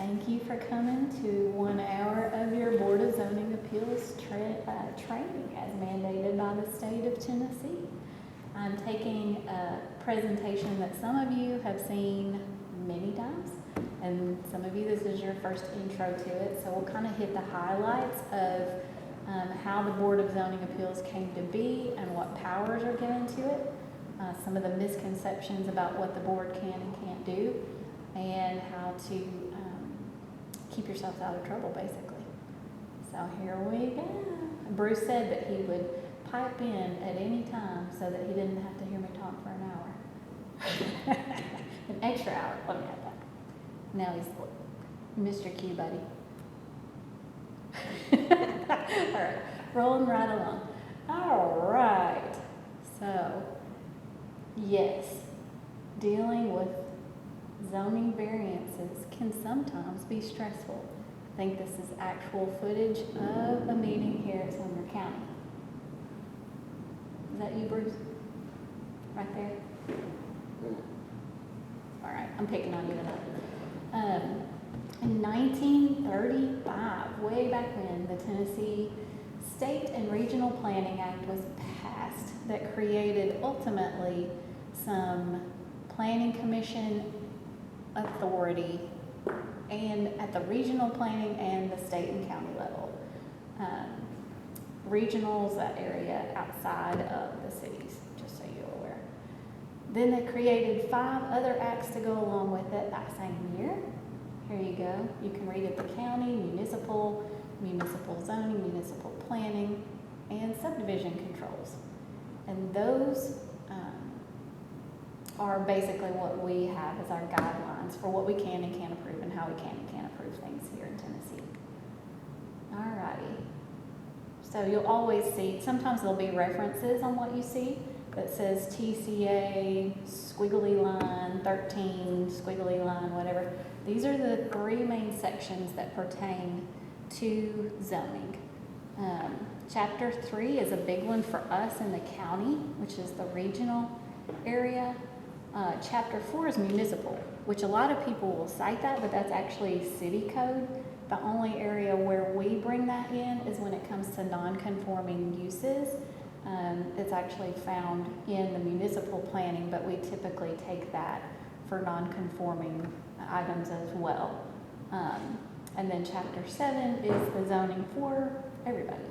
thank you for coming to 1 hour of your Board of Zoning Appeals training as mandated by the state of Tennessee. I'm taking a presentation that some of you have seen many times, and some of you this is your first intro to it, so we'll kind of hit the highlights of how the Board of Zoning Appeals came to be and what powers are given to it, some of the misconceptions about what the board can and can't do, and how to keep yourselves out of trouble, basically. So here we go. Bruce said that he would pipe in at any time so that he didn't have to hear me talk for an hour. An extra hour, let me add that. Now he's Mr. Q, buddy. All right, rolling right along. All right, so yes, dealing with zoning variances can sometimes be stressful. I think this is actual footage of a meeting here at Sumner County. Is that you, Bruce? Right there? All right, I'm picking on you tonight. In 1935, way back when, the Tennessee State and Regional Planning Act was passed that created ultimately some planning commission authority and at the regional planning and the state and county level. Regional's that area outside of the cities, just so you're aware. Then they created 5 other acts to go along with it that same year. Here you go. You can read it: the county, municipal zoning, municipal planning, and subdivision controls. And those are basically what we have as our guidelines for what we can and can't approve and how we can and can't approve things here in Tennessee. Alrighty. So you'll always see, sometimes there'll be references on what you see that says TCA, squiggly line, 13, squiggly line, whatever. These are the 3 main sections that pertain to zoning. Chapter 3 is a big one for us in the county, which is the regional area. Chapter 4 is municipal, which a lot of people will cite that, but that's actually city code. The only area where we bring that in is when it comes to non-conforming uses. It's actually found in the municipal planning, but we typically take that for non-conforming items as well. And then chapter 7 is the zoning for everybody.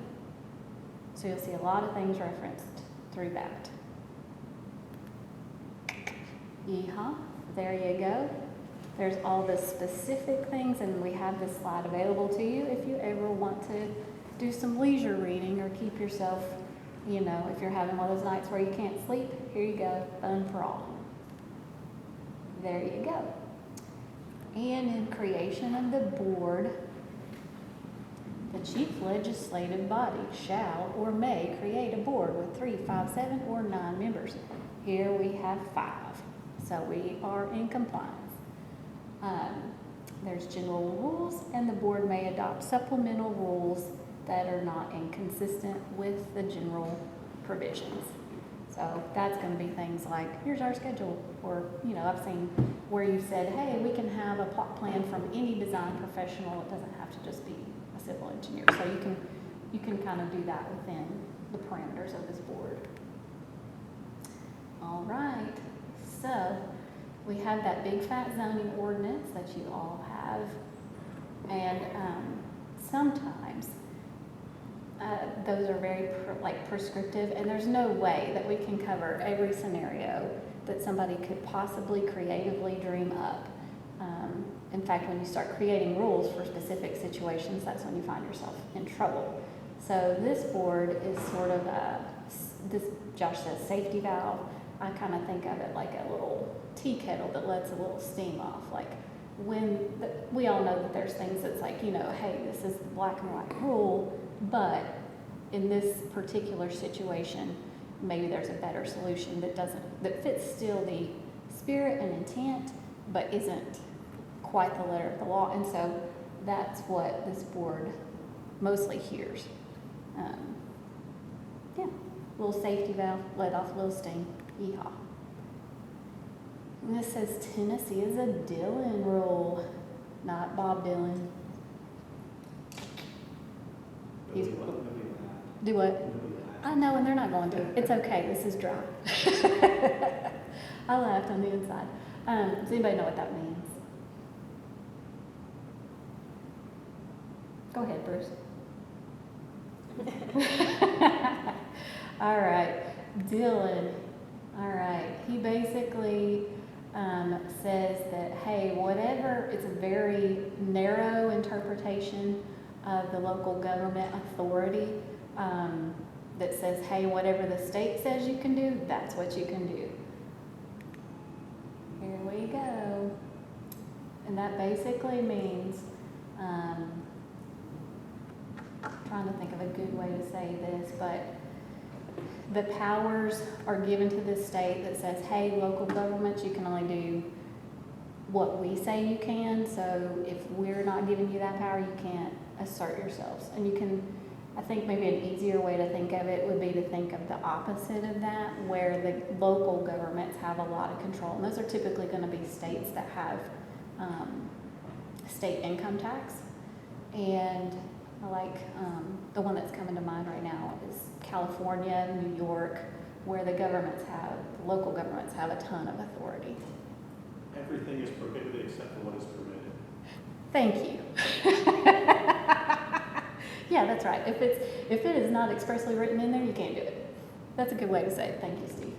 So you'll see a lot of things referenced through that. Yeehaw, there you go. There's all the specific things, and we have this slide available to you if you ever want to do some leisure reading or keep yourself, you know, if you're having one of those nights where you can't sleep, here you go, fun for all. There you go. And in creation of the board, the chief legislative body shall or may create a board with 3, 5, 7, or 9 members. Here we have 5. So we are in compliance. There's general rules, and the board may adopt supplemental rules that are not inconsistent with the general provisions. So that's going to be things like, here's our schedule, or, you know, I've seen where you said, hey, we can have a plot plan from any design professional. It doesn't have to just be a civil engineer. So you can kind of do that within the parameters of this board. All right. So we have that big fat zoning ordinance that you all have, and sometimes those are very prescriptive, and there's no way that we can cover every scenario that somebody could possibly creatively dream up. In fact, when you start creating rules for specific situations, that's when you find yourself in trouble. So this board is sort of this, Josh says, safety valve. I kind of think of it like a little tea kettle that lets a little steam off. Like we all know that there's things that's like, you know, hey, this is the black and white rule, but in this particular situation, maybe there's a better solution that fits still the spirit and intent, but isn't quite the letter of the law. And so that's what this board mostly hears. Yeah, little safety valve, let off a little steam. Yeehaw. And this says Tennessee is a Dillon rule. not Bob Dylan. He's, do what? I know, and they're not going to. It's okay, this is dry. I laughed on the inside. Does anybody know what that means? Go ahead, Bruce. All right, Dylan. All right, he basically says that, hey, whatever, it's a very narrow interpretation of the local government authority that says, hey, whatever the state says you can do, that's what you can do. Here we go. And that basically means, trying to think of a good way to say this, but the powers are given to the state that says, hey, local governments, you can only do what we say you can. So if we're not giving you that power, you can't assert yourselves. And you can, I think maybe an easier way to think of it would be to think of the opposite of that, where the local governments have a lot of control. And those are typically going to be states that have state income tax. And like the one that's coming to mind right now is California, New York, where the local governments have a ton of authority. Everything is prohibited except for what is permitted. Thank you. Yeah, that's right. If it is not expressly written in there, you can't do it. That's a good way to say it. Thank you, Steve.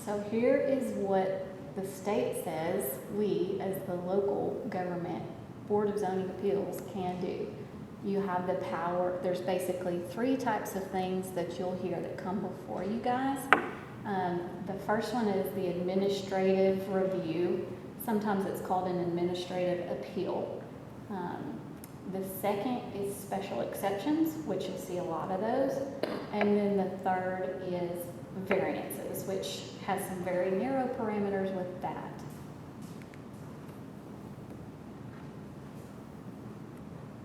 So here is what the state says we, as the local government, Board of Zoning Appeals, can do. You have the power. There's basically 3 types of things that you'll hear that come before you guys. The first one is the administrative review. Sometimes it's called an administrative appeal. The second is special exceptions, which you'll see a lot of those. And then the third is variances, which has some very narrow parameters with that.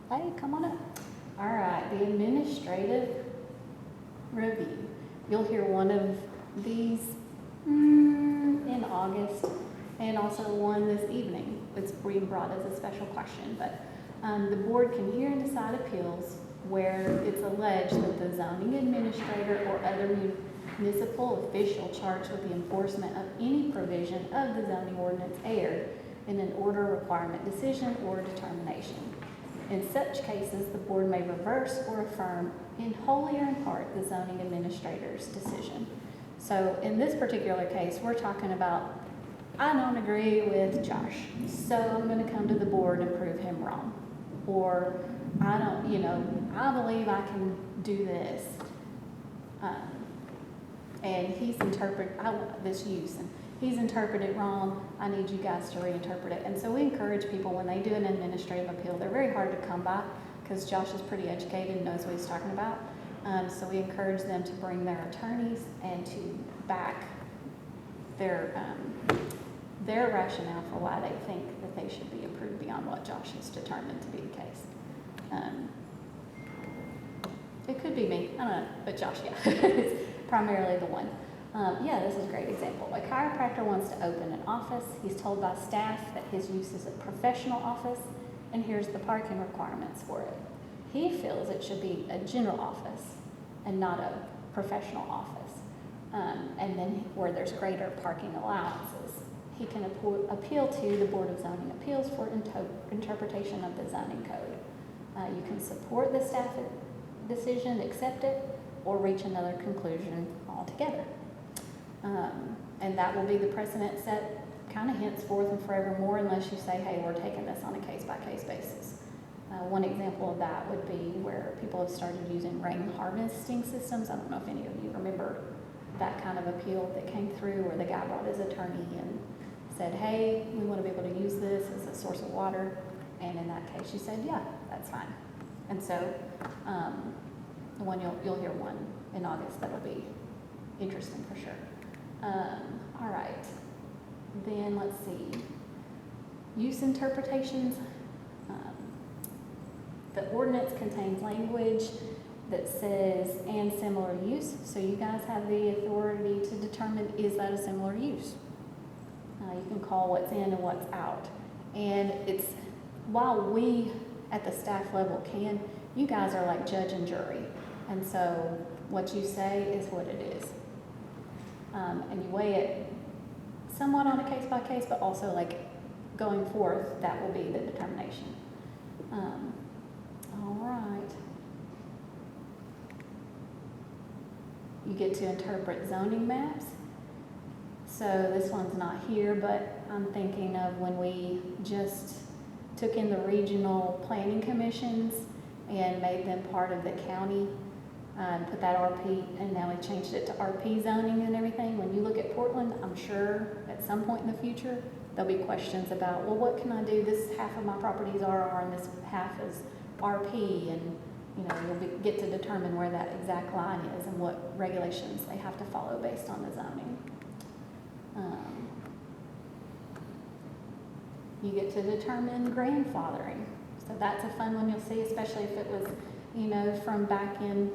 Hey, come on up. All right, the administrative review. You'll hear one of these in August, and also one this evening. It's being brought as a special question, but the board can hear and decide appeals where it's alleged that the zoning administrator or other municipal official charged with the enforcement of any provision of the zoning ordinance erred in an order, requirement, decision, or determination. In such cases, the board may reverse or affirm in wholly or in part the zoning administrator's decision. So in this particular case, we're talking about, I don't agree with Josh, so I'm going to come to the board and prove him wrong. Or I believe I can do this. And he's interpreted, I want this use, and he's interpreted wrong. I need you guys to reinterpret it. And so we encourage people when they do an administrative appeal, they're very hard to come by because Josh is pretty educated and knows what he's talking about. So we encourage them to bring their attorneys and to back their rationale for why they think that they should be approved beyond what Josh has determined to be the case. It could be me, I don't know, but Josh, yeah, it's primarily the one. Yeah, this is a great example. A chiropractor wants to open an office. He's told by staff that his use is a professional office, and here's the parking requirements for it. He feels it should be a general office and not a professional office. And then where there's greater parking allowances, he can appeal to the Board of Zoning Appeals for interpretation of the zoning code. You can support the staff decision, accept it, or reach another conclusion altogether. And that will be the precedent set kind of henceforth and forevermore, unless you say, hey, we're taking this on a case-by-case basis. One example of that would be where people have started using rain harvesting systems. I don't know if any of you remember that kind of appeal that came through where the guy brought his attorney and said, hey, we want to be able to use this as a source of water. And in that case, you said, yeah, that's fine. And so the one you'll hear one in August that'll be interesting for sure. All right, then let's see. Use interpretations. The ordinance contains language that says and similar use, so you guys have the authority to determine, is that a similar use? You can call what's in and what's out. And it's, while we at the staff level can, you guys are like judge and jury. And so what you say is what it is. And you weigh it somewhat on a case by case, but also like going forth, that will be the determination. All right. You get to interpret zoning maps. So this one's not here, but I'm thinking of when we just took in the regional planning commissions and made them part of the county, put that RP, and now we changed it to RP zoning and everything. When you look at Portland, I'm sure at some point in the future, there'll be questions about, well, what can I do? This half of my properties are RR and this half is RP, and you'll get to determine where that exact line is and what regulations they have to follow based on the zoning. You get to determine grandfathering. So that's a fun one you'll see, especially if it was, from back in,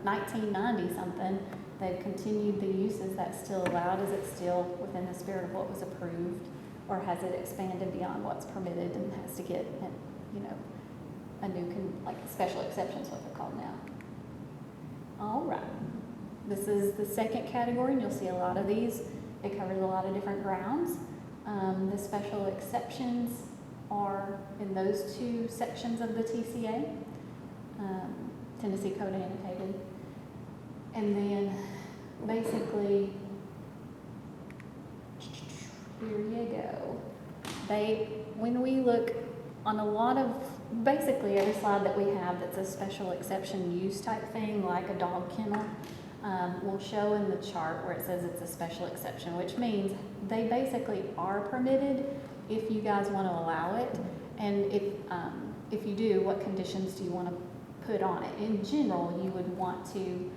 1990 something. They've continued the uses that's still allowed. Is it still within the spirit of what was approved? Or has it expanded beyond what's permitted and has to get, a new, special exceptions, what they're called now. All right. This is the second category, and you'll see a lot of these. It covers a lot of different grounds. The special exceptions are in those two sections of the TCA, Tennessee Code Annotated. And then basically, here you go. When we look on a lot of, basically every slide that we have that's a special exception use type thing, like a dog kennel, will show in the chart where it says it's a special exception, which means they basically are permitted if you guys want to allow it. And if you do, what conditions do you want to put on it? In general, you would want to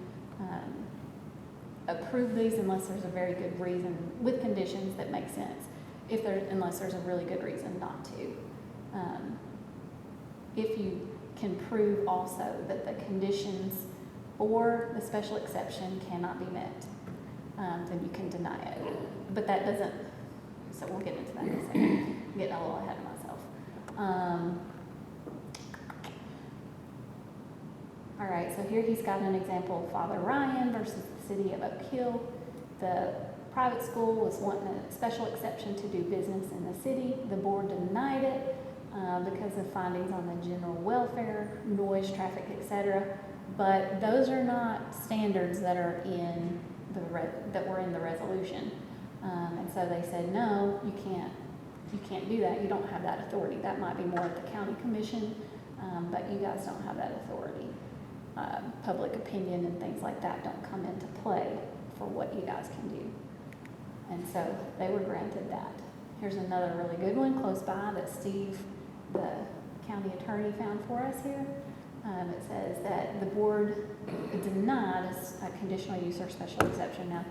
approve these unless there's a very good reason, with conditions that make sense, unless there's a really good reason not to. If you can prove also that the conditions for the special exception cannot be met, then you can deny it. But that doesn't, so we'll get into that in a second. I'm getting a little ahead of myself. All right, so here he's got an example of Father Ryan versus the city of Oak Hill. The private school was wanting a special exception to do business in the city. The board denied it because of findings on the general welfare, noise, traffic, etc. But those are not standards that are in that were in the resolution. And so they said, no, you can't do that. You don't have that authority. That might be more at the county commission, but you guys don't have that authority. Public opinion and things like that don't come into play for what you guys can do. And so they were granted that. Here's another really good one close by that Steve, the county attorney, found for us here. It says that the board denied a conditional use or special exception now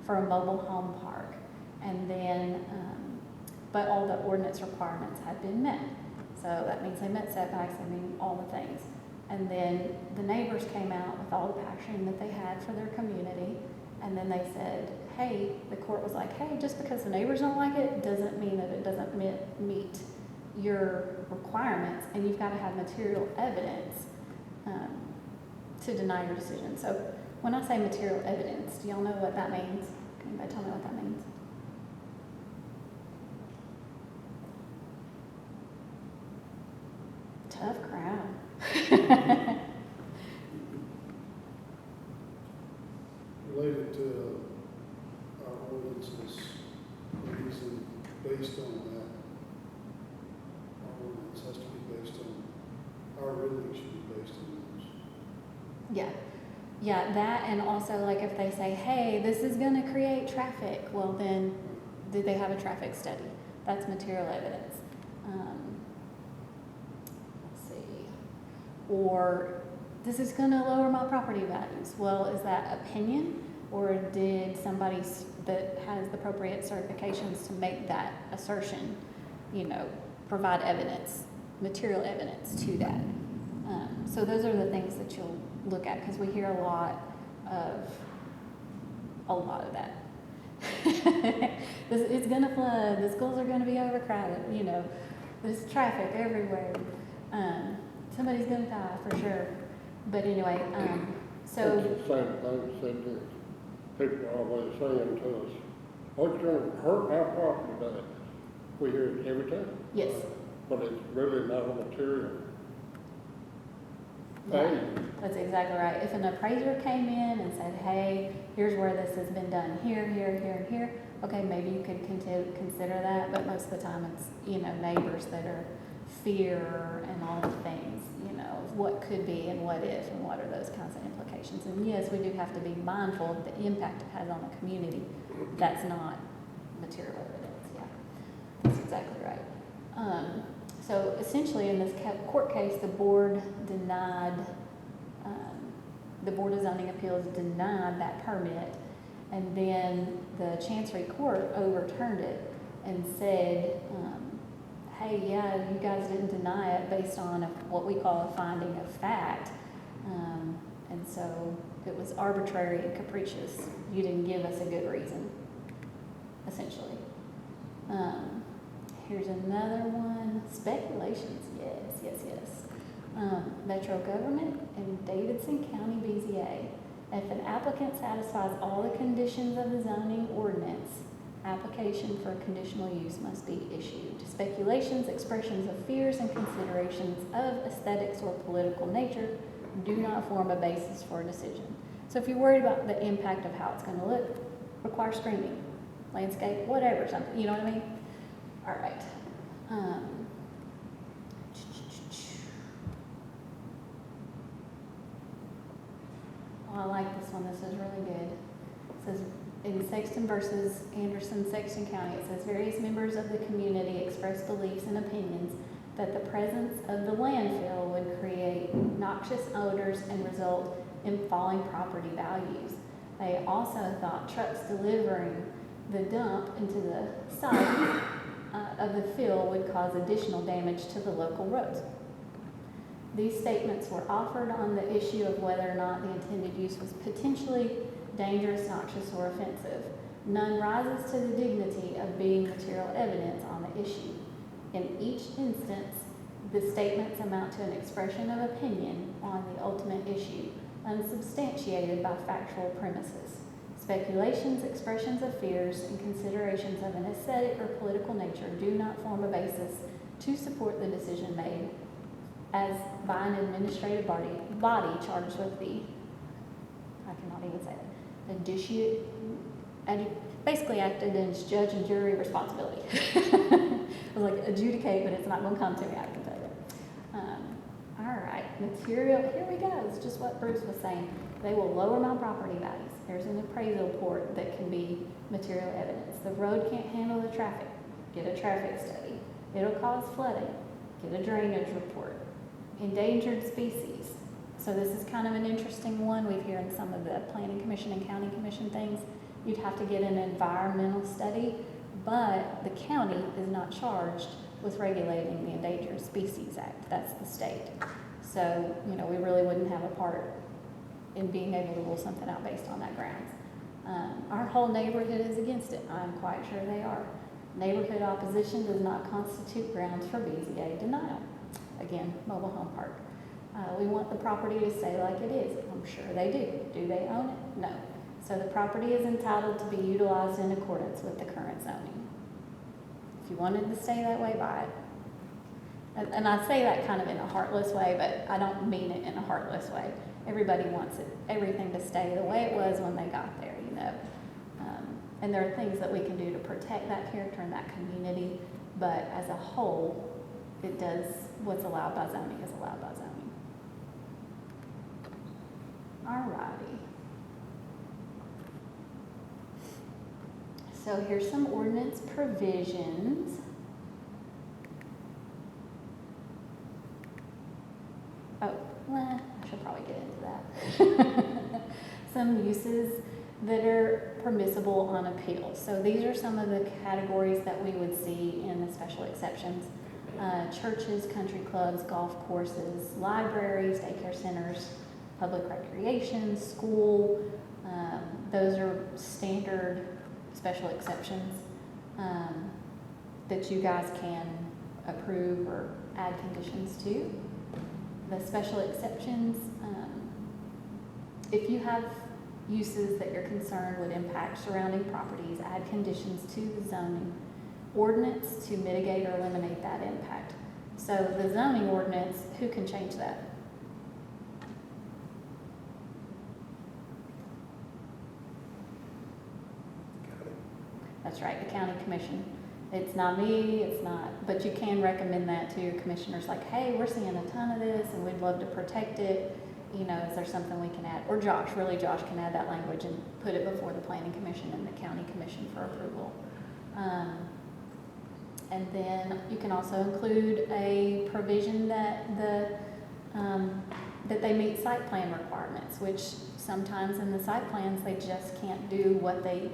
for a mobile home park. And then, but all the ordinance requirements had been met. So that means they met setbacks, I mean, all the things. And then the neighbors came out with all the passion that they had for their community. And then they said, hey, the court was like, hey, just because the neighbors don't like it doesn't mean that it doesn't meet your requirements. And you've got to have material evidence to deny your decision. So when I say material evidence, do y'all know what that means? Can anybody tell me what that means? Tough crowd. Related to our ordinances, reason based on that, our ordinance has to be based on, our ruling should be based on those. Yeah, that, and also like if they say, hey, this is going to create traffic, well then, did they have a traffic study? That's material evidence. Let's see. Or this is going to lower my property values. Well, is that opinion, or did somebody that has the appropriate certifications to make that assertion, provide evidence, material evidence to that? So those are the things that you'll look at, because we hear a lot of that. It's gonna flood, the schools are gonna be overcrowded, you know, there's traffic everywhere. Somebody's gonna die for sure. But anyway, so, It's the same thing said that people are always saying to us, what's gonna hurt our property values? We hear it every time, yes, but it's really not a material yeah, value. that's exactly right. If an appraiser came in and said, hey, here's where this has been done, here, here, here, and here, okay, maybe you could consider that, but most of the time it's, you know, neighbors that are fear and all the things, you know, of what could be and what if and what are those kinds of implications. And yes, we do have to be mindful of the impact it has on the community. That's not material evidence, yeah. That's exactly right. So essentially in this court case, the Board denied, the Board of Zoning Appeals denied that permit, and then the Chancery Court overturned it and said, hey, yeah, you guys didn't deny it based on what we call a finding of fact. And so it was arbitrary and capricious. You didn't give us a good reason, essentially. Here's another one, speculations, yes. Metro Government and Davidson County BZA. If an applicant satisfies all the conditions of the zoning ordinance, application for conditional use must be issued. Speculations, expressions of fears, and considerations of aesthetics or political nature do not form a basis for a decision. So if you're worried about the impact of how it's going to look, require screening, landscape, whatever, something, you know what I mean? All right. Oh, I like this one. This is really good. It says, in Sexton versus Anderson, Sexton County, it says, various members of the community expressed beliefs and opinions that the presence of the landfill would create noxious odors and result in falling property values. They also thought trucks delivering the dump into the site of the fill would cause additional damage to the local roads. These statements were offered on the issue of whether or not the intended use was potentially dangerous, noxious, or offensive. None rises to the dignity of being material evidence on the issue. In each instance, the statements amount to an expression of opinion on the ultimate issue, unsubstantiated by factual premises. Speculations, expressions of fears, and considerations of an aesthetic or political nature do not form a basis to support the decision made as by an administrative body charged with the, I cannot even say it, basically acted as judge and jury responsibility. I was like, adjudicate, but it's not going to come to me, I can tell you. All right, material, here we go. It's just what Bruce was saying. They will lower my property values. There's an appraisal report that can be material evidence. The road can't handle the traffic. Get a traffic study. It'll cause flooding. Get a drainage report. Endangered species. So this is kind of an interesting one. We've heard in some of the planning commission and county commission things. You'd have to get an environmental study, but the county is not charged with regulating the Endangered Species Act. That's the state. So, you know, we really wouldn't have a part in being able to rule something out based on that grounds. Our whole neighborhood is against it. I'm quite sure they are. Neighborhood opposition does not constitute grounds for BZA denial. Again, mobile home park. We want the property to stay like it is. I'm sure they do. Do they own it? No. So the property is entitled to be utilized in accordance with the current zoning. If you wanted to stay that way, buy it. And I say that kind of in a heartless way, but I don't mean it in a heartless way. Everybody wants everything to stay the way it was when they got there, you know. And there are things that we can do to protect that character and that community, but as a whole, it does, what's allowed by zoning is allowed by zoning. All righty. So here's some ordinance provisions. Oh, well, I should probably get into that. Some uses that are permissible on appeal. So these are some of the categories that we would see in the special exceptions. Churches, country clubs, golf courses, libraries, daycare centers, public recreation, school. Those are standard special exceptions, that you guys can approve or add conditions to. The special exceptions, if you have uses that you're concerned would impact surrounding properties, add conditions to the zoning ordinance to mitigate or eliminate that impact. So the zoning ordinance, who can change that? That's right, the county commission. It's not me, it's not, but you can recommend that to your commissioners, like, hey, we're seeing a ton of this and we'd love to protect it. You know, is there something we can add? Or Josh can add that language and put it before the planning commission and the county commission for approval. And then you can also include a provision that that they meet site plan requirements, which sometimes in the site plans, they just can't do what they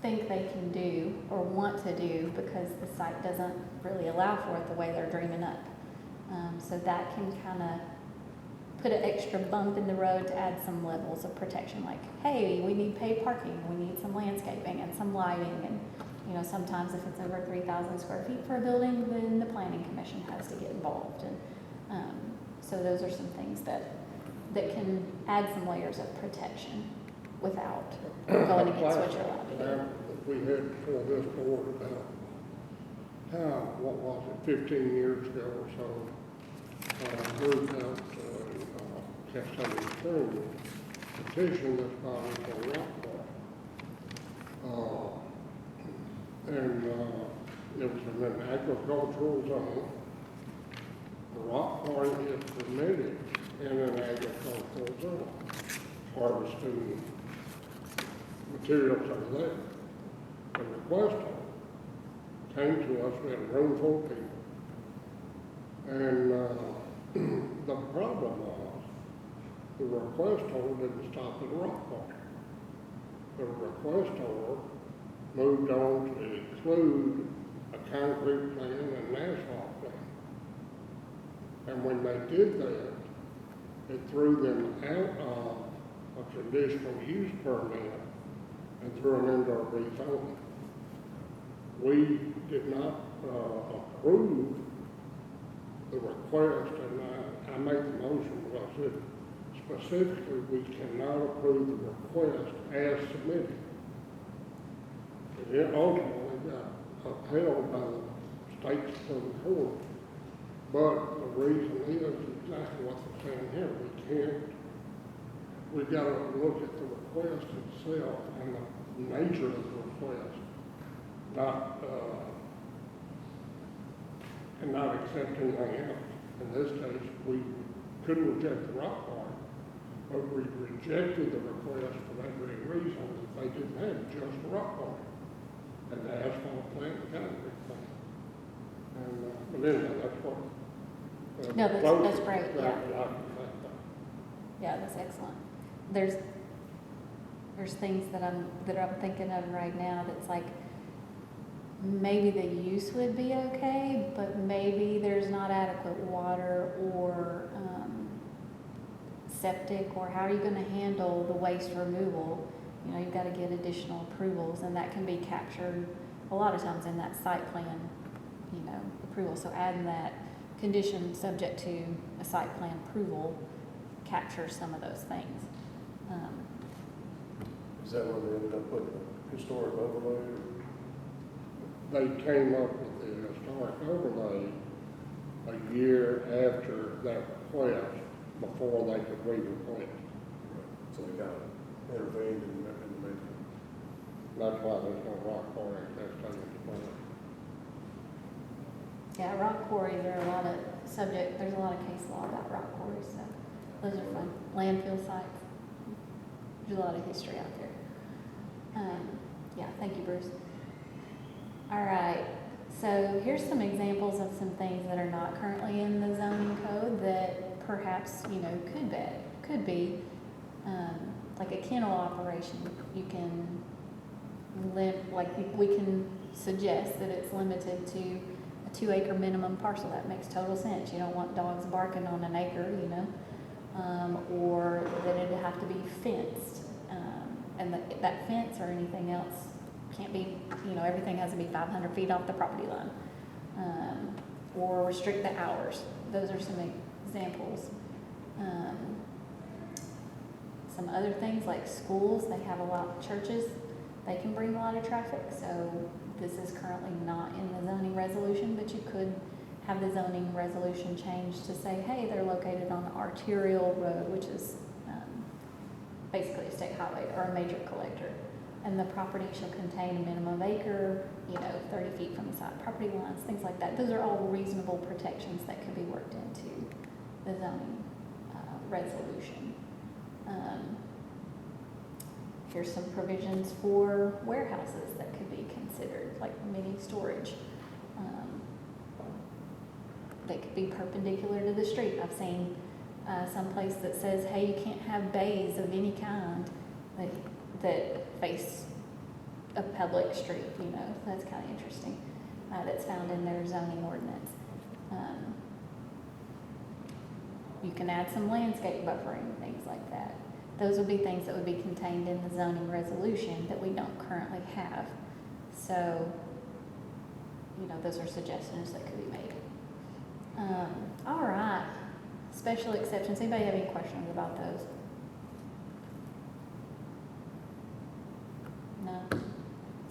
think they can do or want to do because the site doesn't really allow for it the way they're dreaming up. So that can kind of put an extra bump in the road to add some levels of protection, like, hey, we need paid parking, we need some landscaping and some lighting, and you know, sometimes if it's over 3,000 square feet for a building, then the planning commission has to get involved. And so those are some things that can add some layers of protection without going against what you're allowed to do. We had before this board about, what was it, 15 years ago or so, moved out captioning through petition that's body for rock wall. And it was in an agricultural zone. The rock quarry is permitted in an agricultural zone, harvesting materials over there. The request came to us, we had a room full of people. And the problem was, the requestor didn't stop at the rock quarry. The requestor moved on to include a concrete plan and an asphalt plan. And when they did that, it threw them out of a conditional use permit and threw them into a rezoning. We did not approve the request, and I made the motion because I said specifically we cannot approve the request as submitted. It ultimately got upheld by the state Supreme Court. But the reason is exactly what they're saying here. We've got to look at the request itself and the nature of the request, and not accept anything else. In this case, we couldn't reject the rock part, but we rejected the request for that very reason, that they didn't have just the rock part. And the asphalt plant, the concrete plant. And, but anyway, that's what. No, that's great, yeah. Yeah, that's excellent. There's things that I'm thinking of right now that's like, maybe the use would be okay, but maybe there's not adequate water or septic, or how are you gonna handle the waste removal? You know, you've got to get additional approvals, and that can be captured a lot of times in that site plan, you know, approval. So adding that condition subject to a site plan approval captures some of those things. Is that where they ended up putting a historic overlay? They came up with the historic overlay a year after that request, before they could re-request. So they got intervened in the making. That's why there's no rock quarry attestation to plan. Yeah, rock quarries are a lot of there's a lot of case law about rock quarries, so those are fun. Landfill sites. There's a lot of history out there. Yeah, thank you, Bruce. All right, so here's some examples of some things that are not currently in the zoning code that perhaps, you know, could be like a kennel operation. You can we can suggest that it's limited to a 2-acre minimum parcel. That makes total sense. You don't want dogs barking on an acre, you know, or that it'd have to be fenced, and that fence or anything else can't be, everything has to be 500 feet off the property line. Or restrict the hours. Those are some examples. Some other things like schools, they have a lot of churches, they can bring a lot of traffic, so this is currently not in the zoning resolution, but you could have the zoning resolution changed to say, hey, they're located on an arterial road, which is basically a state highway or a major collector. And the property shall contain a minimum of acre, 30 feet from the side property lines, things like that. Those are all reasonable protections that could be worked into the zoning resolution. Here's some provisions for warehouses that could be considered, like mini storage. They could be perpendicular to the street. I've seen some place that says, hey, you can't have bays of any kind that face a public street, that's kind of interesting. That's found in their zoning ordinance. You can add some landscape buffering, things like that. Those would be things that would be contained in the zoning resolution that we don't currently have. So, those are suggestions that could be made. All right, special exceptions. Anybody have any questions about those? No?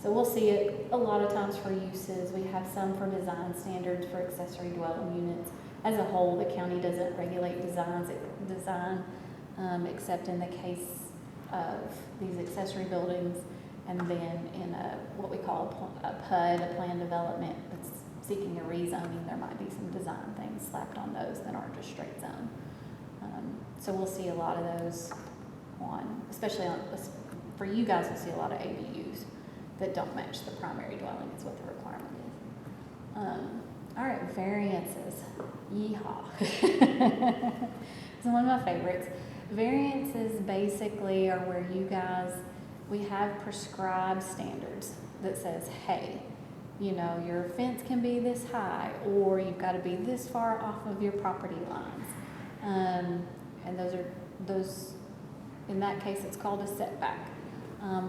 So we'll see it a lot of times for uses. We have some for design standards for accessory dwelling units. As a whole, the county doesn't regulate design except in the case of these accessory buildings, and then in what we call a PUD, a plan development that's seeking a rezoning, there might be some design things slapped on those that aren't just straight zone. So we'll see a lot of those especially for you guys, we'll see a lot of ADUs that don't match the primary dwelling is what the requirement is. All right, variances. Yeehaw. It's one of my favorites. Variances basically are where we have prescribed standards that says, hey, your fence can be this high, or you've got to be this far off of your property lines. And those, in that case, it's called a setback.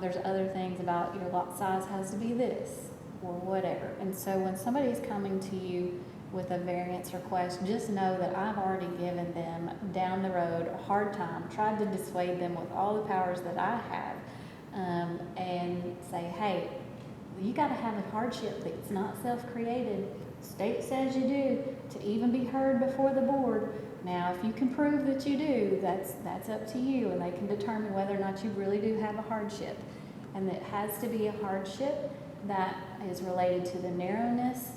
There's other things about your lot size has to be this, or whatever. And so when somebody's coming to you with a variance request, just know that I've already given them down the road a hard time, tried to dissuade them with all the powers that I have, and say, hey, you got to have a hardship that's not self-created. State says you do to even be heard before the board. Now, if you can prove that you do, that's up to you, and they can determine whether or not you really do have a hardship. And it has to be a hardship that is related to the narrowness,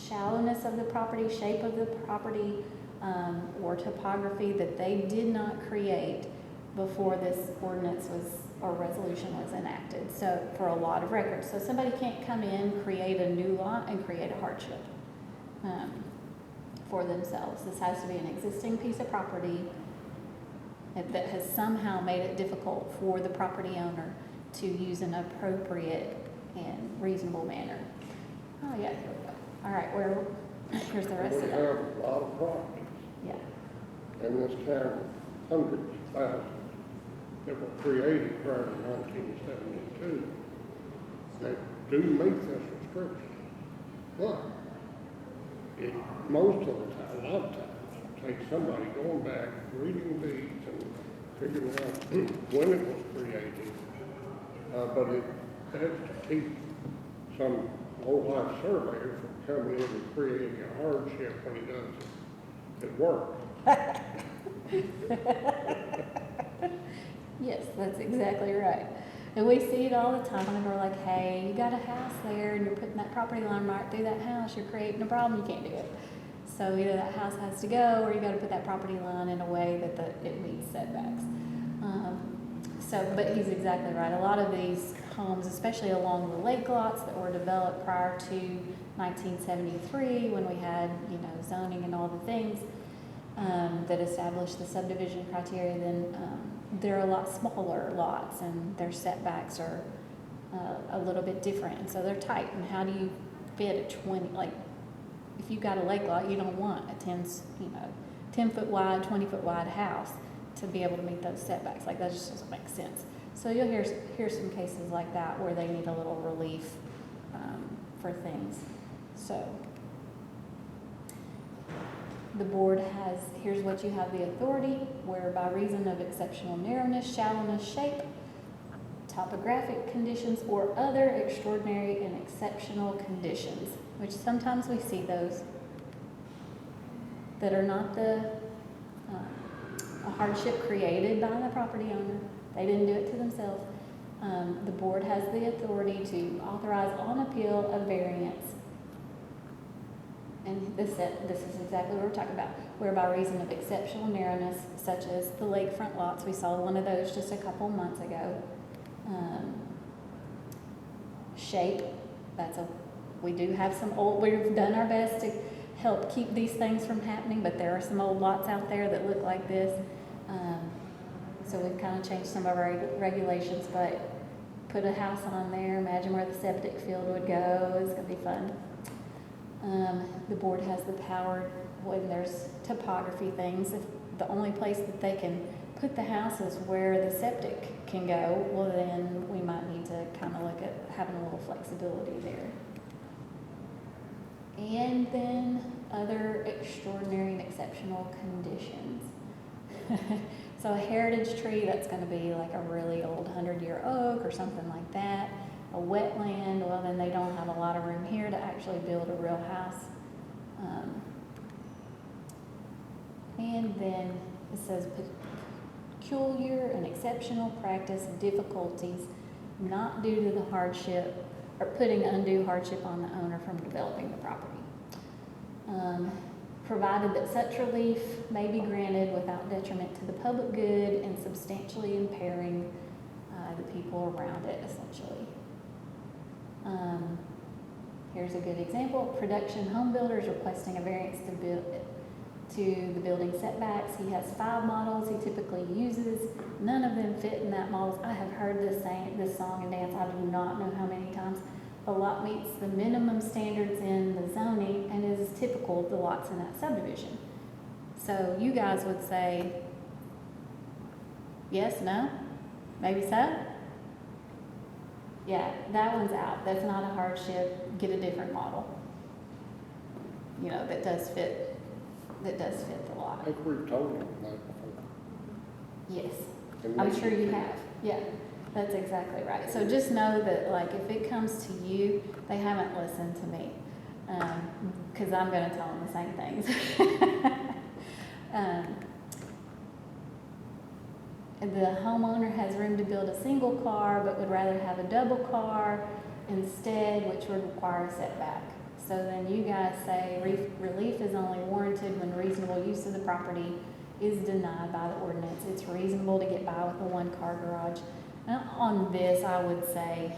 shallowness of the property, shape of the property, or topography that they did not create before this ordinance or resolution was enacted. So for a lot of records. So somebody can't come in, create a new lot, and create a hardship for themselves. This has to be an existing piece of property that has somehow made it difficult for the property owner to use an appropriate and reasonable manner. Oh yeah, here we go. All right, here's the rest of We that. have a lot of properties Yeah. in this town, hundreds of thousands, that were created prior to 1972 that do meet this restriction. But most of the time, a lot of times, it takes somebody going back, reading deeds and figuring out when it was created. But it has to keep some low-life surveyor from coming in and creating a hardship when he does it work. Yes, that's exactly right. And we see it all the time, and we're like, hey, you got a house there, and you're putting that property line right through that house, you're creating a problem, you can't do it. So either that house has to go, or you gotta put that property line in a way that it meets setbacks. But he's exactly right. A lot of these homes, especially along the lake lots that were developed prior to 1973, when we had, zoning and all the things that established the subdivision criteria, then they're a lot smaller lots, and their setbacks are a little bit different, and so they're tight. And how do you fit a 20, if you've got a lake lot, you don't want a 10 foot wide, 20 foot wide house to be able to meet those setbacks. That just doesn't make sense. So you'll hear some cases like that where they need a little relief for things. So the board has, here's what you have the authority, where by reason of exceptional narrowness, shallowness, shape, topographic conditions, or other extraordinary and exceptional conditions, which sometimes we see those that are not a hardship created by the property owner. They didn't do it to themselves. The board has the authority to authorize on appeal a variance. And this is exactly what we're talking about, where by reason of exceptional narrowness, such as the lakefront lots, we saw one of those just a couple months ago. Shape, we do have some old, we've done our best to help keep these things from happening, but there are some old lots out there that look like this. So we've kind of changed some of our regulations, but put a house on there, imagine where the septic field would go, it's gonna be fun. The board has the power when there's topography things, if the only place that they can put the house is where the septic can go, well then we might need to kind of look at having a little flexibility there. And then other extraordinary and exceptional conditions. So a heritage tree, that's going to be like a really old 100-year oak or something like that. A wetland, well then they don't have a lot of room here to actually build a real house. And then it says peculiar and exceptional practice and difficulties not due to the hardship or putting undue hardship on the owner from developing the property. Provided that such relief may be granted without detriment to the public good and substantially impairing the people around it, essentially. Here's a good example. Production home builders requesting a variance to the building setbacks. He has 5 models he typically uses. None of them fit in that models. I have heard this song and dance, I do not know how many times. The lot meets the minimum standards in the zoning and is typical of the lots in that subdivision. So you guys would say, yes, no, maybe so? Yeah, that one's out. That's not a hardship. Get a different model. You know, that does fit the lot. I think we've told them that before. Yes, And I'm they- sure you have. Yeah, that's exactly right. So just know that, like, if it comes to you, they haven't listened to me, because I'm going to tell them the same things. The homeowner has room to build a single car, but would rather have a double car instead, which would require a setback. So then you guys say relief is only warranted when reasonable use of the property is denied by the ordinance. It's reasonable to get by with a 1-car garage. Now, on this, I would say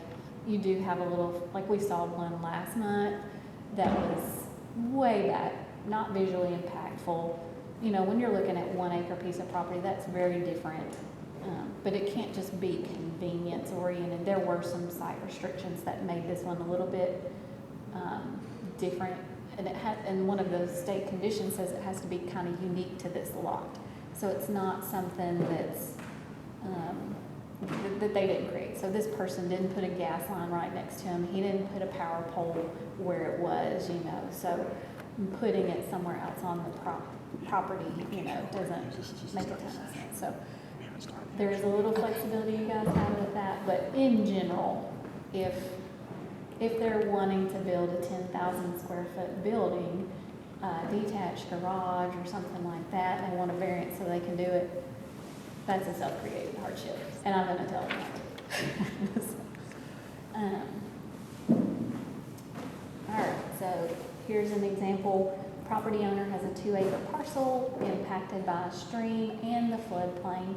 you do have a little, like we saw one last month that was way back, not visually impactful. You know, when you're looking at 1-acre piece of property, that's very different. But it can't just be convenience oriented. There were some site restrictions that made this one a little bit different, and one of the state conditions says it has to be kind of unique to this lot. So it's not something that's that they didn't create. So this person didn't put a gas line right next to him. He didn't put a power pole where it was, you know. So putting it somewhere else on the property, you know, doesn't make a ton of sense. So there is a little flexibility you guys have with that, but in general, if they're wanting to build a 10,000 square foot building, detached garage or something like that, and want a variance so they can do it, that's a self-created hardship, and I'm going to tell them that. All right, so here's an example. Property owner has a 2-acre parcel impacted by a stream and the floodplain.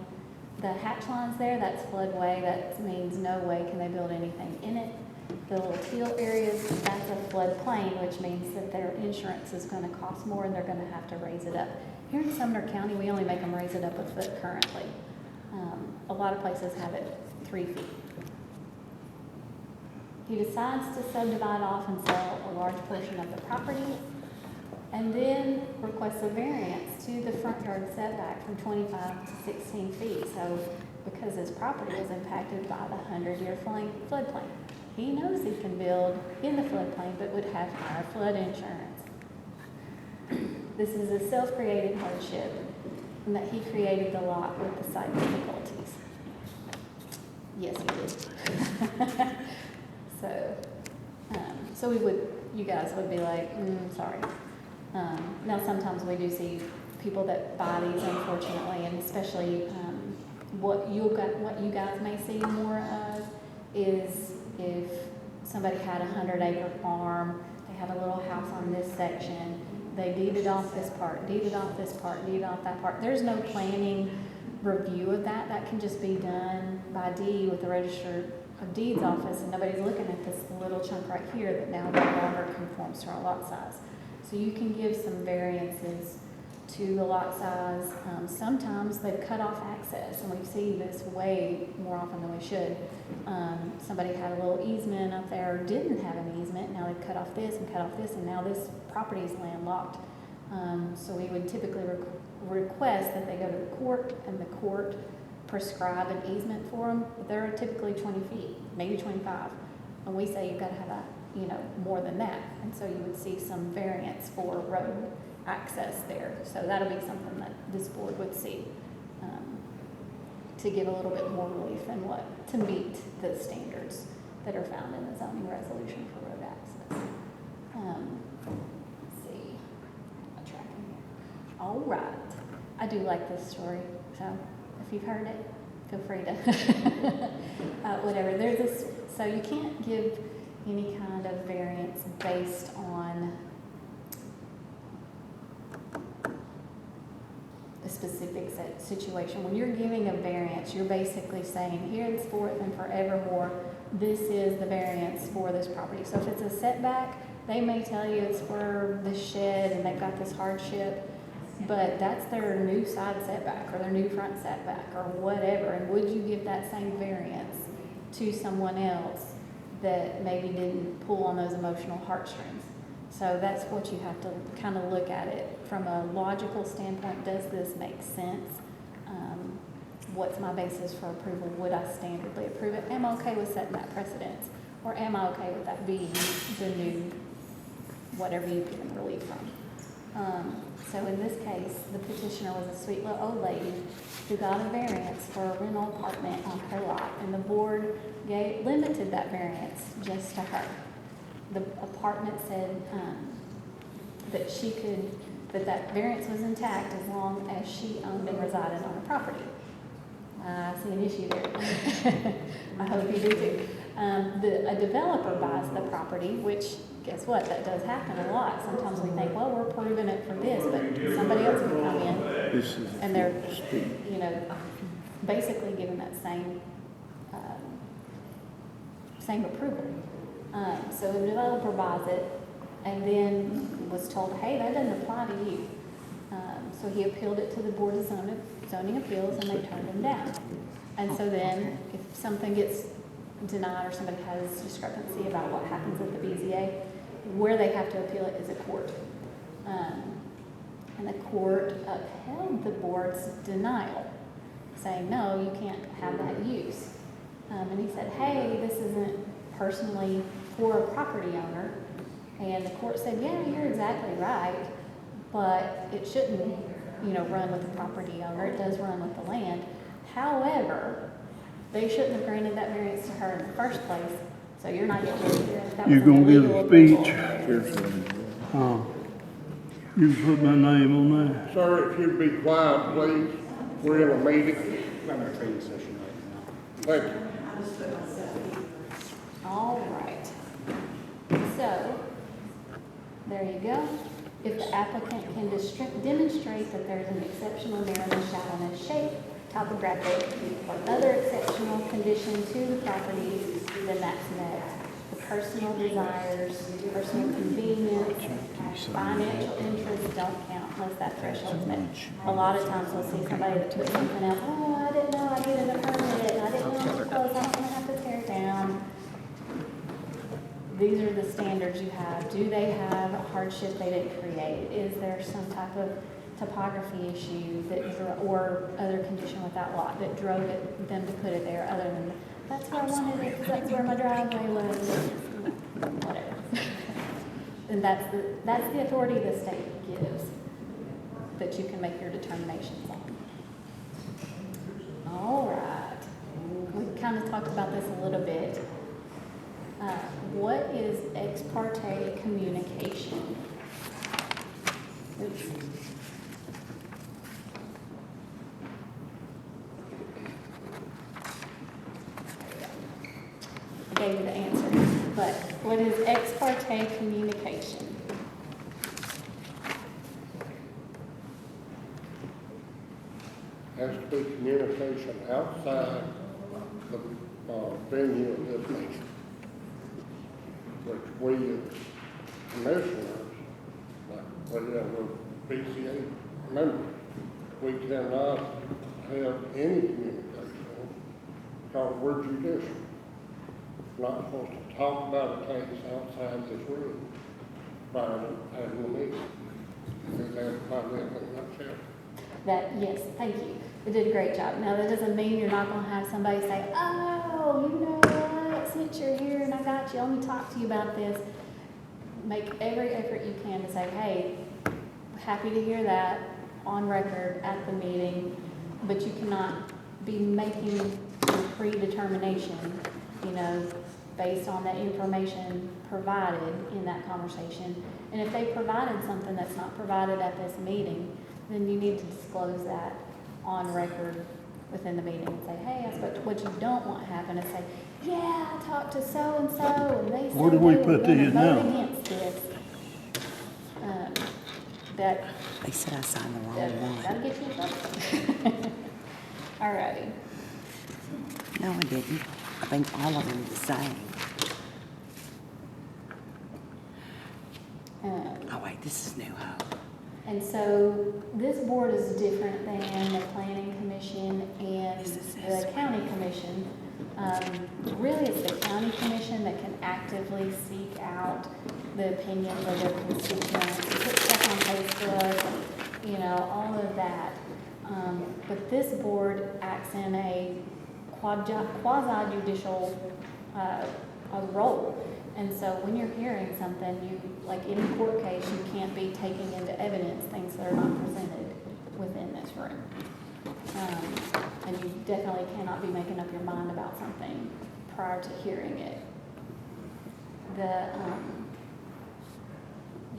The hatch lines there, that's floodway. That means no way can they build anything in it. The little teal areas, that's a floodplain, which means that their insurance is going to cost more and they're going to have to raise it up. Here in Sumner County, we only make them raise it up a foot currently. A lot of places have it 3 feet. He decides to subdivide off and sell a large portion of the property, and then requests a variance to the front yard setback from 25 to 16 feet. So because his property was impacted by the 100-year floodplain. He knows he can build in the floodplain, but would have higher flood insurance. This is a self-created hardship, and that he created the lot with the site difficulties. Yes, he did. So you guys would be like, sorry. Now, sometimes we do see people that buy these, unfortunately, and especially what you guys may see more of is if somebody had a 100-acre farm, they had a little house on this section, they deeded off this part, deeded off this part, deeded off that part. There's no planning review of that. That can just be done by deed with the Register of Deeds office, and nobody's looking at this little chunk right here that now no longer conforms to our lot size. So you can give some variances to the lot size. Sometimes they've cut off access, and we see this way more often than we should. Somebody had a little easement up there, or didn't have an easement, now they've cut off this, and now this property is landlocked. So we would typically request that they go to the court, and the court prescribe an easement for them. They're typically 20 feet, maybe 25. And we say you've got to have more than that. And so you would see some variance for road access there. So that'll be something that this board would see to give a little bit more relief and to meet the standards that are found in the zoning resolution for road access. Let's see, I'm tracking here. All right, I do like this story. So if you've heard it, feel free to whatever. There's this. So you can't give any kind of variance based on a specific situation. When you're giving a variance, you're basically saying, henceforth and forevermore, this is the variance for this property. So if it's a setback, they may tell you it's for the shed and they've got this hardship, but that's their new side setback or their new front setback or whatever. And would you give that same variance to someone else that maybe didn't pull on those emotional heartstrings? So that's what you have to kind of look at it from a logical standpoint. Does this make sense? What's my basis for approval? Would I standardly approve it? Am I okay with setting that precedence? Or am I okay with that being the new whatever you've given relief from? So in this case, the petitioner was a sweet little old lady who got a variance for a rental apartment on her lot, and the board limited that variance just to her. The apartment said that variance was intact as long as she owned and resided on the property. I see an issue there. I hope you do too. A developer buys the property, which, guess what, that does happen a lot. Sometimes we think, well, we're proving it for this, but somebody else can come in and they're, basically given that same approval. So the developer buys it and then was told, hey, that doesn't apply to you. So he appealed it to the Board of Zoning Appeals, and they turned him down. And so then if something gets denied or somebody has discrepancy about what happens at the BZA, where they have to appeal it is a court. And the court upheld the board's denial, saying, no, you can't have that use. And he said, hey, this isn't personally for a property owner. And the court said, yeah, you're exactly right, but it shouldn't, run with the property owner. It does run with the land. However, they shouldn't have granted that variance to her in the first place, so you're not getting it. You're gonna give a speech. Here's the, You can put my name on there. Sir, if you'd be quiet, please. We're in a meeting. We're having a training session right now. Thank you. All right. So, there you go. If the applicant can demonstrate that there's an exceptional narrowness, shallowness, shape, topographic, or other exceptional condition to the property, then that's met. The personal desires, personal convenience, financial interests don't count unless that threshold's met. A lot of times we'll see somebody that puts something else, oh, I didn't know I needed a permit, and I didn't know it was closed, I'm gonna have to tear it down. These are the standards you have. Do they have a hardship they didn't create? Is there some type of topography issue or other condition with that lot that drove them to put it there, other than, that's where I wanted it, 'cause that's where my driveway was, whatever. And that's the authority the state gives, that you can make your determinations on. All right, we kind of talked about this a little bit. What is ex parte communication? Oops. I gave you the answer, but what is ex parte communication? Has to be communication outside the venue of this meeting, which we as commissioners, like we have with BCA members, we cannot have any communication because we're judicial. We're not supposed to talk about a case outside this room prior to having a meeting. Is that my in a nutshell? Yes, thank you. You did a great job. Now, that doesn't mean you're not gonna have somebody say, oh, you know what, since you're here and I got you, let me talk to you about this. Make every effort you can to say, hey, happy to hear that on record at the meeting, but you cannot be making a predetermination, based on that information provided in that conversation. And if they provided something that's not provided at this meeting, then you need to disclose that on record within the meeting and say, hey, I spoke to, what you don't want to happen is say, yeah, I talked to so-and-so and they said Where do we they were put going to these vote now? against this. That, They said I signed the wrong one. that'll get you in trouble. All righty. No, I didn't. I think all of them are the same. Oh, wait, this is New Hope. And so this board is different than the planning commission and the county commission. Really, it's the county commission that can actively seek out the opinions of their constituents, put stuff on Facebook, all of that. But this board acts in a quasi-judicial role. And so when you're hearing something, like any court case, you can't be taking into evidence things that are not presented within this room. And you definitely cannot be making up your mind about something prior to hearing it.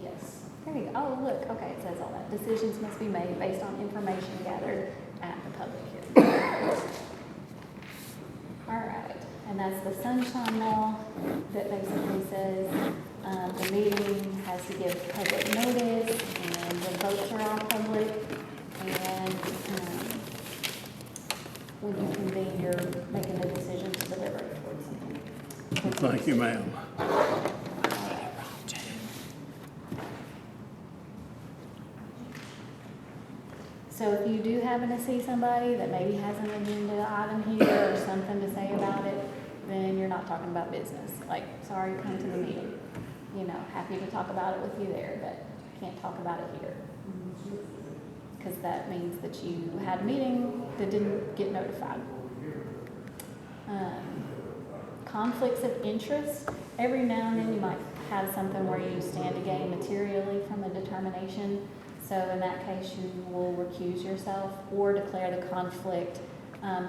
Yes, there you go. Oh, look, okay, it says all that. Decisions must be made based on information gathered at the public hearing. All right. And that's the sunshine law that basically says the meeting has to give public notice and the votes are all public. And when you convene, you're making a decision to deliberate towards something. Thank you, ma'am. So if you do happen to see somebody that maybe has an agenda item here or something to say about it, then you're not talking about business. Like, sorry, come to the meeting. Happy to talk about it with you there, but can't talk about it here. Because that means that you had a meeting that didn't get notified. Conflicts of interest. Every now and then you might have something where you stand to gain materially from a determination. So in that case, you will recuse yourself or declare the conflict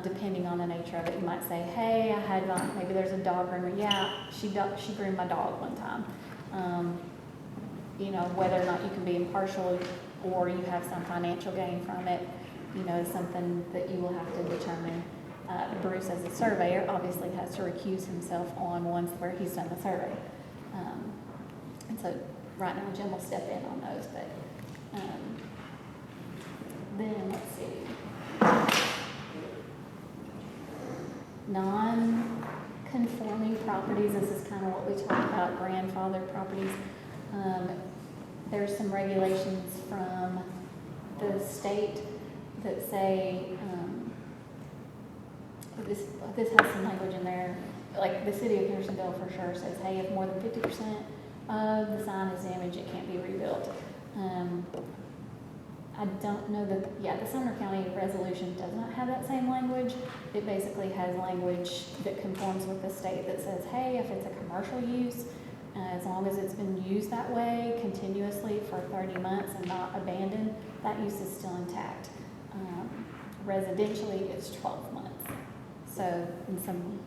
depending on the nature of it. You might say, hey, maybe there's a dog groomer. Yeah, she groomed my dog one time. Whether or not you can be impartial or you have some financial gain from it, is something that you will have to determine. Bruce, as a surveyor, obviously has to recuse himself on ones where he's done the survey. And so right now, Jim will step in on those, but then let's see. Non-conforming properties, this is kind of what we talked about, grandfathered properties. There's some regulations from the state that say, this has some language in there, like the city of Hendersonville for sure says, hey, if more than 50% of the sign is damaged, it can't be rebuilt. I don't know that, yeah, the Sumner County resolution does not have that same language. It basically has language that conforms with the state that says, hey, if it's a commercial use, as long as it's been used that way continuously for 30 months and not abandoned, that use is still intact. Residentially, it's 12 months. So in some,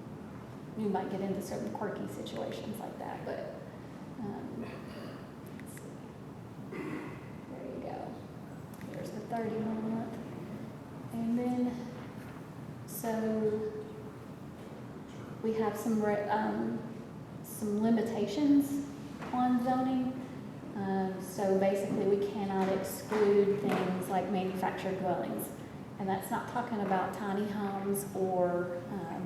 you might get into certain quirky situations like that, but let's see. There you go. There's the 30-month. And then, so we have some limitations on zoning. So basically, we cannot exclude things like manufactured dwellings. And that's not talking about tiny homes or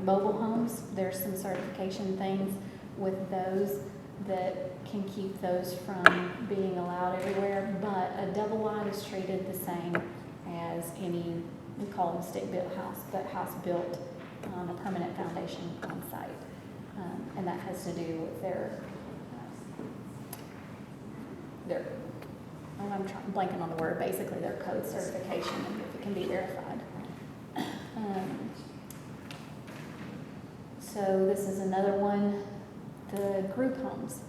mobile homes. There's some certification things with those that can keep those from being allowed everywhere. But a double wide is treated the same as any, we call them stick-built house, but house built on a permanent foundation on site. And that has to do with their oh, I'm blanking on the word, basically their code certification and if it can be verified. So this is another one, the group homes.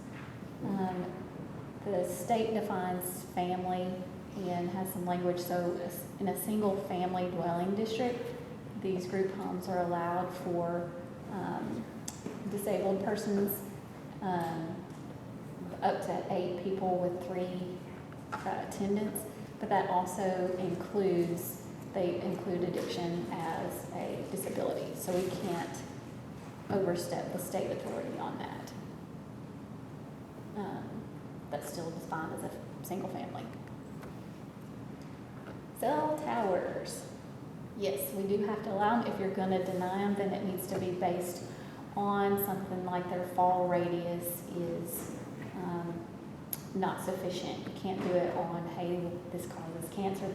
The state defines family and has some language, so in a single family dwelling district, these group homes are allowed for disabled persons, up to 8 people with 3 attendants, but that also includes, they include addiction as a disability, so we can't overstep the state authority on that. That's still defined as a single family. Cell towers. Yes, we do have to allow them. If you're going to deny them, then it needs to be based on something like their fall radius is not sufficient. You can't do it on, hey, this causes cancer.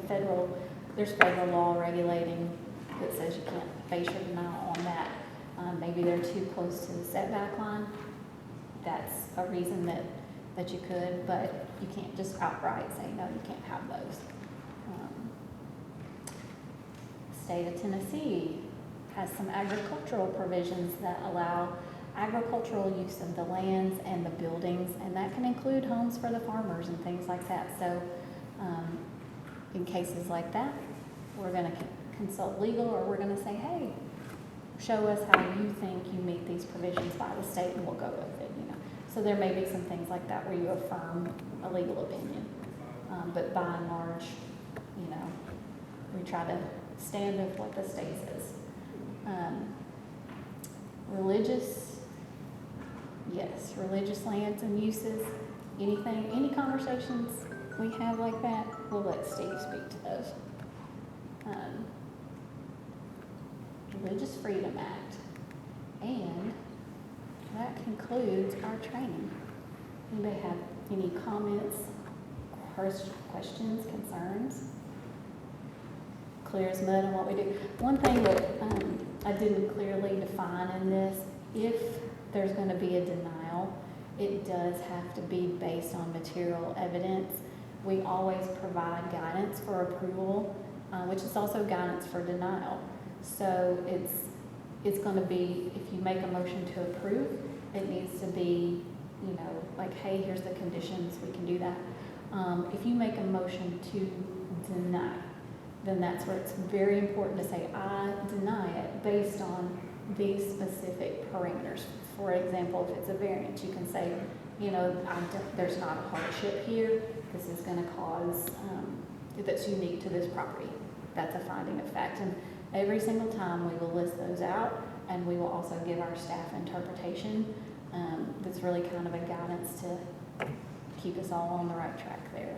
There's federal law regulating that says you can't base your denial on that. Maybe they're too close to the setback line. That's a reason that you could, but you can't just outright say, no, you can't have those. State of Tennessee has some agricultural provisions that allow agricultural use of the lands and the buildings, and that can include homes for the farmers and things like that. So in cases like that, we're going to consult legal, or we're going to say, hey, show us how you think you meet these provisions by the state and we'll go with it, you know. So there may be some things like that where you affirm a legal opinion. But by and large, you know, we try to stand with what the state says. Religious, yes, religious lands and uses, anything, any conversations we have like that, we'll let Steve speak to those. Religious Freedom Act, and that concludes our training. Anybody have any comments, questions, concerns? Clear as mud on what we do. One thing that I didn't clearly define in this, if there's going to be a denial, it does have to be based on material evidence. We always provide guidance for approval, which is also guidance for denial. So it's going to be, if you make a motion to approve, it needs to be, you know, like, hey, here's the conditions, we can do that. If you make a motion to deny, then that's where it's very important to say, I deny it based on these specific parameters. For example, if it's a variance, you can say, you know, there's not a hardship here. This is going to cause, that's unique to this property. That's a finding of fact. And every single time we will list those out, and we will also give our staff interpretation. That's really kind of a guidance to keep us all on the right track there.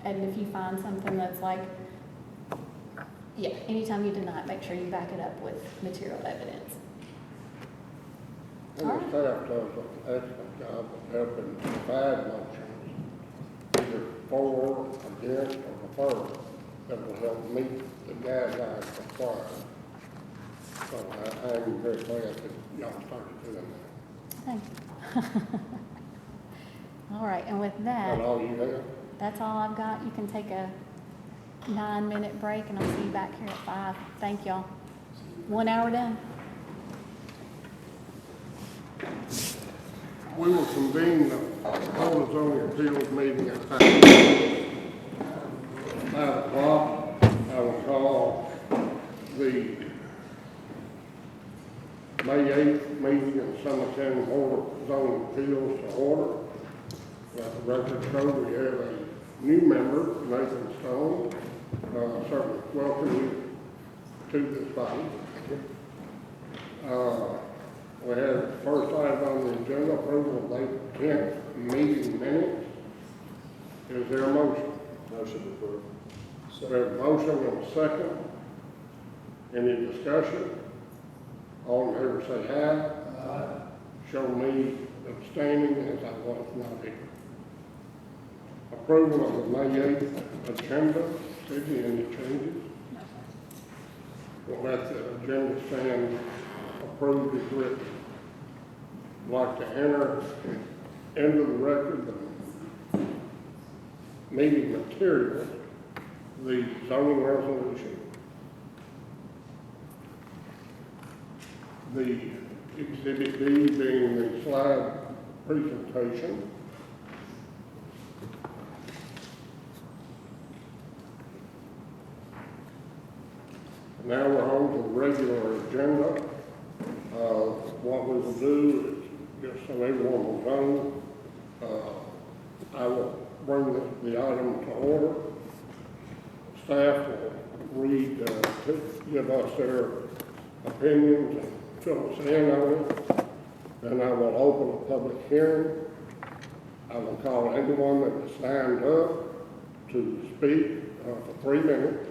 And if you find something that's like, yeah, anytime you deny it, make sure you back it up with material evidence. And the staff does an excellent job of helping provide motions, either for, against, or prefer, that will help meet the guidelines required. So I'm very glad that y'all started doing that. Thank you. All right, and with that. And all you have? That's all I've got. You can take a 9-minute break and I'll see you back here at 5. Thank y'all. 1 hour done. We will convene the Board of Zoning Appeals meeting at 5 o'clock. I will call the May 8th meeting of Sumner County Board of Zoning Appeals to order. Let the record show we have a new member, Nathan Stone. Certainly welcome you to this body. We have the first item on the agenda, approval of April 10th meeting minutes. Is there a motion? Motion approved. We have a motion and a second. Any discussion? All in favor say aye. Aye. Show me abstaining as I was not here. Approval of the May 8th agenda. Cindy, any changes? We'll let the agenda stand approved as written. I'd like to enter into the record the meeting materials, the zoning resolution, the exhibit D being the slide presentation, now we're on to the regular agenda. What we will do is, just so everyone will know, I will bring the item to order. Staff will read, give us their opinions and fill us in on it. Then I will open a public hearing. I will call anyone that has signed up to speak for 3 minutes.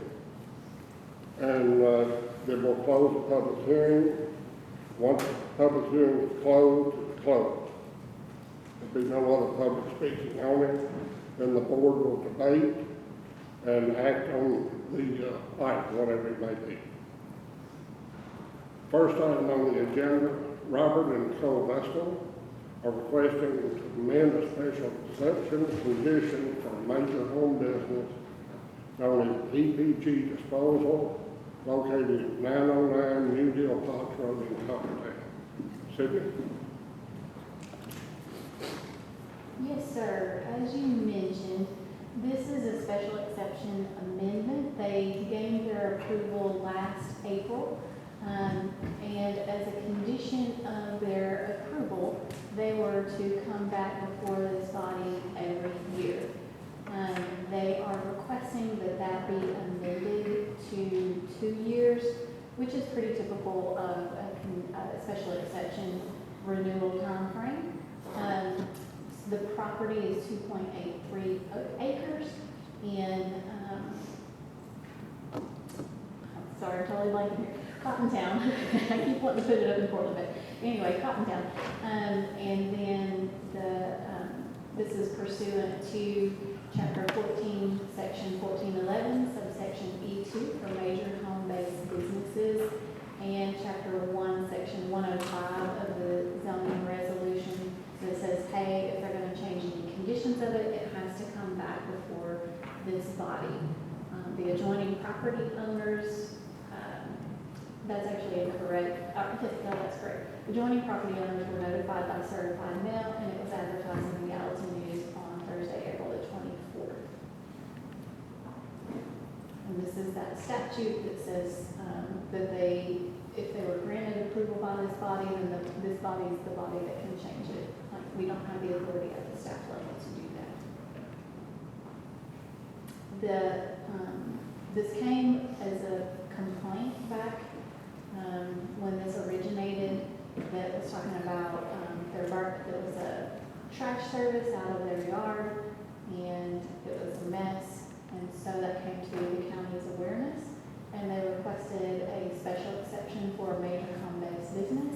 And then we'll close the public hearing. Once the public hearing is closed, it's closed. There'll be no other public speaking on it. Then the board will debate and act on the item, whatever it may be. First item on the agenda, Robert and Nicole Vestal are requesting to amend a special exception condition for a major home business known as EPG Disposal, located at 909 New Deal Potts Road in Cottontown. Sydney? Yes, sir. As you mentioned, this is a special exception amendment. They gained their approval last April. And as a condition of their approval, they were to come back before this body every year. They are requesting that that be amended to 2 years, which is pretty typical of a special exception renewal timeframe. The property is 2.83 acres and, sorry, I'm totally blanking here. Cottontown. I keep wanting to put it up in Portland, but anyway, Cottontown. And then this is pursuant to Chapter 14, Section 1411, subsection E2 for major home-based businesses, and Chapter 1, Section 105 of the zoning resolution that says, hey, if they're going to change any conditions of it, it has to come back before this body. The adjoining property owners, that's actually incorrect. No, that's correct. Adjoining property owners were notified by certified mail, and it was advertised in the Gallatin News on Thursday, April the 24th. And this is that statute that says that if they were granted approval by this body, then this body is the body that can change it. Like, we don't have the authority at the staff level to do that. This came as a complaint back when this originated, that was talking about there was a trash service out of their yard, and it was a mess, and so that came to the county's awareness, and they requested a special exception for a major home-based business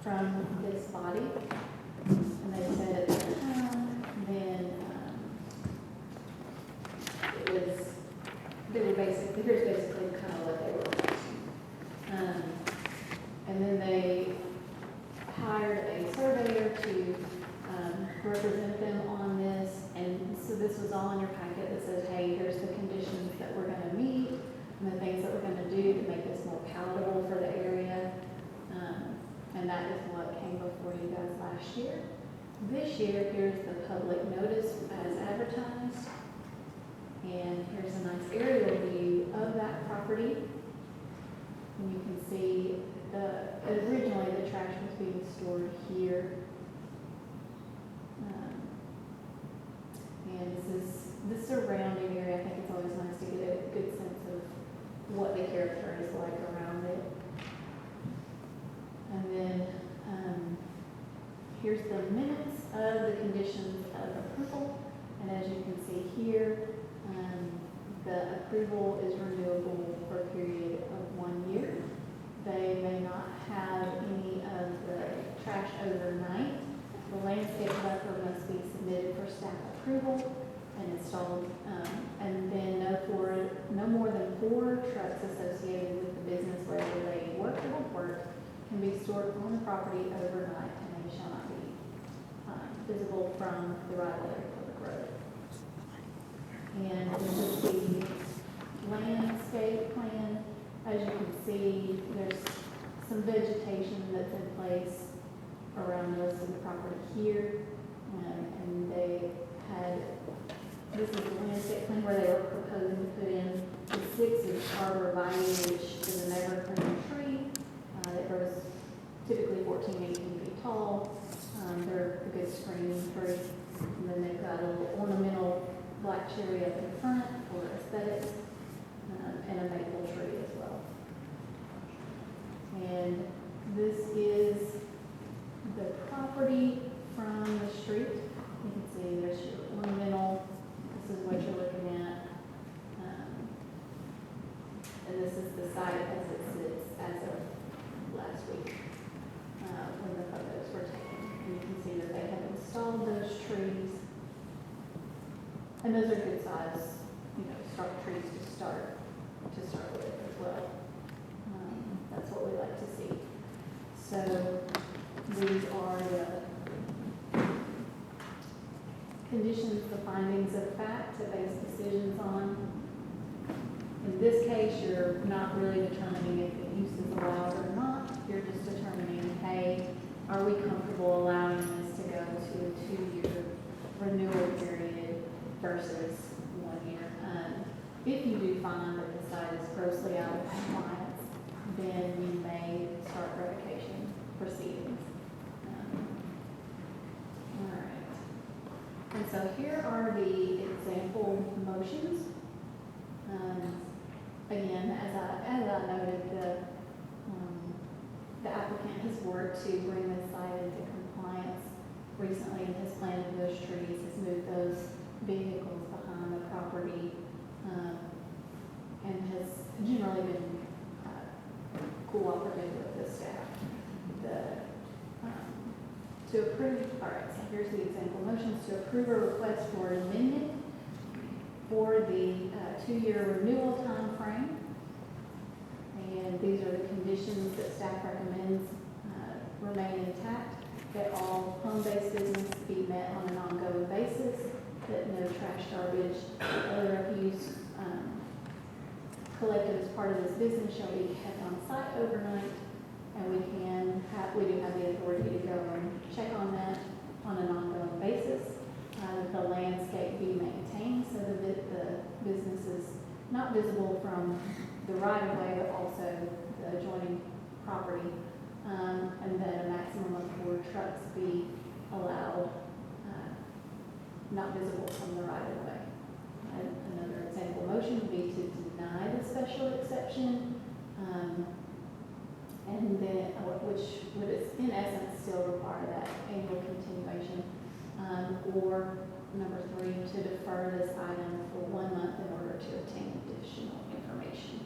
from this body, and they said at the time, then here's basically kind of what they were requesting. And then they hired a surveyor to represent them on this, and so this was all in your packet that says, hey, here's the conditions that we're gonna meet and the things that we're gonna do to make this more palatable for the area. And that is what came before you guys last year. This year, here's the public notice as advertised. And here's a nice aerial view of that property. And you can see originally the trash was being stored here. And this surrounding area, I think it's always nice to get a good sense of what the character is like around it. And then here's the minutes of the conditions of approval. And as you can see here, the approval is renewable for a period of 1 year. They may not have any of the trash overnight. The landscape buffer must be submitted for staff approval and installed, and then no more than 4 trucks associated with the business wherever they work or will work can be stored on the property overnight, and they shall not be visible from the right of way or public road. And this is the landscape plan. As you can see, there's some vegetation that's in place around most of the property here. And they this is the landscape plan where they were proposing to put in the 6-inch arborvitae, which is an evergreen tree that grows typically 14, 18 feet tall. They're a good screening tree. And then they've got a little ornamental black cherry up in front for aesthetics, and a maple tree as well. And this is the property from the street. You can see there's your ornamental. This is what you're looking at. And this is the site as it sits as of last week when the photos were taken. And you can see that they have installed those trees. And those are good size, trees to start with as well. That's what we like to see. So these are the conditions, the findings of fact to base decisions on. In this case, you're not really determining if the use is allowed or not. You're just determining, hey, are we comfortable allowing this to go to a 2-year renewal period versus 1 year? If you do find that the site is grossly out of compliance, then you may start revocation proceedings. All right. And so here are the example motions. Again, as I noted, the applicant has worked to bring this site into compliance recently and has planted those trees, has moved those vehicles behind the property, and has generally been cooperative with the staff. To approve, all right, so here's the example motions. To approve a request for an amendment for the 2-year renewal time frame. And these are the conditions that staff recommends remain intact, that all home-based business be met on an ongoing basis, that no trash, garbage, other refuse collected as part of this business shall be kept on site overnight, and we do have the authority to go and check on that on an ongoing basis. The landscape be maintained so that the business is not visible from the right of way, but also the adjoining property, and that a maximum of 4 trucks be allowed, not visible from the right of way. Another example motion would be to deny the special exception, and then, which would in essence still require that annual continuation, or number 3, to defer this item for 1 month in order to obtain additional information.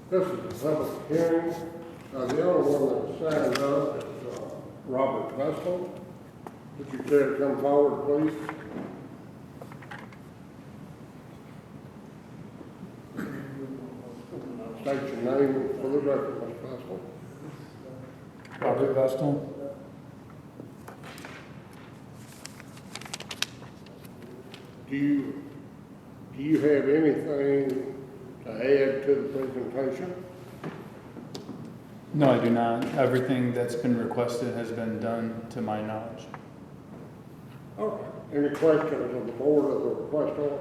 This is a public hearing. The only one that signed up is Robert Vestal. Would you care to come forward, please? state your name for the record, Mr. Vestal. Robert Vestal. Do you have anything to add to the presentation? No, I do not. Everything that's been requested has been done to my knowledge. All right. Any questions of the board of the request order?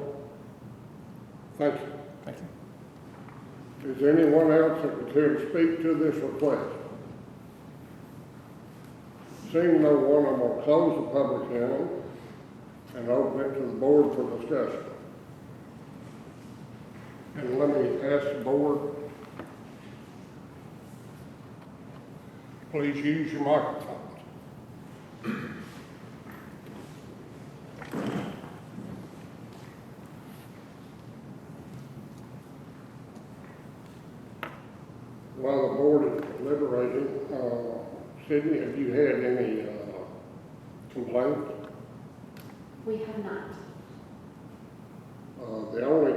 Thank you. Thank you. Is there anyone else that would care to speak to this request? Seeing no one, I'm going to close the public hearing and open it to the board for discussion. And let me ask the board, please use your microphones. While the board is deliberating, Sydney, have you had any complaints? We have not. The only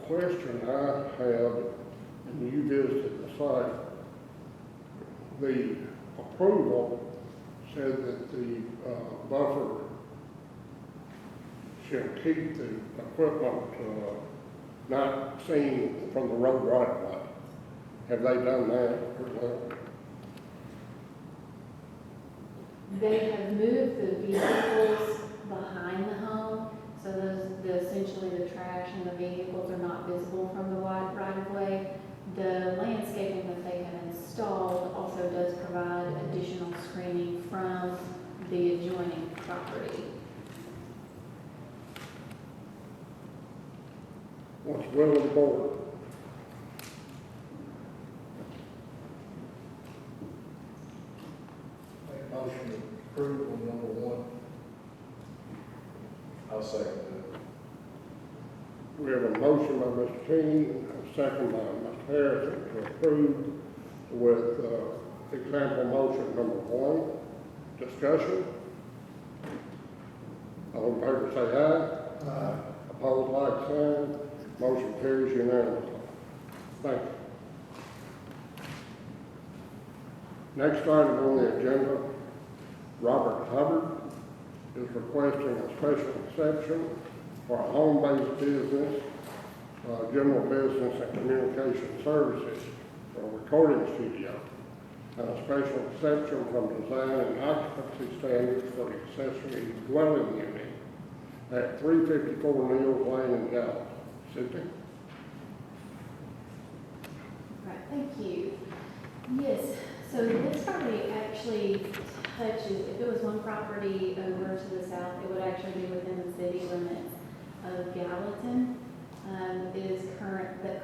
question I have, and you visited the site, the approval said that the buffer shall keep the equipment not seen from the road right away. Have they done that? They have moved the vehicles behind the home, so essentially the trash and the vehicles are not visible from the right of way. The landscaping that they have installed also does provide additional screening from the adjoining property. What's the will of the board? Make a motion to approve on number one. I'll second that. We have a motion by Mr. King, a second by Mr. Harrison to approve with example motion number one. Discussion. All in favor say aye. Aye. Opposed, like sign. Motion carries unanimously. Thank you. Next item on the agenda, Robert Hubbard is requesting a special exception for a home-based business, general business and communication services for a recording studio, and a special exception from design and occupancy standards for the accessory dwelling unit at 354 Neal Lane in Dallas. Sydney? Right, thank you. Yes, so this property actually touches, if it was one property over to the south, it would actually be within the city limits of Gallatin.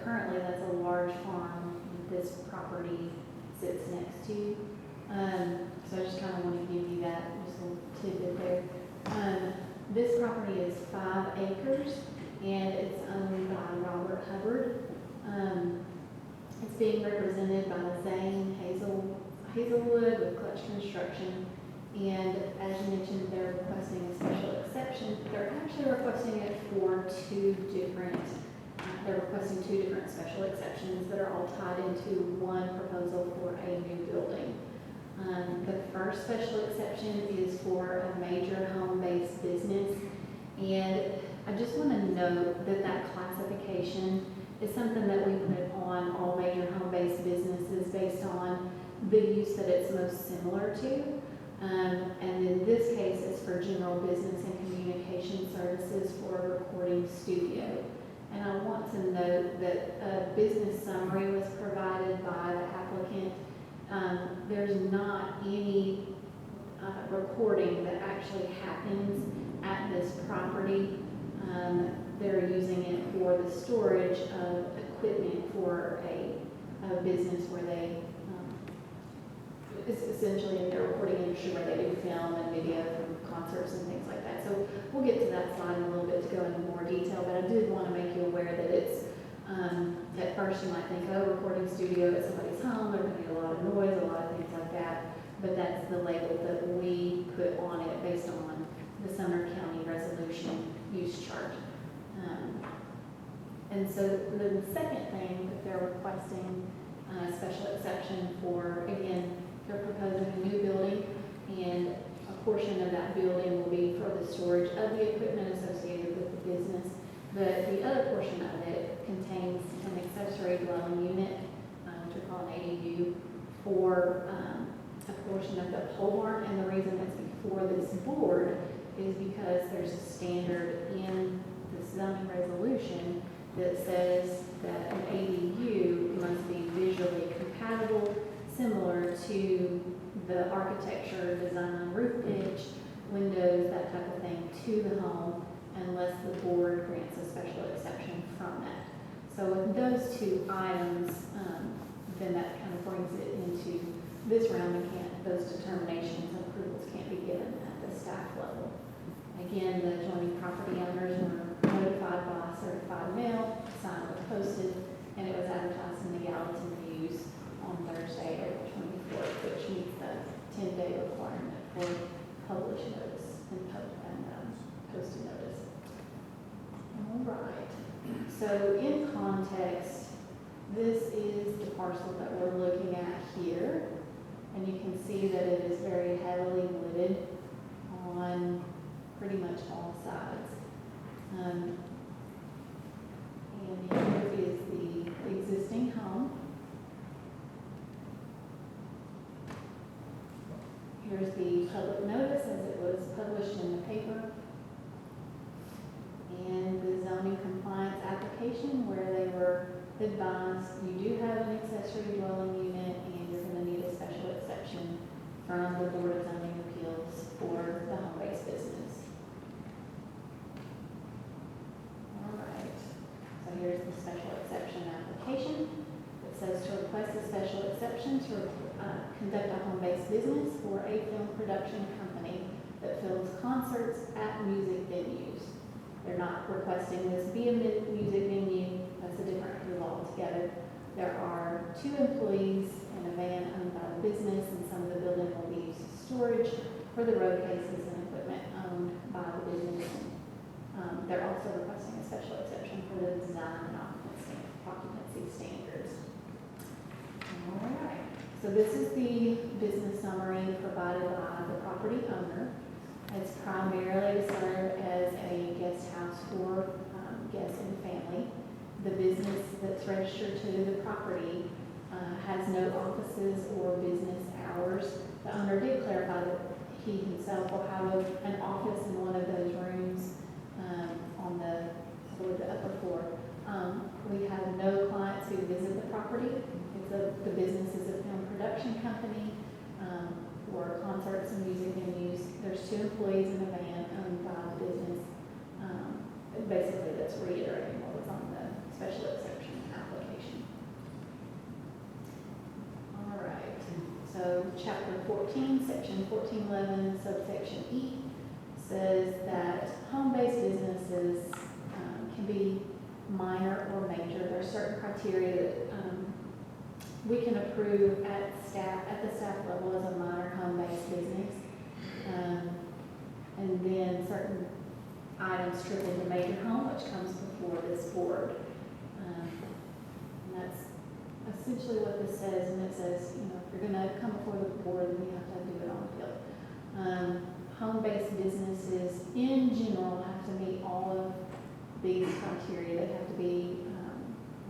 Currently that's a large farm that this property sits next to. So I just kind of want to give you that just a little tidbit there. This property is 5 acres and it's owned by Robert Hubbard. It's being represented by Zane Hazelwood with Clutch Construction. And as you mentioned, they're requesting a special exception. They're actually requesting it for they're requesting two different special exceptions that are all tied into one proposal for a new building. The first special exception is for a major home-based business. And I just want to note that that classification is something that we put on all major home-based businesses based on the use that it's most similar to. And in this case, it's for general business and communication services for a recording studio. And I want to note that a business summary was provided by the applicant. There's not any recording that actually happens at this property. They're using it for the storage of equipment for a business where they, it's essentially in the recording industry where they do film and video from concerts and things like that. So we'll get to that slide in a little bit to go into more detail, but I did want to make you aware that it's, at first you might think, oh, recording studio at somebody's home, there's going to be a lot of noise, a lot of things like that, but that's the label that we put on it based on the Sumner County resolution use chart. And so the second thing that they're requesting a special exception for, again, they're proposing a new building, and a portion of that building will be for the storage of the equipment associated with the business. But the other portion of it contains an accessory dwelling unit, which we call an ADU, for a portion of the pole barn. And the reason it's before this board is because there's a standard in the zoning resolution that says that an ADU must be visually compatible, similar to the architecture, design, roof pitch, windows, that type of thing to the home, unless the board grants a special exception from that. So with those two items, then that kind of brings it into this round, and those determinations and approvals can't be given at the staff level. Again, the adjoining property owners were notified by a certified mail, sign was posted, and it was advertised in the Gallatin News on Thursday, April 24th, which meets the 10-day requirement for published notice and posted notice. All right. So in context, this is the parcel that we're looking at here, and you can see that it is very heavily wooded on pretty much all sides. And here is the existing home. Here's the public notice as it was published in the paper. And the zoning compliance application where they were advised you do have an accessory dwelling unit and you're going to need a special exception from the Board of Zoning Appeals for the home-based business. All right, so here's the special exception application. It says to request a special exception to conduct a home-based business for a film production company that films concerts at music venues. They're not requesting this be a music venue. That's a different approval altogether. There are 2 employees and a van owned by the business, and some of the building will be used as storage for the road cases and equipment owned by the business. They're also requesting a special exception for the design and occupancy standards. All right. So this is the business summary provided by the property owner. It's primarily to serve as a guest house for guests and family. The business that's registered to the property has no offices or business hours. The owner did clarify that he himself will have an office in one of those rooms on the upper floor. We have no clients who visit the property. The business is a film production company for concerts and music venues. There's 2 employees in a van owned by the business. Basically, that's reiterating what was on the special exception application. All right. So Chapter 14, Section 1411, subsection E says that home-based businesses can be minor or major. There are certain criteria that we can approve at the staff level as a minor home-based business, and then certain items trip into major home, which comes before this board. And that's essentially what this says, and it says, if you're going to come before the board, then you have to do it on appeal. Home-based businesses in general have to meet all of these criteria. They have to be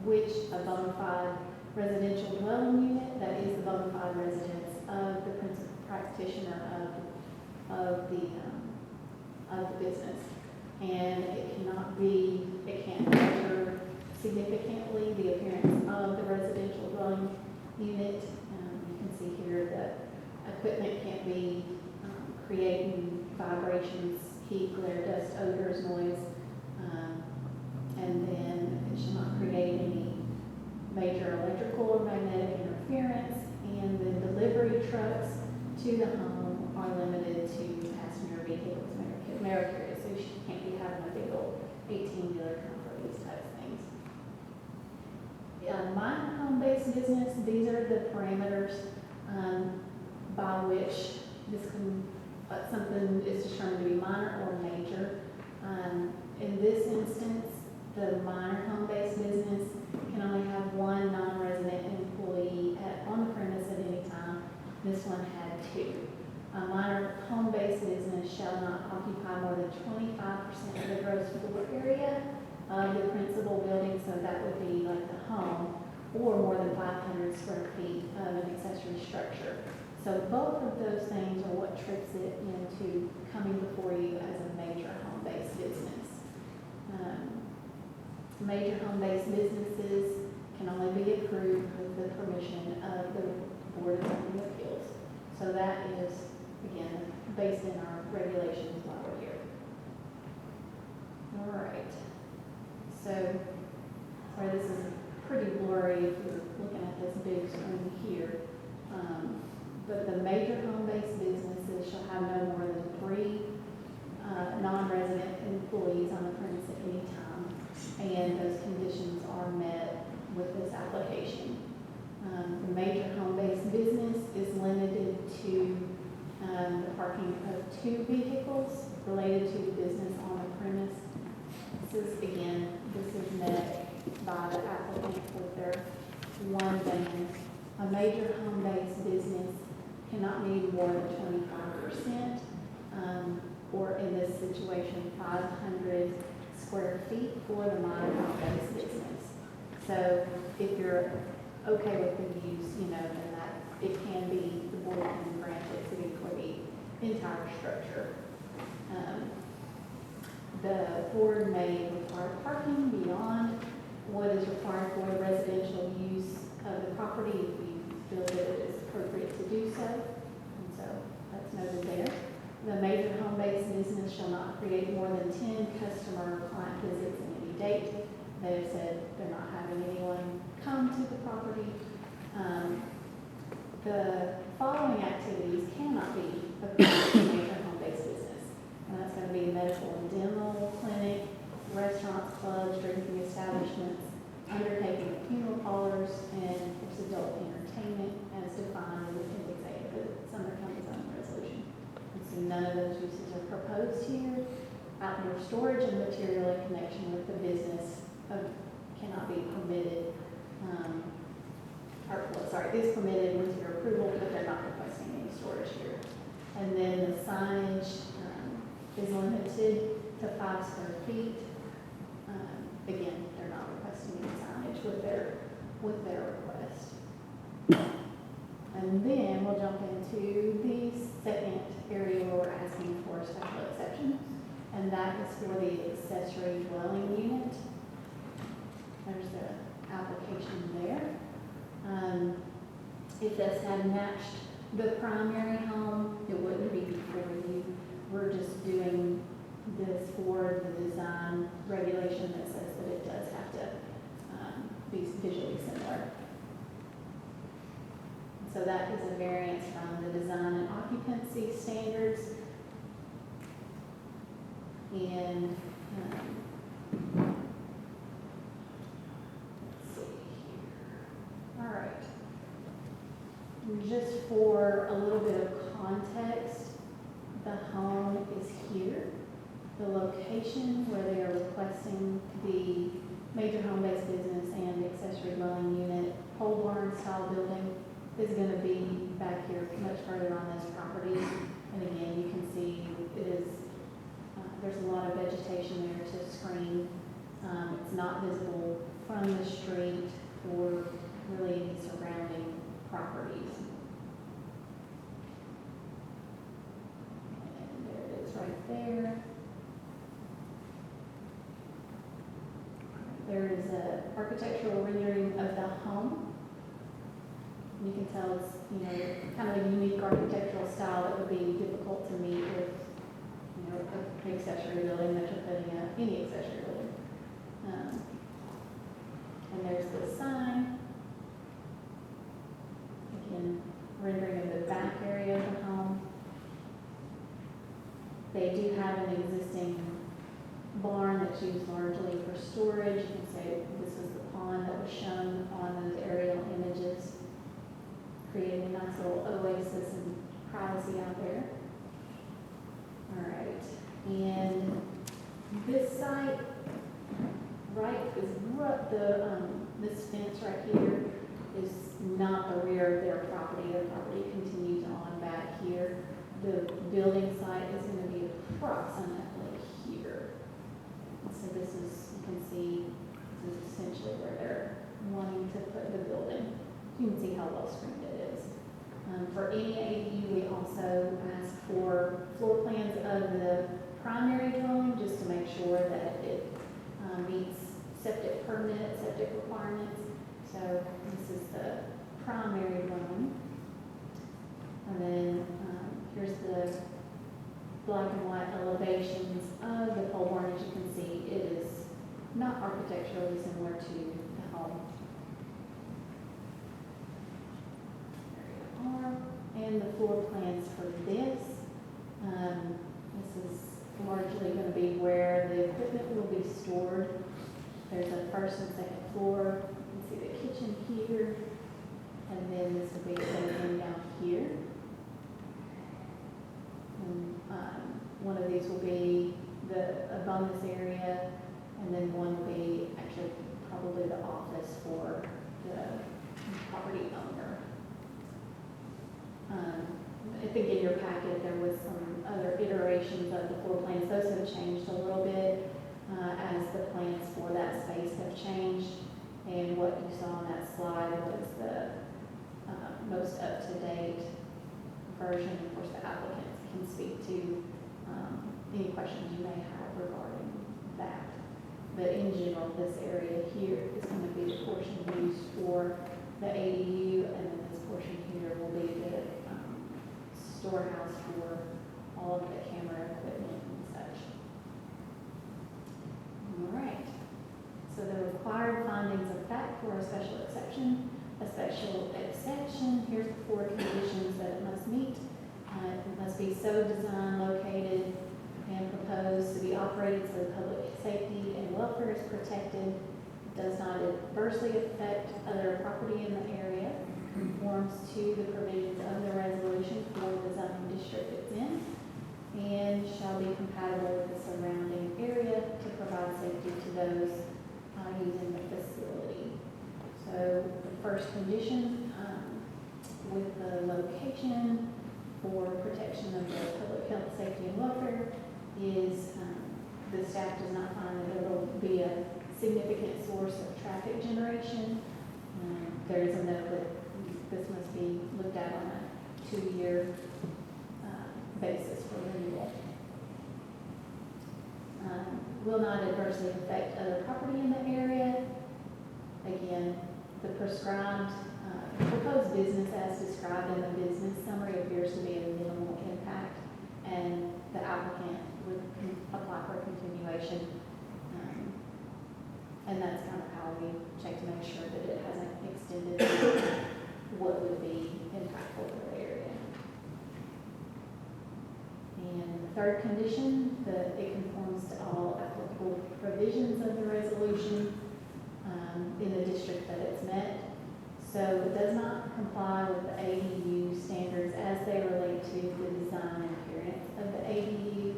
a bona fide residential dwelling unit that is the bona fide residence of the principal practitioner of the business, and it can't measure significantly the appearance of the residential dwelling unit. You can see here that equipment can't be creating vibrations, heat, glare, dust, odors, noise, and then it should not create any major electrical or magnetic interference, and the delivery trucks to the home are limited to passenger vehicles, America, so you can't be having a big old 18-wheeler come for these types of things. My home-based business, these are the parameters by which something is determined to be minor or major. In this instance, the minor home-based first floor area of the principal building, so that would be like the home, or more than 500 square feet of an accessory structure. So both of those things are what trips it into coming before you as a major home-based business. Major home-based businesses can only be approved with the permission of the Board of Zoning Appeals. So that is, again, based in our regulations while we're here. All right. So, sorry, this is pretty blurry if you're looking at this big screen here. But the major home-based businesses shall have no more than 3 non-resident employees on the premise at any time, and those conditions are met with this application. The major home-based business is limited to the parking of 2 vehicles related to the business on the premise. This is met by the applicant with their 1 van. A major home-based business cannot need more than 25%, or in this situation, 500 square feet for the minor home-based business. So if you're okay with the use, then that it can be, the board can grant it to be for the entire structure. The board may require parking beyond what is required for the residential use of the property if you feel that it is appropriate to do so. And so that's noted there. The major home-based business shall not create more than 10 customer or client visits in any date. They have said they're not having anyone come to the property. The following activities cannot be approved in a major home-based business. And that's going to be medical and dental clinic, restaurants, clubs, drinking establishments, undertaking of funeral parlors, and of course adult entertainment as defined in the Appendix A of the Sumner County zoning resolution. And so none of those uses are proposed here. Outdoor storage of material in connection with the business cannot be permitted, is permitted with your approval, but they're not requesting any storage here. And then the signage is limited to 5 square feet. Again, they're not requesting any signage with their request. And then we'll jump into the second area where we're asking for a special exception, and that is for the accessory dwelling unit. There's the application there. If this had matched the primary home, it wouldn't be before you. We're just doing this for the design regulation that says that it does have to be visually similar. So that is a variance from the design and occupancy standards. And let's see here. All right. Just for a little bit of context, the home is here. The location where they are requesting the major home-based business and accessory dwelling unit pole barn style building is going to be back here much further on this property. And again, you can see it is, there's a lot of vegetation there to screen. It's not visible from the street or really any surrounding properties. And there it is right there. There is an architectural rendering of the home. You can tell it's, kind of a unique architectural style that would be difficult to meet with, an accessory building that you're putting up, any accessory building. And there's the sign. Again, rendering of the back area of the home. They do have an existing barn that's used largely for storage. You can say this was the pond that was shown on those aerial images, creating a nice little oasis and privacy out there. All right, and this site, this fence right here is not the rear of their property. Their property continues on back here. The building site is going to be approximately here. essentially where they're wanting to put the building. You can see how well screened it is. For any ADU, we also ask for floor plans of the primary dwelling, just to make sure that it meets septic permit, septic requirements. So this is the primary dwelling. And then here's the black and white elevations of the pole barn. As you can see, it is not architecturally similar to the home. There you are. And the floor plans for this. This is largely going to be where the equipment will be stored. There's a first and second floor. You can see the kitchen here. And then this will be something down here. And one of these will be a bonus area, and then one will be actually probably the office for the property owner. I think in your packet there was some other iterations of the floor plans. Those have changed a little bit as the plans for that space have changed, and what you saw on that slide was the most up-to-date version. Of course, the applicants can speak to any questions you may have regarding that. But in general, this area here is going to be the portion used for the ADU, and then this portion here will be the storehouse for all of the camera equipment and such. All right. So the required findings of fact for a special exception. A special exception, here's the 4 conditions that it must meet. It must be so designed, located, and proposed to be operated so the public safety and welfare is protected, does not adversely affect other property in the area, conforms to the provisions of the resolution for the zoning district it's in, and shall be compatible with the surrounding area to provide safety to those using the facility. So the first condition with the location for protection of the public health, safety, and welfare is the staff does not find that it will be a significant source of traffic generation. There is a note that this must be looked at on a 2-year basis for renewal. Will not adversely affect other property in the area. Again, the prescribed proposed business as described in the business summary appears to be a minimal impact, and the applicant would apply for continuation. And that's kind of how we check to make sure that it hasn't extended what would be impactful for the area. And the third condition, that it conforms to all applicable provisions of the resolution in the district that it's met. So it does not comply with the ADU standards as they relate to the design and appearance of the ADU.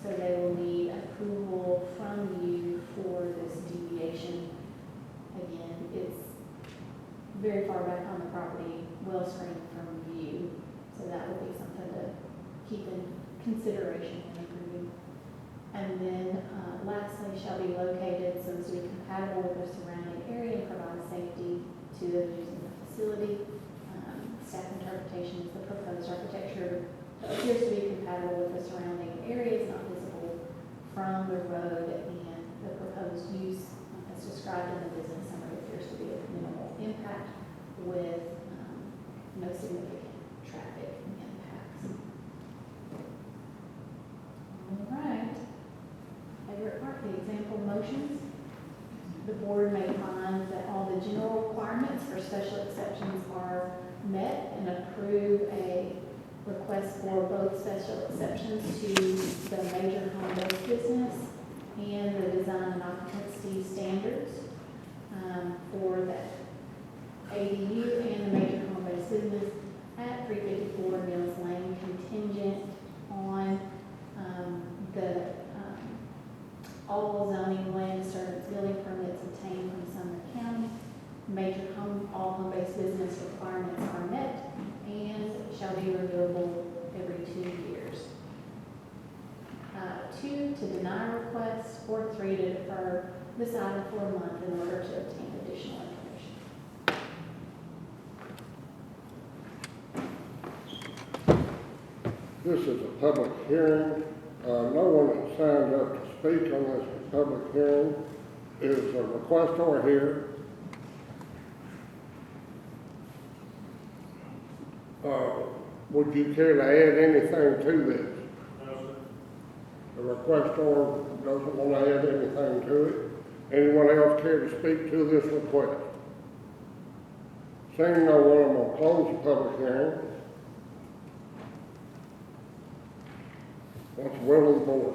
So they will need approval from you for this deviation. Again, it's very far back on the property, well screened from view. So that will be something to keep in consideration when approving. And then lastly, shall be located so as to be compatible with the surrounding area and provide safety to those using the facility. Staff interpretation is the proposed architecture appears to be compatible with the surrounding area, is not visible from the road, and the proposed use as described in the business summary appears to be of minimal impact with no significant traffic impacts. All right. Favorite part, the example motions. The board may find that all the general requirements for special exceptions are met and approve a request for both special exceptions to the major home-based business and the design and occupancy standards for the ADU and the major home-based business at 354 Mills Lane, contingent on all zoning, land disturbance, building permits obtained from Sumner County. All home-based business requirements are met and shall be renewable every 2 years. 2, to deny requests, or 3, to defer this item for a month in order to obtain additional information. This is a public hearing. No one that signed up to speak on this public hearing. Is a requestor here? Would you care to add anything to this? No, sir. The requestor doesn't want to add anything to it. Anyone else care to speak to this request? Seeing no one, I'm going to close the public hearing. What's the will of the board?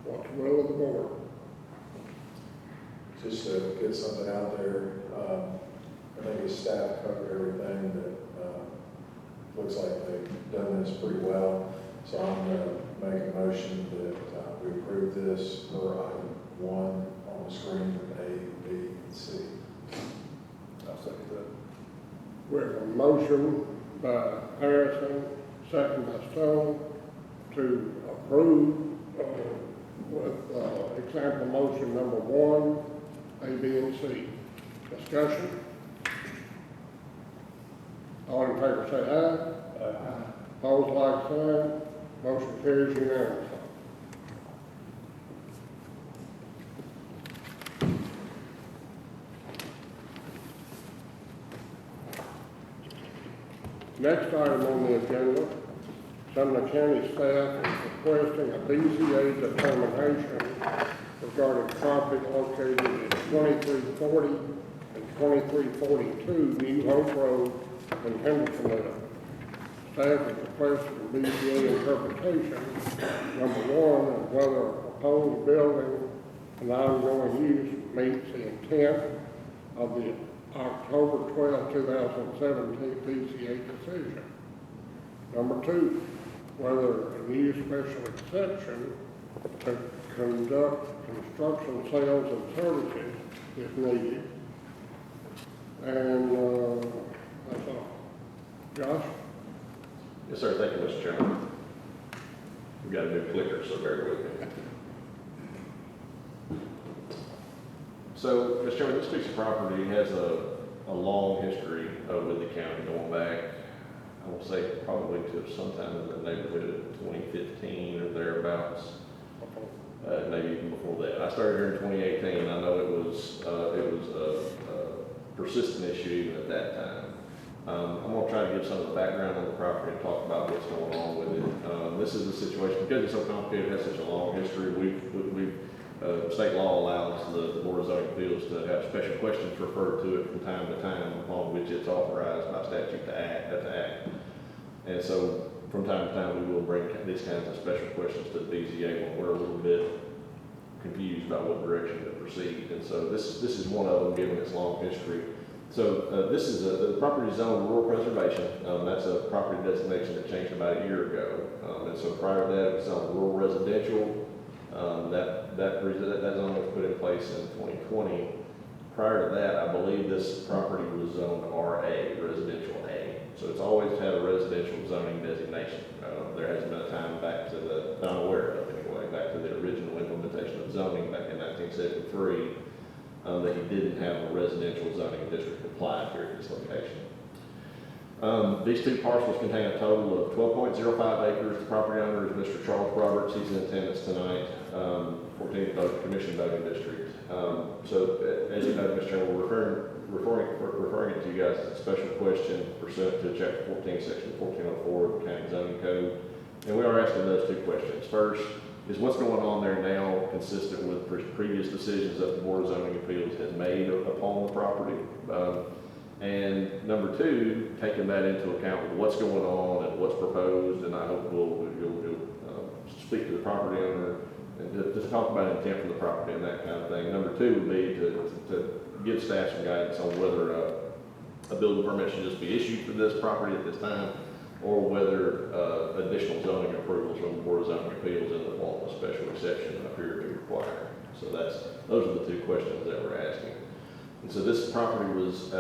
What's the will of the board? Just to get something out there, I think his staff covered everything, but, looks like they've done this pretty well. So I'm gonna make a motion that, we approve this per item 1 on the screen, A, B, and C. I'll second that. We have a motion by Harrison, second by Stone, to approve with example motion number 1, A, B, and C. Discussion? All in favor say aye. Aye. Opposed, like sign. Motion carries unanimously. Next item on the agenda, Sumner County staff is requesting a BZA determination regarding property located at 2340 and 2342 New Hope Road in Hendersonville. Staff is requesting a BZA interpretation, number 1, of whether a proposed building and ongoing use meets the intent of the October 12, 2017 BZA decision. Number 2, whether a new special exception to conduct construction, sales, and services is needed. And that's all. Josh? Yes, sir. Thank you, Mr. Chairman. We've got a new clicker, so bear with me. So, Mr. Chairman, this piece of property has a long history with the county going back, I will say probably to sometime in the neighborhood of 2015 or thereabouts, maybe even before that. I started here in 2018. I know it was a persistent issue even at that time. I'm going to try to give some of the background on the property and talk about what's going on with it. This is a situation, because it's so complicated, it has such a long history, state law allows the Board of Zoning Appeals to have special questions referred to it from time to time upon which it's authorized by statute to act. And so from time to time, we will bring these kinds of special questions to the BZA when we're a little bit confused about what direction to proceed. And so this is one of them, given its long history. So this is the property zone rural preservation. That's a property designation that changed about a year ago. And so prior to that, it was zoned rural residential. That zone was put in place in 2020. Prior to that, I believe this property was zoned RA, residential A. So it's always had a residential zoning designation. There hasn't been a time back to that I'm aware of anyway, back to the original implementation of zoning back in 1973, that he didn't have a residential zoning district applied here at this location. These two parcels contain a total of 12.05 acres. The property owner is Mr. Charles Roberts. He's in attendance tonight, 14th Commission voting district. So as you know, Mr. Chairman, we're referring it to you guys as a special question pursuant to Chapter 14, Section 1404 of the County Zoning Code. And we are asking those two questions. First, is what's going on there now consistent with previous decisions that the Board of Zoning Appeals has made upon the property? And number 2, taking that into account with what's going on and what's proposed, and I hope you'll speak to the property owner and to talk about intent for the property and that kind of thing. Number two would be to give staff some guidance on whether a building permit should just be issued for this property at this time, or whether additional zoning approvals from the Board of Zoning Appeals in the form of a special exception appear to be required. So those are the two questions that we're asking. And so this property was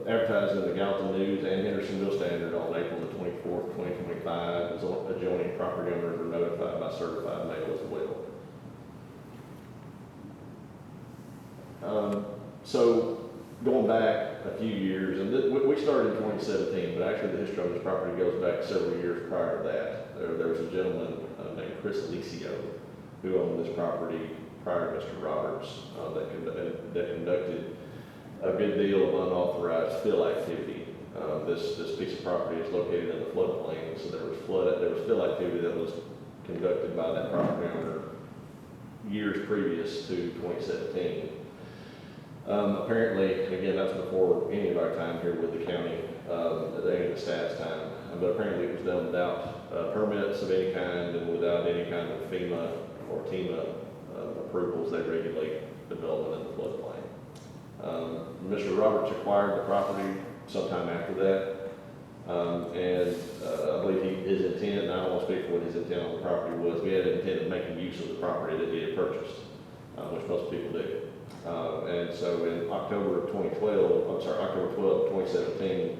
advertised in the Gallatin News and Hendersonville Standard on April the 24th, 2025. As adjoining property owners were notified by certified mail as well. So going back a few years, and we started in 2017, but actually the history of this property goes back several years prior to that. There was a gentleman named Chris Alicio who owned this property prior to Mr. Roberts that conducted a good deal of unauthorized fill activity. This piece of property is located in the floodplain, so there was fill activity that was conducted by that property owner years previous to 2017. Apparently, again, that's before any of our time here with the county, any of the staff's time, but apparently it was done without permits of any kind and without any kind of FEMA or TEMA approvals that regulate development in the floodplain. Mr. Roberts acquired the property sometime after that, and I believe his intent, and I don't want to speak for what his intent on the property was, we had an intent of making use of the property that he had purchased, which most people do. And so in October 12, 2017,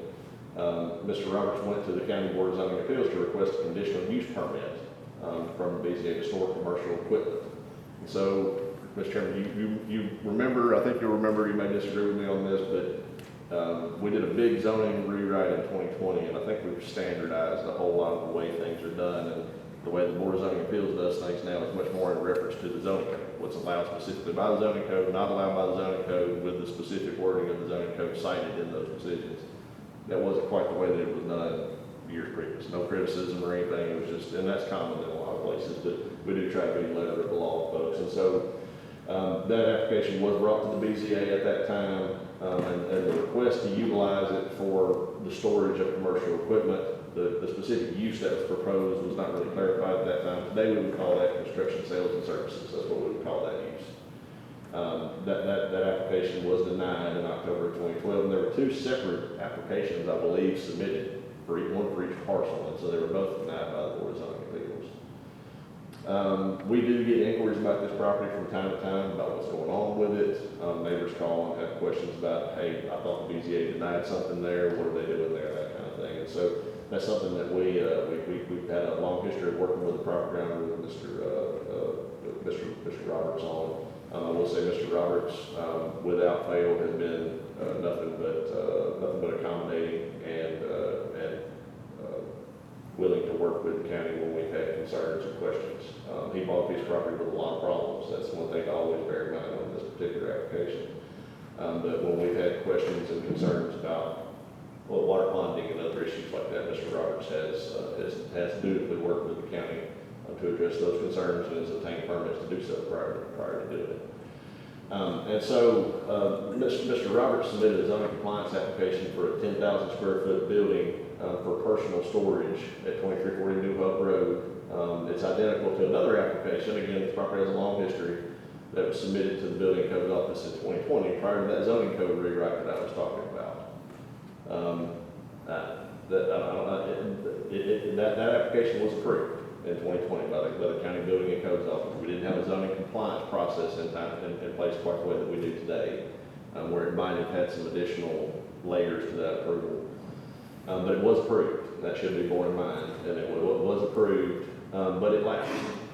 Mr. Roberts went to the County Board of Zoning Appeals to request a conditional use permit from BZA to store commercial equipment. And so, Mr. Chairman, you remember, I think you'll remember, you may disagree with me on this, but we did a big zoning rewrite in 2020, and I think we've standardized a whole lot of the way things are done. And the way the Board of Zoning Appeals does things now is much more in reference to the zoning code, what's allowed specifically by the zoning code, not allowed by the zoning code, with the specific wording of the zoning code cited in those decisions. That wasn't quite the way that it was done years previous. No criticism or anything, it was just, and that's common in a lot of places, but we do try to be letter of the law, folks. And so that application was brought to the BZA at that time, and the request to utilize it for the storage of commercial equipment. The specific use that was proposed was not really clarified at that time. Today we would call that construction, sales, and services. That's what we would call that use. That application was denied in October of 2012, and there were two separate applications, I believe, submitted, one for each parcel, and so they were both denied by the Board of Zoning Appeals. We do get inquiries about this property from time to time about what's going on with it. Neighbors call and have questions about, hey, I thought the BZA denied something there, what are they doing there, that kind of thing. And so that's something that we've had a long history of working with the property owner, with Mr. Roberts on. I will say Mr. Roberts, without fail, has been nothing but accommodating and willing to work with the county when we've had concerns or questions. He bought a piece of property with a lot of problems. That's one thing to always bear in mind on this particular application. But when we've had questions and concerns about water ponding and other issues like that, Mr. Roberts has dutifully worked with the county to address those concerns and has obtained permits to do so prior to doing it. And so Mr. Roberts submitted a zoning compliance application for a 10,000 square foot building for personal storage at 2340 New Hope Road. It's identical to another application. Again, this property has a long history that was submitted to the Building Code Office in 2020 prior to that zoning code rewrite that I was talking about. That application was approved in 2020 by the County Building and Codes Office. We didn't have a zoning compliance process in place quite the way that we do today, where it might have had some additional layers to that approval. But it was approved. That should be borne in mind. And it was approved, but it lapsed.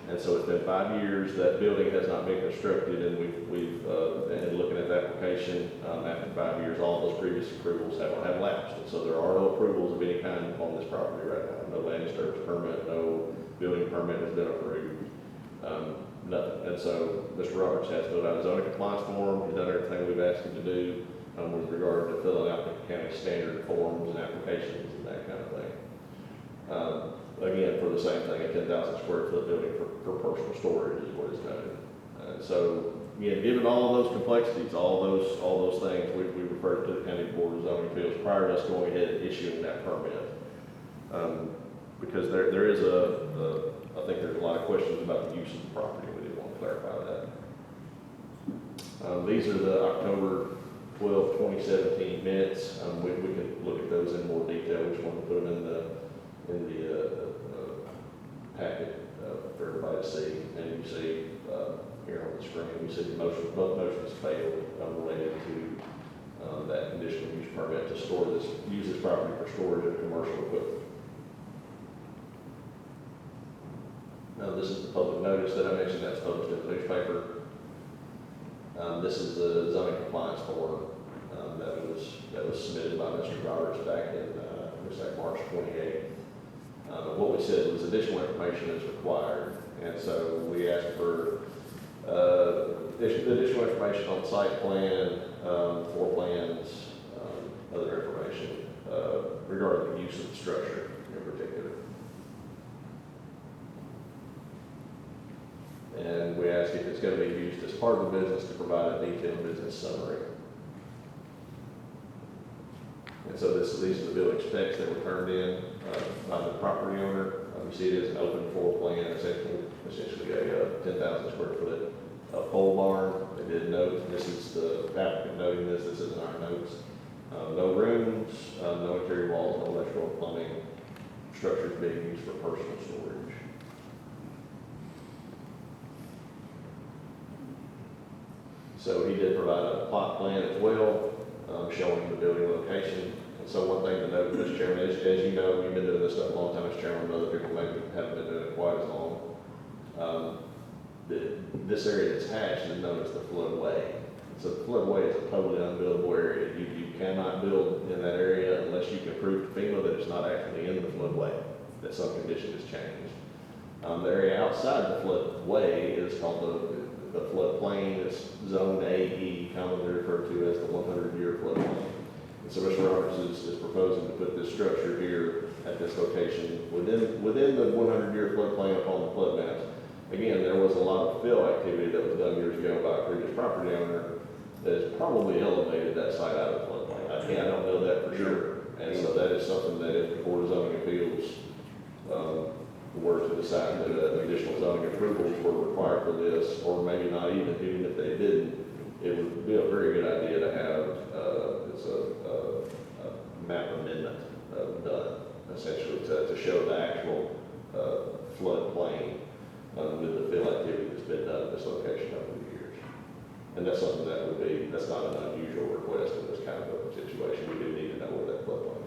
And so it's been 5 years. That building has not been constructed, and we've and looking at the application after 5 years, all those previous approvals have lapsed. And so there are no approvals of any kind on this property right now. No land disturbance permit, no building permit has been approved, nothing. And so Mr. Roberts has filled out a zoning compliance form. He's done everything we've asked him to do with regard to filling out the county standard forms and applications and that kind of thing. Again, for the same thing, a 10,000 square foot building for personal storage is what it's noted. And so, again, given all of those complexities, all those things, we referred to the County Board of Zoning Appeals prior to us going ahead and issuing that permit. Because there is a I think there's a lot of questions about the use of the property. We did want to clarify that. These are the October 12, 2017 minutes. We can look at those in more detail. We just want to put them in the packet for everybody to see. And you see here on the screen, we see both motions failed related to that conditional use permit to use this property for storage of commercial equipment. Now, this is the public notice that I mentioned that's published in the newspaper. This is the zoning compliance form that was submitted by Mr. Roberts back in looks like March 28th. What we said was additional information is required, and so we asked for additional information on site plan, floor plans, other information regarding the use of the structure in particular. And we ask if it's going to be used as part of the business to provide a detailed business summary. And so these are the building specs that were turned in by the property owner. You see it as an open floor plan, essentially a 10,000 square foot pole barn. They did note, this is the applicant noting this is in our notes. No rooms, no interior walls, no electrical plumbing, structures being used for personal storage. So he did provide a plot plan as well, showing the building location. And so one thing to note, Mr. Chairman, as you know, you've been doing this stuff a long time as chairman, other people maybe haven't been doing it quite as long. This area that's hatched is known as the floodway. So the floodway is a totally unbuildable area. You cannot build in that area unless you can prove to FEMA that it's not actually in the floodway, that some condition has changed. The area outside the floodway is called the floodplain. It's zone AE, commonly referred to as the 100-year floodplain. And so Mr. Roberts is proposing to put this structure here at this location within the 100-year floodplain upon the flood maps. Again, there was a lot of fill activity that was done years ago by a previous property owner that has probably elevated that site out of the floodplain. I don't know that for sure. And so that is something that if the Board of Zoning Appeals were to decide that additional zoning approvals were required for this, or maybe not even if they didn't, it would be a very good idea to have a map amendment done, essentially to show the actual floodplain with the fill activity that's been done at this location over the years. And that's something that's not an unusual request in this kind of a situation. We do need to know where that floodplain is.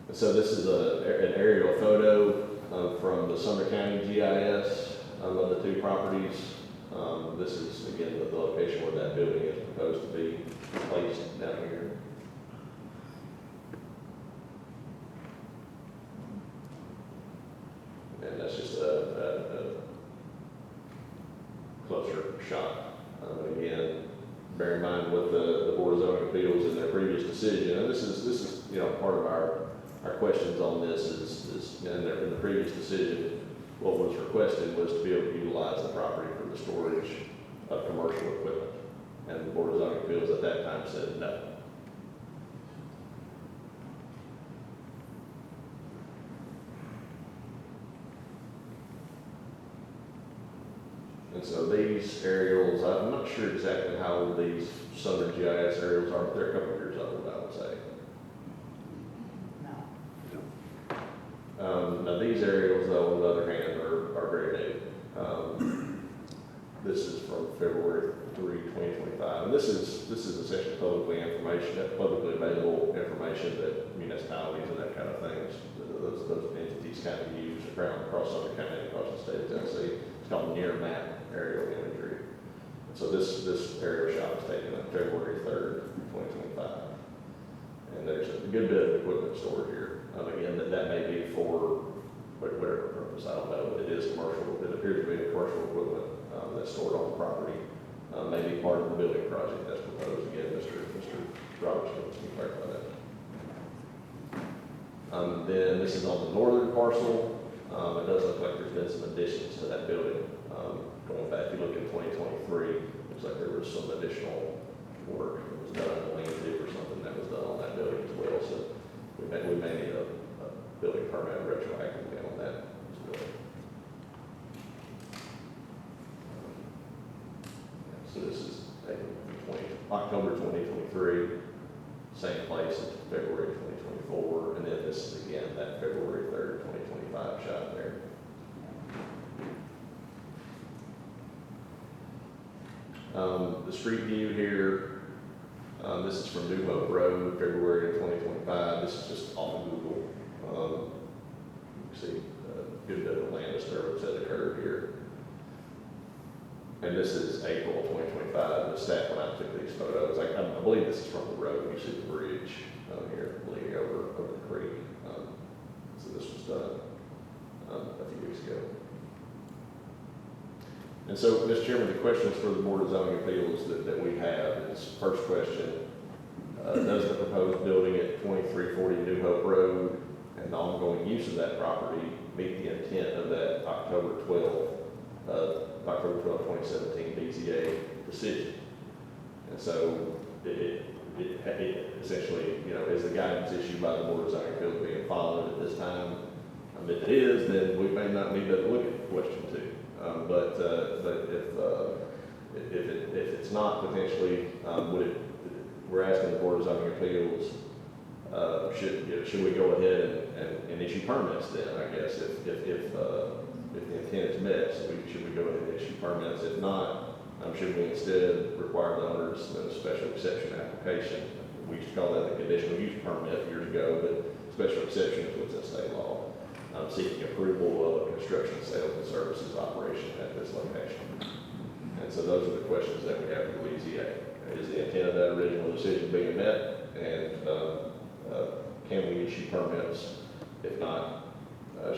And so this is an aerial photo from the Sumner County GIS of the two properties. This is, again, the location where that building is proposed to be placed down here. And that's just a closer shot. Again, bear in mind what the Board of Zoning Appeals in their previous decision, and this is part of our questions on this is in the previous decision, what was requested was to be able to utilize the property for the storage of commercial equipment. And the Board of Zoning Appeals at that time said no. And so these aerials, I'm not sure exactly how old these Southern GIS aerials are, but they're a couple of years old, I would say. Now these aerials, though, on the other hand, are very new. This is from February 3, 2025, and this is essentially publicly available information that municipalities and that kind of things, those entities kind of use across Sumner County and across the state of Tennessee. It's called near map aerial imagery. So this aerial shot was taken on February 3rd, 2025. And there's a good bit of equipment stored here. Again, that may be for whatever purpose, I don't know, but it is commercial. It appears to be a commercial equipment that's stored on the property. Maybe part of the building project that's proposed. Again, Mr. Roberts can clarify that. Then this is on the northern parcel. It does look like there's been some additions to that building. Going back, if you look at 2023, looks like there was some additional work that was done, a lean-to or something that was done on that building as well. So we may need a building permit retroactively on that as well. So this is October 2023, same place as February 2024, and then this is again that February 3rd, 2025 shot there. The street view here, this is from New Hope Road, February of 2025. This is just off of Google. You can see a good bit of land disturbance has occurred here. And this is April 2025. The staff went out and took these photos. I believe this is from the road. You see the bridge here leading over the creek. So this was done a few weeks ago. And so, Mr. Chairman, the questions for the Board of Zoning Appeals that we have is, first question, does the proposed building at 2340 New Hope Road and the ongoing use of that property meet the intent of that October 12, 2017 BZA decision? And so, it essentially, is the guidance issued by the Board of Zoning Appeals being followed at this time? If it is, then we may not need to look at question 2. But if it's not, potentially, we're asking the Board of Zoning Appeals, should we go ahead and issue permits then, I guess, if the intent is met, so should we go ahead and issue permits? If not, should we instead require the owner to submit a special exception application? We used to call that the conditional use permit years ago, but special exception is what's in state law. Seeking approval of construction, sales, and services operation at this location. And so those are the questions that we have for the BZA. Is the intent of that original decision being met? And can we issue permits? If not,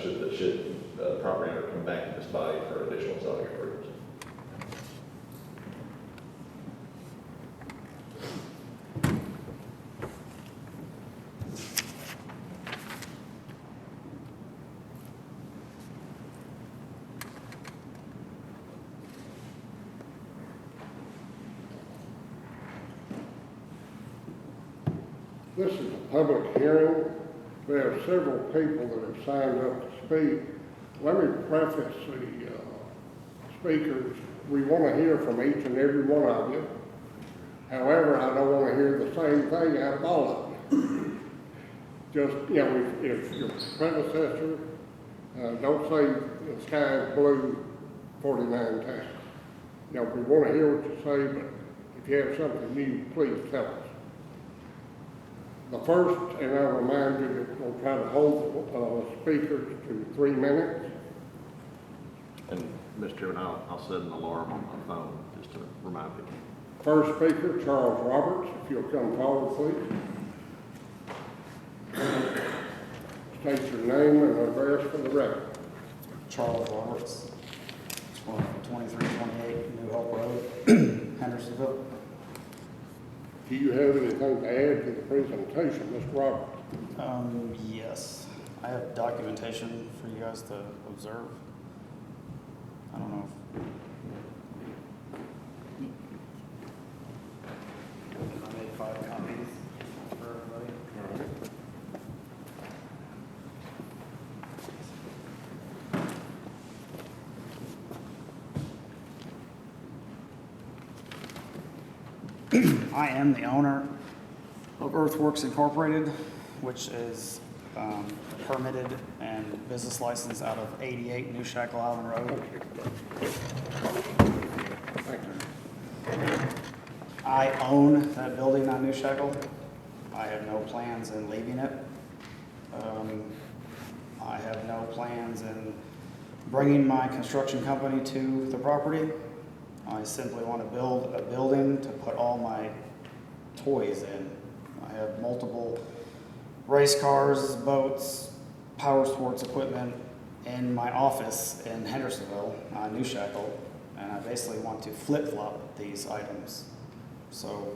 should the property owner come back to this body for additional zoning approvals? This is a public hearing. We have several people that have signed up to speak. Let me preface the speakers. We want to hear from each and every one of you. However, I don't want to hear the same thing out of all of you. Just, if your predecessor, don't say the sky is blue 49 times. We want to hear what you say, but if you have something new, please tell us. The first, and I'll remind you that we'll try to hold speakers to 3 minutes. And Mr. Chairman, I'll set an alarm on my phone just to remind people. First speaker, Charles Roberts, if you'll come forward, please. State your name and address for the record. Charles Roberts, 2328 New Hope Road, Hendersonville. Do you have anything to add to the presentation, Mr. Roberts? Yes. I have documentation for you guys to observe. I don't know if I made 5 copies for everybody. I am the owner of Earthworks Incorporated, which is permitted and business license out of 88 New Shackle Island Road. I own that building on New Shackle. I have no plans in leaving it. I have no plans in bringing my construction company to the property. I simply want to build a building to put all my toys in. I have multiple race cars, boats, power sports equipment in my office in Hendersonville, New Shackle, and I basically want to flip-flop these items. So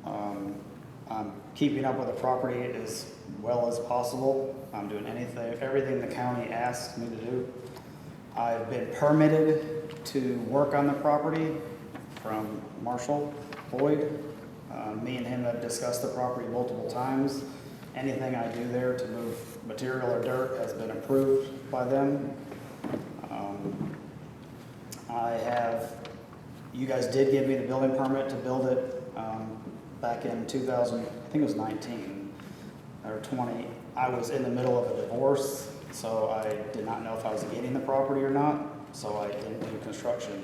I'm keeping up with the property as well as possible. I'm doing everything the county asks me to do. I've been permitted to work on the property from Marshall Boyd. Me and him have discussed the property multiple times. anything I do there to move material or dirt has been approved by them. You guys did give me the building permit to build it back in 2000, I think it was 19 or 20. I was in the middle of a divorce, so I did not know if I was getting the property or not, so I didn't do construction.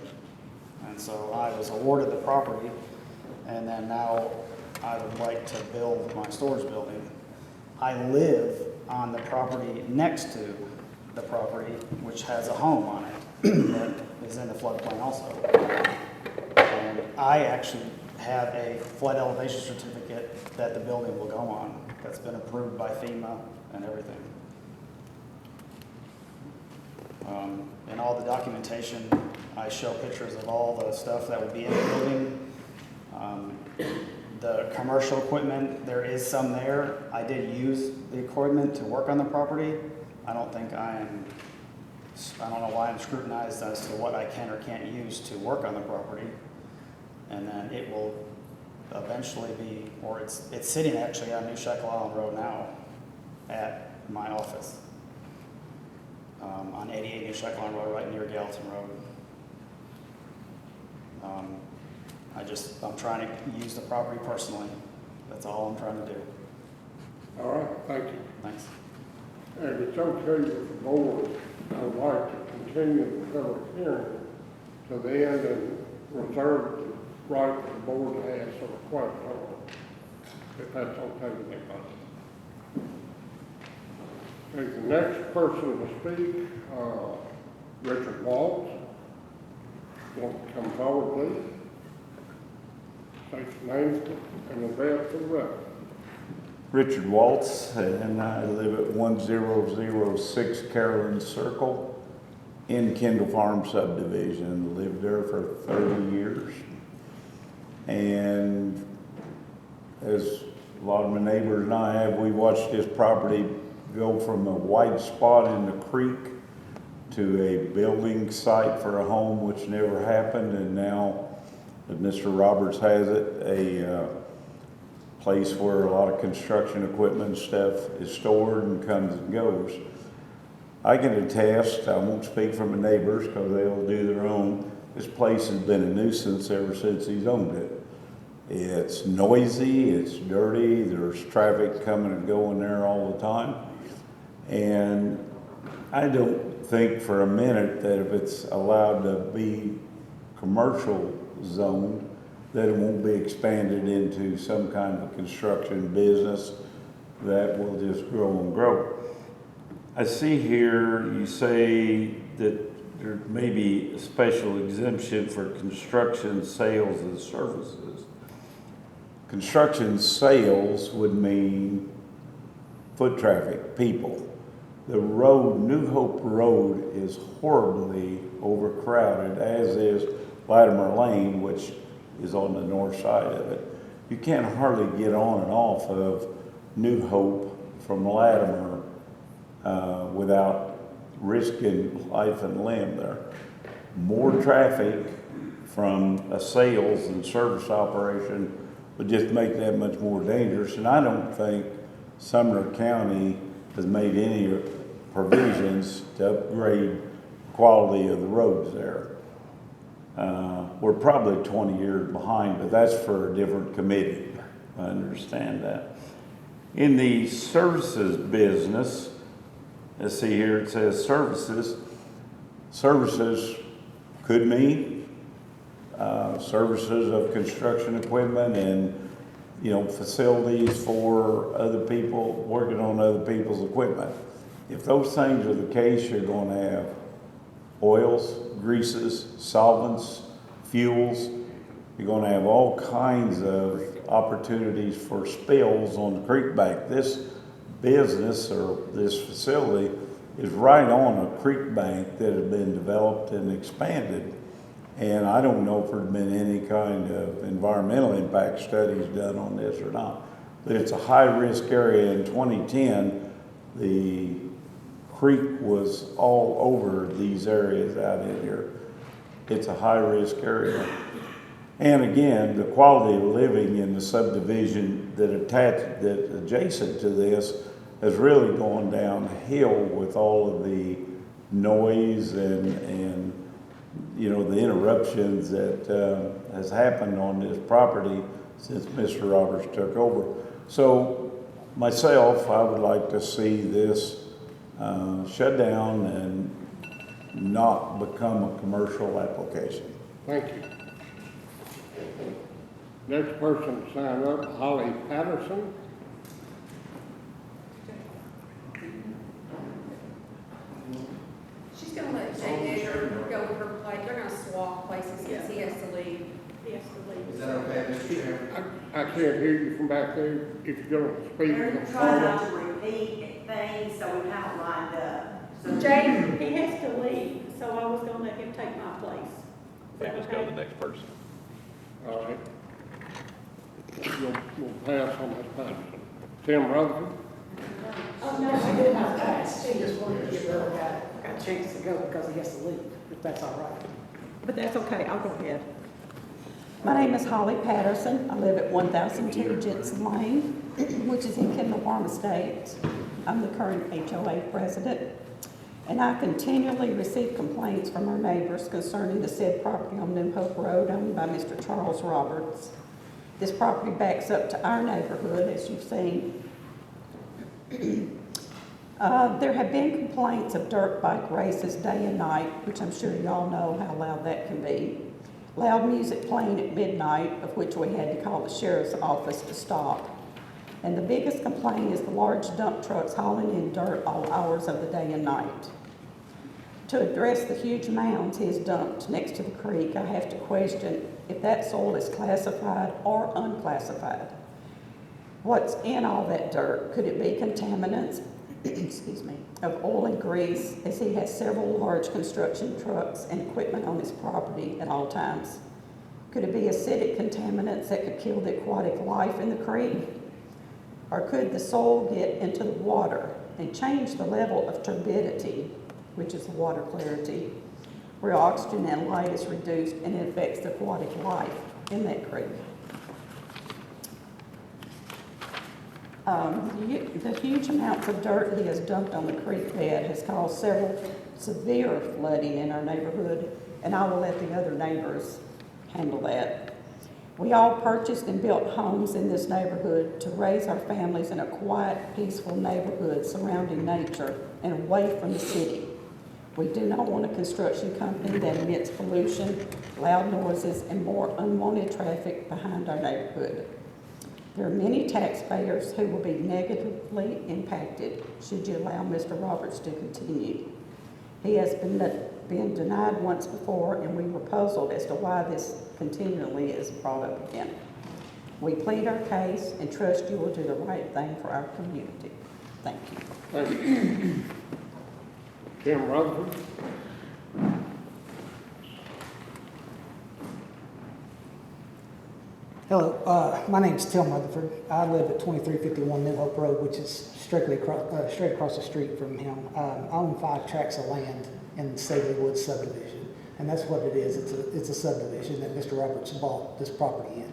And so I was awarded the property, and then now I would like to build my storage building. I live on the property next to the property, which has a home on it that is in the floodplain also. And I actually have a flood elevation certificate that the building will go on. That's been approved by FEMA and everything. In all the documentation, I show pictures of all the stuff that will be in the building. The commercial equipment, there is some there. I did use the equipment to work on the property. I don't know why I'm scrutinized as to what I can or can't use to work on the property. And then it will eventually be, or it's sitting actually on New Shekel Island Road now at my office. On 88 New Shekel Island Road, right near Gallatin Road. I'm trying to use the property personally. That's all I'm trying to do. All right, thank you. Thanks. And if it's okay with the board, I would like to continue the public hearing to the end and reserve the right for the board to ask a request on it, if that's okay with anybody. Okay, the next person to speak, Richard Waltz. Want to come forward, please? State your name and address for the record. Richard Waltz, and I live at 1006 Carolyn Circle in Kendall Farm subdivision. Lived there for 30 years. And as a lot of my neighbors and I have, we watched this property go from a white spot in the creek to a building site for a home, which never happened, and now, as Mr. Roberts has it, a place where a lot of construction equipment and stuff is stored and comes and goes. I can attest, I won't speak for my neighbors because they'll do their own, this place has been a nuisance ever since he's owned it. It's noisy, it's dirty, there's traffic coming and going there all the time. And I don't think for a minute that if it's allowed to be commercial zoned, that it won't be expanded into some kind of construction business that will just grow and grow. I see here you say that there may be a special exemption for construction, sales, and services. Construction sales would mean foot traffic, people. The road, New Hope Road, is horribly overcrowded, as is Latimer Lane, which is on the north side of it. You can't hardly get on and off of New Hope from Latimer without risking life and limb there. More traffic from a sales and service operation would just make that much more dangerous, and I don't think Sumner County has made any provisions to upgrade the quality of the roads there. We're probably 20 years behind, but that's for a different committee. I understand that. In the services business, let's see here, it says services. Services could mean services of construction equipment and, facilities for other people working on other people's equipment. If those things are the case, you're going to have oils, greases, solvents, fuels. You're going to have all kinds of opportunities for spills on the creek bank. This business or this facility is right on a creek bank that has been developed and expanded. And I don't know if there's been any kind of environmental impact studies done on this or not. But it's a high-risk area. In 2010, the creek was all over these areas out in here. It's a high-risk area. And again, the quality of living in the subdivision that adjacent to this has really gone downhill with all of the noise and you know, the interruptions that has happened on this property since Mr. Roberts took over. So myself, I would like to see this shut down and not become a commercial application. Thank you. Next person to sign up, Holly Patterson. She's gonna let Jay Edgar go with her place. They're gonna swap places since he has to leave. He has to leave. Is that okay, Mr. Chairman? I can't hear you from back there. If you're gonna speak. They're trying not to repeat things, so we have it lined up. So Jay, he has to leave, so I was gonna let him take my place. Is that Let's go to okay? the next person. All right. We'll pass on that Patterson. Tim Rutherford. Oh, no, I did not pass. She just wanted to give the other guy a chance to go because he has to leave, if that's all right. But that's okay, I'll go ahead. My name is Holly Patterson. I live at 1002 Jensen Lane, which is in Kendall Farm Estates. I'm the current HOA president, and I continually receive complaints from our neighbors concerning the said property on New Hope Road owned by Mr. Charles Roberts. This property backs up to our neighborhood, as you've seen. There have been complaints of dirt bike races day and night, which I'm sure y'all know how loud that can be. Loud music playing at midnight, of which we had to call the sheriff's office to stop. And the biggest complaint is the large dump trucks hauling in dirt all hours of the day and night. To address the huge mounds he has dumped next to the creek, I have to question if that soil is classified or unclassified. What's in all that dirt? Could it be contaminants, excuse me, of oil and grease, as he has several large construction trucks and equipment on his property at all times? Could it be acidic contaminants that could kill the aquatic life in the creek? Or could the soil get into the water and change the level of turbidity, which is the water clarity, where oxygen and light is reduced and it affects the aquatic life in that creek? The huge amounts of dirt he has dumped on the creek bed has caused several severe flooding in our neighborhood, and I will let the other neighbors handle that. We all purchased and built homes in this neighborhood to raise our families in a quiet, peaceful neighborhood surrounding nature and away from the city. We do not want a construction company that emits pollution, loud noises, and more unwanted traffic behind our neighborhood. There are many taxpayers who will be negatively impacted should you allow Mr. Roberts to continue. He has been denied once before, and we were puzzled as to why this continually is brought up again. We plead our case and trust you will do the right thing for our community. Thank you. Thank you. Tim Rutherford. Hello, my name's Tim Rutherford. I live at 2351 New Hope Road, which is straight across the street from him. I own 5 tracts of land in the Savely Woods subdivision, and that's what it is. It's a subdivision that Mr. Roberts bought this property in.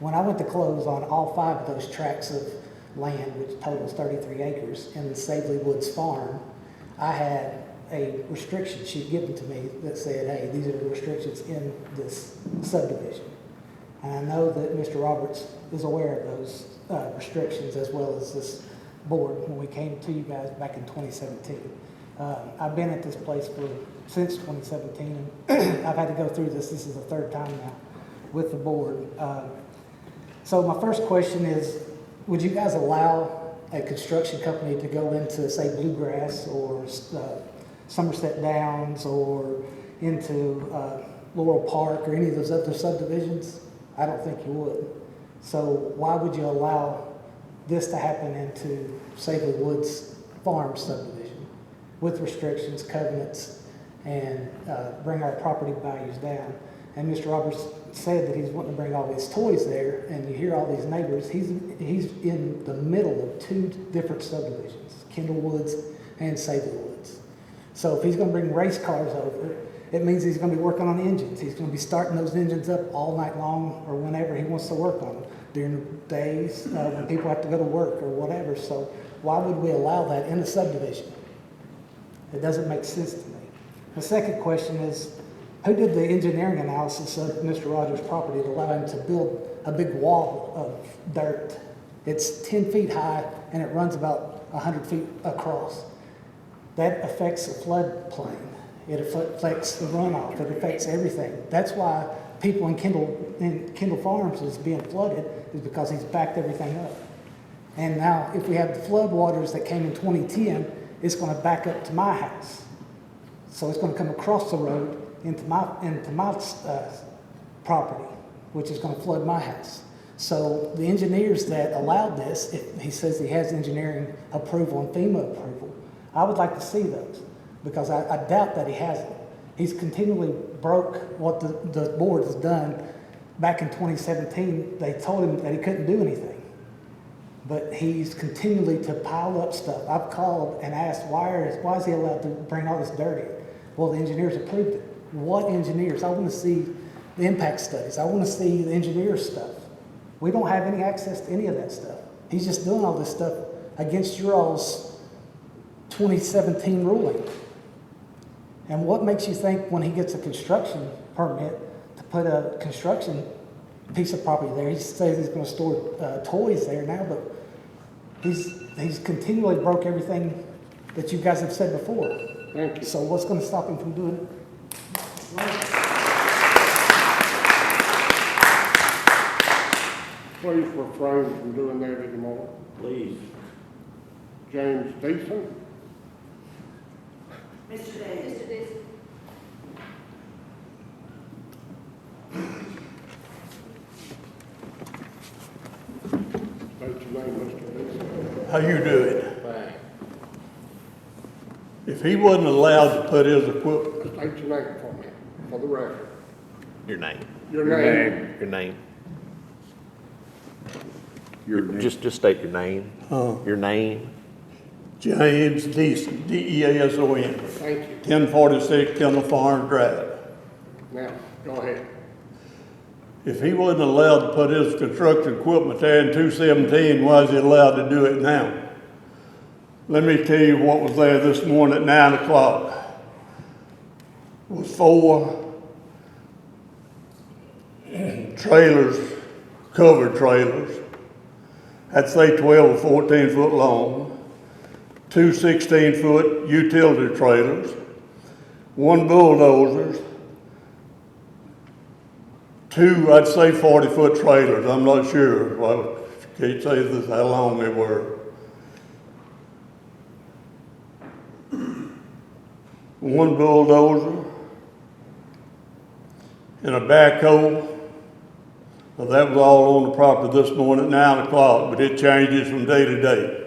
When I went to close on all 5 of those tracts of land, which totals 33 acres, in the Savely Woods farm, I had a restriction sheet given to me that said, hey, these are the restrictions in this subdivision. And I know that Mr. Roberts is aware of those restrictions, as well as this board when we came to you guys back in 2017. I've been at this place since 2017, and I've had to go through this. This is the 3rd time now with the board. So my first question is, would you guys allow a construction company to go into, say, Bluegrass or Somerset Downs or into Laurel Park or any of those other subdivisions? I don't think you would. So why would you allow this to happen into Savely Woods Farm subdivision with restrictions, covenants, and bring our property values down? And Mr. Roberts said that he's wanting to bring all these toys there, and you hear all these neighbors. He's in the middle of 2 different subdivisions, Kendall Woods and Savely Woods. So if he's going to bring race cars over, It means he's gonna be working on engines. He's gonna be starting those engines up all night long or whenever he wants to work on them, during the days when people have to go to work or whatever. So why would we allow that in a subdivision? It doesn't make sense to me. The second question is, who did the engineering analysis of Mr. Rogers' property to allow him to build a big wall of dirt? It's 10 feet high and it runs about 100 feet across. That affects the floodplain. It affects the runoff. It affects everything. That's why people in Kendall Farms is being flooded, is because he's backed everything up. And now, if we have the flood waters that came in 2010, it's going to back up to my house. So it's going to come across the road into my property, which is going to flood my house. So the engineers that allowed this, if he says he has engineering approval and FEMA approval, I would like to see those, because I doubt that he has it. He's continually broke what the board has done. Back in 2017, they told him that he couldn't do anything. But he's continually to pile up stuff. I've called and asked, why is he allowed to bring all this dirt in? Well, the engineers approved it. What engineers? I want to see the impact studies. I want to see the engineer stuff. We don't have any access to any of that stuff. He's just doing all this stuff against your all's 2017 ruling. And what makes you think when he gets a construction permit to put a construction piece of property there, he says he's going to store toys there now, but he's continually broke everything that you guys have said before. Thank you. So what's going to stop him from doing it? Please refrain from doing that anymore. Please. James Deason. Mr. Davis. Mr. Davis. State your name, Mr. Deason. How you doing? Fine. If he wasn't allowed to put his equipment, State your name for me, for the record. Your name. Your name. Your name. Your name. Just state your name. Your name. James Deason, Deason, Thank you. 1046 Kendall Farms Drive. Now, go ahead. If he wasn't allowed to put his construction equipment there in 2017, why is he allowed to do it now? Let me tell you what was there this morning at 9 o'clock. It was 4 trailers, covered trailers. I'd say 12 or 14 foot long. 2 16-foot utility trailers, 1 bulldozer, 2, I'd say 40-foot trailers. I'm not sure. Well, can't say this, how long they were. 1 bulldozer and a backhoe. Well, that was all on the property this morning at 9 o'clock, but it changes from day to day.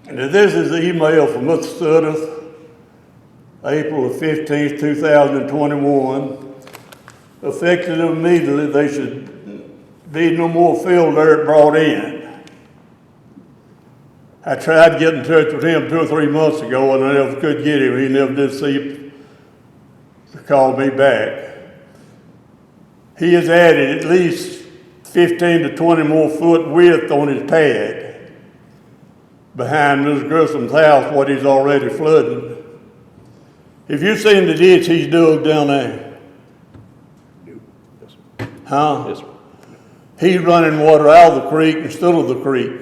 And this is the email from Mr. Suddeth, April the 15th, 2021. Effective immediately, they should be no more field dirt brought in. I tried to get in touch with him 2 or 3 months ago and I never could get him. He never did see to call me back. He has added at least 15 to 20 more foot width on his pad behind Ms. Grissom's house, what he's already flooding. Have you seen the ditch he's dug down there? Yes, sir. Huh? Yes, sir. He's running water out of the creek instead of the creek.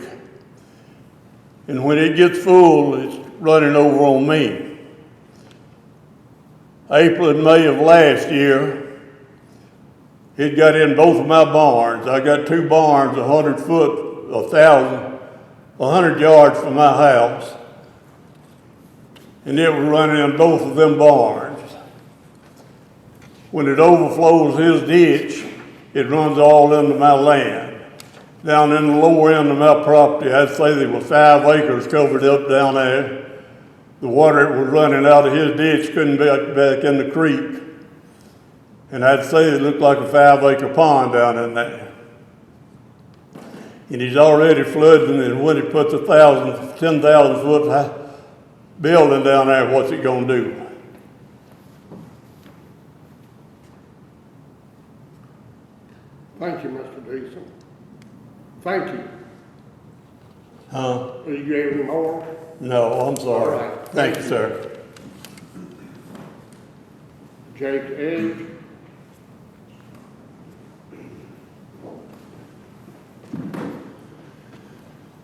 And when it gets full, it's running over on me. April and May of last year, it got in both of my barns. I got 2 barns, 100 foot, 100 yards from my house. And it was running in both of them barns. When it overflows his ditch, it runs all into my land. Down in the lower end of my property, I'd say there was 5 acres covered up down there. The water that was running out of his ditch couldn't be back in the creek. And I'd say it looked like a 5-acre pond down in there. And he's already flooding, and when he puts 10,000 foot high building down there, what's it gonna do? Thank you, Mr. Deason. Thank you. Huh? Are you gave me more? No, I'm sorry. All right. Thank you, sir. Jake Edge.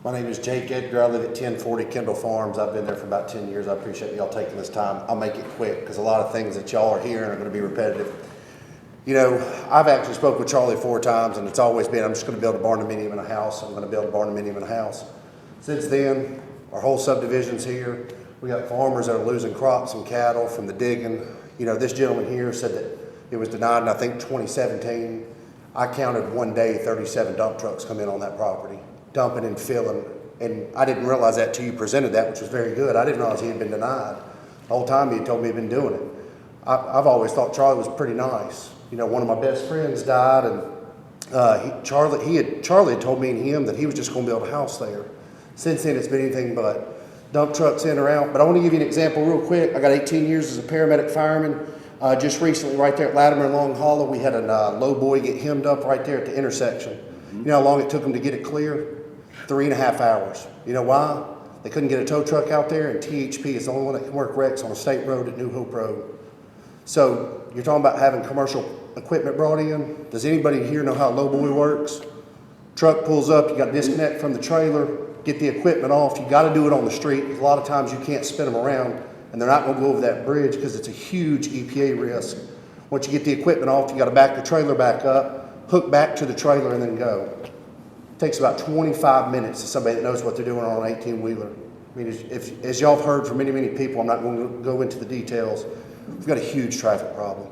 My name is Jake Edgar. I live at 1040 Kendall Farms. I've been there for about 10 years. I appreciate y'all taking this time. I'll make it quick because a lot of things that y'all are hearing are going to be repetitive. You know, I've actually spoke with Charlie 4 times, and it's always been, I'm just going to build a barn dominium and a house. I'm going to build a barn dominium and a house. Since then, our whole subdivision's here. We got farmers that are losing crops and cattle from the digging. You know, this gentleman here said that it was denied in, I think, 2017. I counted one day 37 dump trucks come in on that property, dumping and filling. And I didn't realize that till you presented that, which was very good. I didn't realize he had been denied. The whole time he had told me he'd been doing it. I've always thought Charlie was pretty nice. You know, one of my best friends died, and Charlie had told me and him that he was just going to build a house there. Since then, it's been anything but dump trucks in or out. But I want to give you an example real quick. I got 18 years as a paramedic fireman. Just recently, right there at Latimer and Long Hollow, we had a low boy get hemmed up right there at the intersection. You know how long it took him to get it clear? 3.5 hours. You know why? They couldn't get a tow truck out there, and THP is the only one that can work wrecks on a state road at New Hope Road. So you're talking about having commercial equipment brought in. Does anybody here know how a low boy works? Truck pulls up, you got to disconnect from the trailer, get the equipment off. You got to do it on the street. A lot of times you can't spin them around, and they're not going to go over that bridge because it's a huge EPA risk. Once you get the equipment off, you got to back the trailer back up, hook back to the trailer, and then go. It takes about 25 minutes to somebody that knows what they're doing on an 18-wheeler. I mean, as y'all have heard from many, many people, I'm not going to go into the details. We've got a huge traffic problem.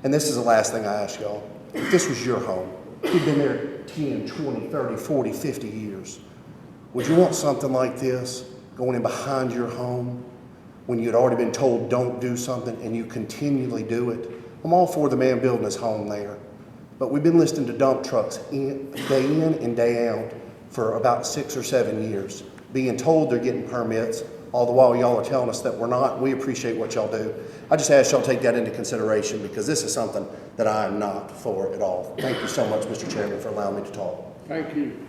And this is the last thing I ask y'all. If this was your home, you've been there 10, 20, 30, 40, 50 years, would you want something like this going in behind your home when you'd already been told don't do something and you continually do it? I'm all for the man building his home there. But we've been listening to dump trucks day in and day out for about 6 or 7 years, being told they're getting permits, all the while y'all are telling us that we're not. We appreciate what y'all do. I just ask y'all to take that into consideration because this is something that I am not for at all. Thank you so much, Mr. Chairman, for allowing me to talk. Thank you.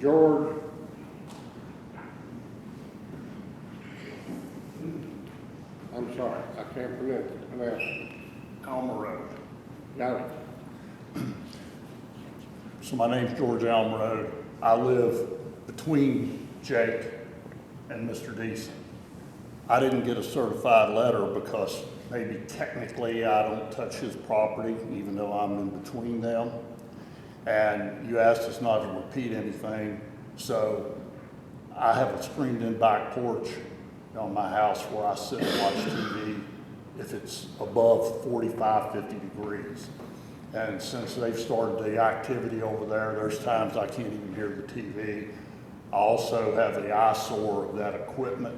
George. I'm sorry, I can't pronounce it. Almaroad. Got it. So my name's George Almaroad. I live between Jake and Mr. Deason. I didn't get a certified letter because maybe technically I don't touch his property, even though I'm in between them. And you asked us not to repeat anything, so I have a screened-in back porch on my house where I sit and watch TV if it's above 45, 50 degrees. And since they've started the activity over there, there's times I can't even hear the TV. I also have the eyesore of that equipment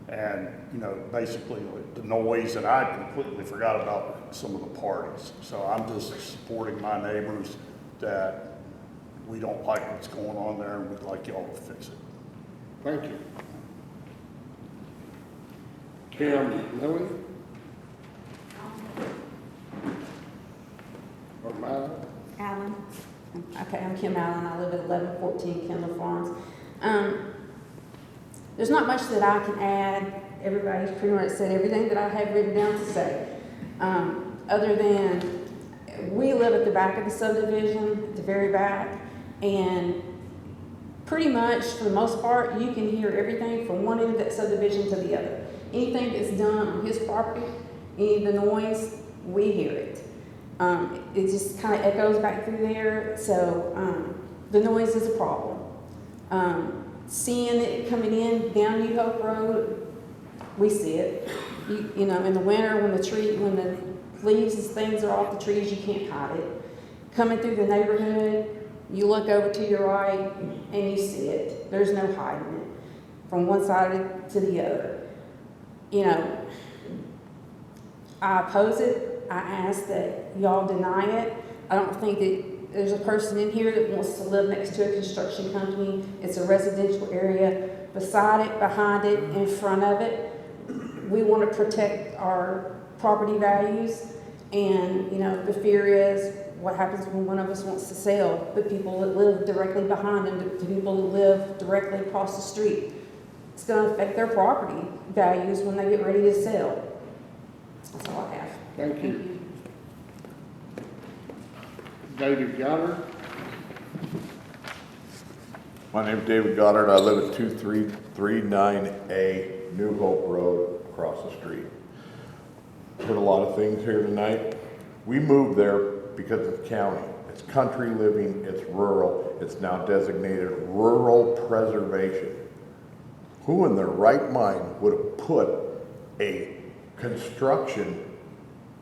and, you know, basically the noise, and I completely forgot about some of the parties. So I'm just supporting my neighbors that we don't like what's going on there and we'd like y'all to fix it. Thank you. Kim Lilly? Or Myla? Allen. Okay, I'm Kim Allen. I live at 1114 Kendall Farms. There's not much that I can add. Everybody's pretty much said everything that I have written down to say. Other than we live at the back of the subdivision, at the very back, and pretty much for the most part, you can hear everything from one end of that subdivision to the other. Anything that's done on his property, any of the noise, we hear it. It just kind of echoes back through there, so the noise is a problem. Seeing it coming in down New Hope Road, we see it. You know, in the winter when the leaves and things are off the trees, you can't hide it. Coming through the neighborhood, you look over to your right and you see it. There's no hiding it from one side to the other. You know, I oppose it. I ask that y'all deny it. I don't think that there's a person in here that wants to live next to a construction company. It's a residential area. Beside it, behind it, in front of it, we want to protect our property values. And, you know, the fear is what happens when one of us wants to sell, the people that live directly behind them, the people that live directly across the street. It's going to affect their property values when they get ready to sell. That's all I have. Thank you. David Goddard. My name's David Goddard. I live at 2339A New Hope Road, across the street. Heard a lot of things here tonight. We moved there because it's county. It's country living, it's rural. It's now designated rural preservation. Who in their right mind would have put a construction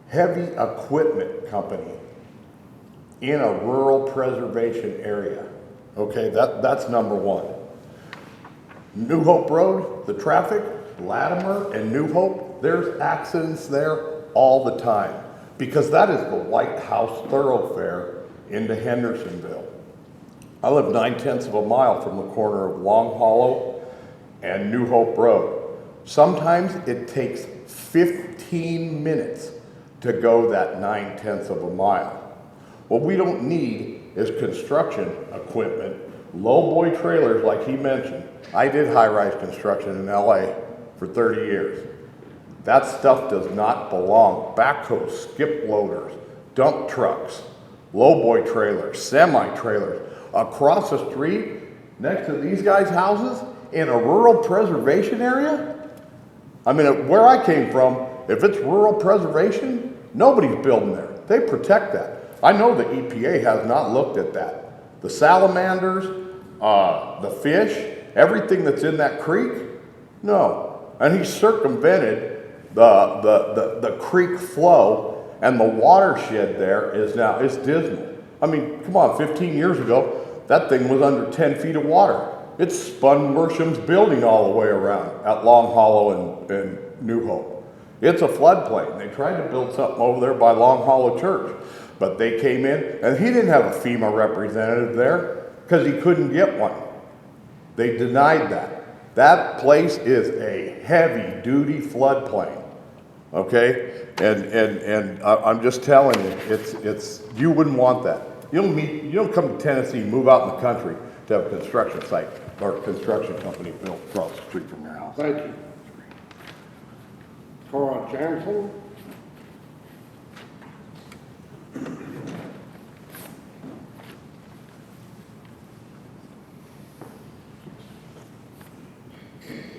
heavy equipment company in a rural preservation area? Okay, that's number one. New Hope Road, the traffic, Latimer and New Hope, there's accidents there all the time because that is the White House thoroughfare into Hendersonville. I live 9/10 of a mile from the corner of Long Hollow and New Hope Road. Sometimes it takes 15 minutes to go that 9/10 of a mile. What we don't need is construction equipment, low-boy trailers like he mentioned. I did high-rise construction in LA for 30 years. That stuff does not belong. Backhoes, skip loaders, dump trucks, low-boy trailers, semi-trailers. Across the street, next to these guys' houses, in a rural preservation area? I mean, where I came from, if it's rural preservation, nobody's building there. They protect that. I know the EPA has not looked at that. The salamanders, the fish, everything that's in that creek, no. And he circumvented the creek flow, and the watershed there is now, it's dismal. I mean, come on, 15 years ago, that thing was under 10 feet of water. It spun Mersham's building all the way around at Long Hollow and New Hope. It's a floodplain. They tried to build something over there by Long Hollow Church, but they came in, and he didn't have a FEMA representative there because he couldn't get one. They denied that. That place is a heavy-duty floodplain, okay? And I'm just telling you, it's you wouldn't want that. You don't come to Tennessee, move out in the country to have a construction site or a construction company built across the street from your house. Thank you. Cora Jansen.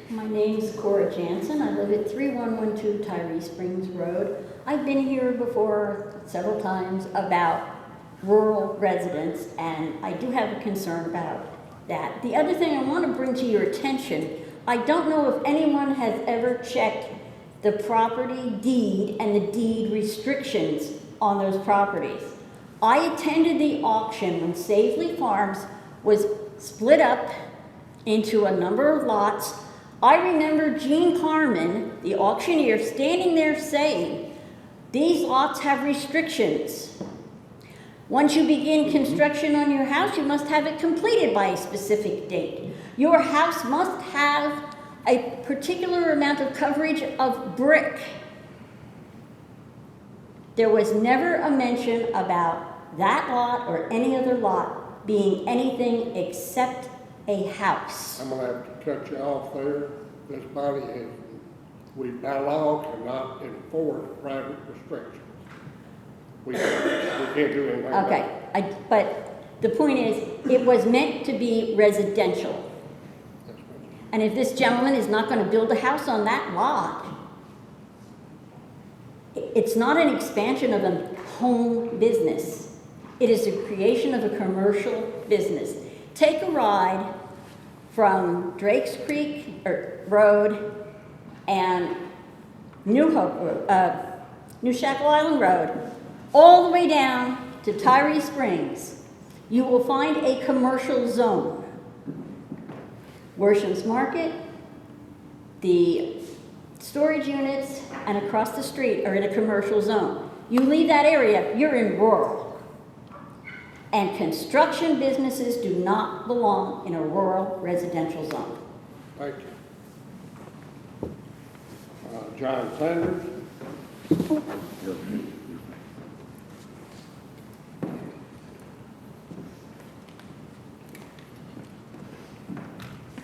My name is Cora Jansen. I live at 3112 Tyree Springs Road. I've been here before several times about rural residents, and I do have a concern about that. The other thing I want to bring to your attention, I don't know if anyone has ever checked the property deed and the deed restrictions on those properties. I attended the auction when Safely Farms was split up into a number of lots. I remember Gene Carmen, the auctioneer, standing there saying, these lots have restrictions. Once you begin construction on your house, you must have it completed by a specific date. Your house must have a particular amount of coverage of brick. There was never a mention about that lot or any other lot being anything except a house. I'm gonna have to cut you off there. This body has, we by law cannot enforce private restrictions. We can't do anything about it. Okay, but the point is, it was meant to be residential. And if this gentleman is not going to build a house on that lot, it's not an expansion of a home business. It is a creation of a commercial business. Take a ride from Drake's Creek Road and New Shackle Island Road, all the way down to Tyree Springs. You will find a commercial zone. Worsham's Market, the storage units, and across the street are in a commercial zone. You leave that area, you're in rural. And construction businesses do not belong in a rural residential zone. Thank you. John Sanders?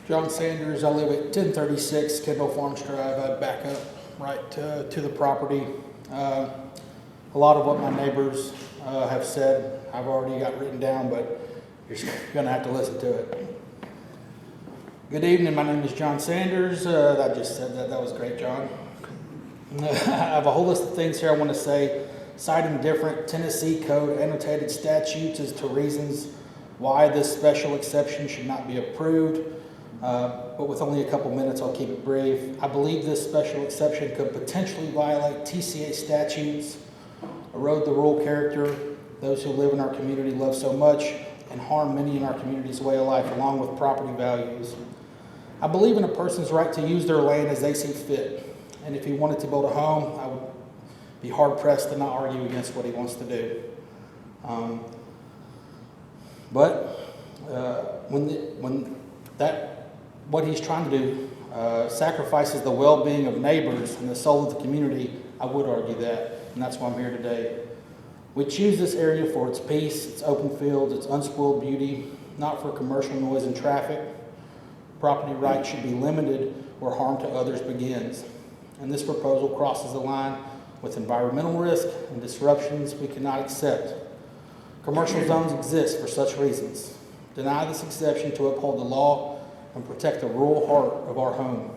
John Sanders, I live at 1036 Kendall Farms Drive. I back up right to the property. A lot of what my neighbors have said, I've already got written down, but you're going to have to listen to it. Good evening, my name is John Sanders. I just said that. That was great, John. I have a whole list of things here I want to say, citing different Tennessee Code annotated statutes as to reasons why this special exception should not be approved. But with only a couple minutes, I'll keep it brief. I believe this special exception could potentially violate TCA statutes, erode the rural character those who live in our community love so much, and harm many in our community's way of life, along with property values. I believe in a person's right to use their land as they see fit. And if he wanted to build a home, I would be hard-pressed to not argue against what he wants to do. What he's trying to do sacrifices the well-being of neighbors and the soul of the community, I would argue that, and that's why I'm here today. We choose this area for its peace, its open fields, its unspoiled beauty, not for commercial noise and traffic. Property rights should be limited where harm to others begins. And this proposal crosses the line with environmental risk and disruptions we cannot accept. Commercial zones exist for such reasons. Deny this exception to uphold the law and protect the rural heart of our home.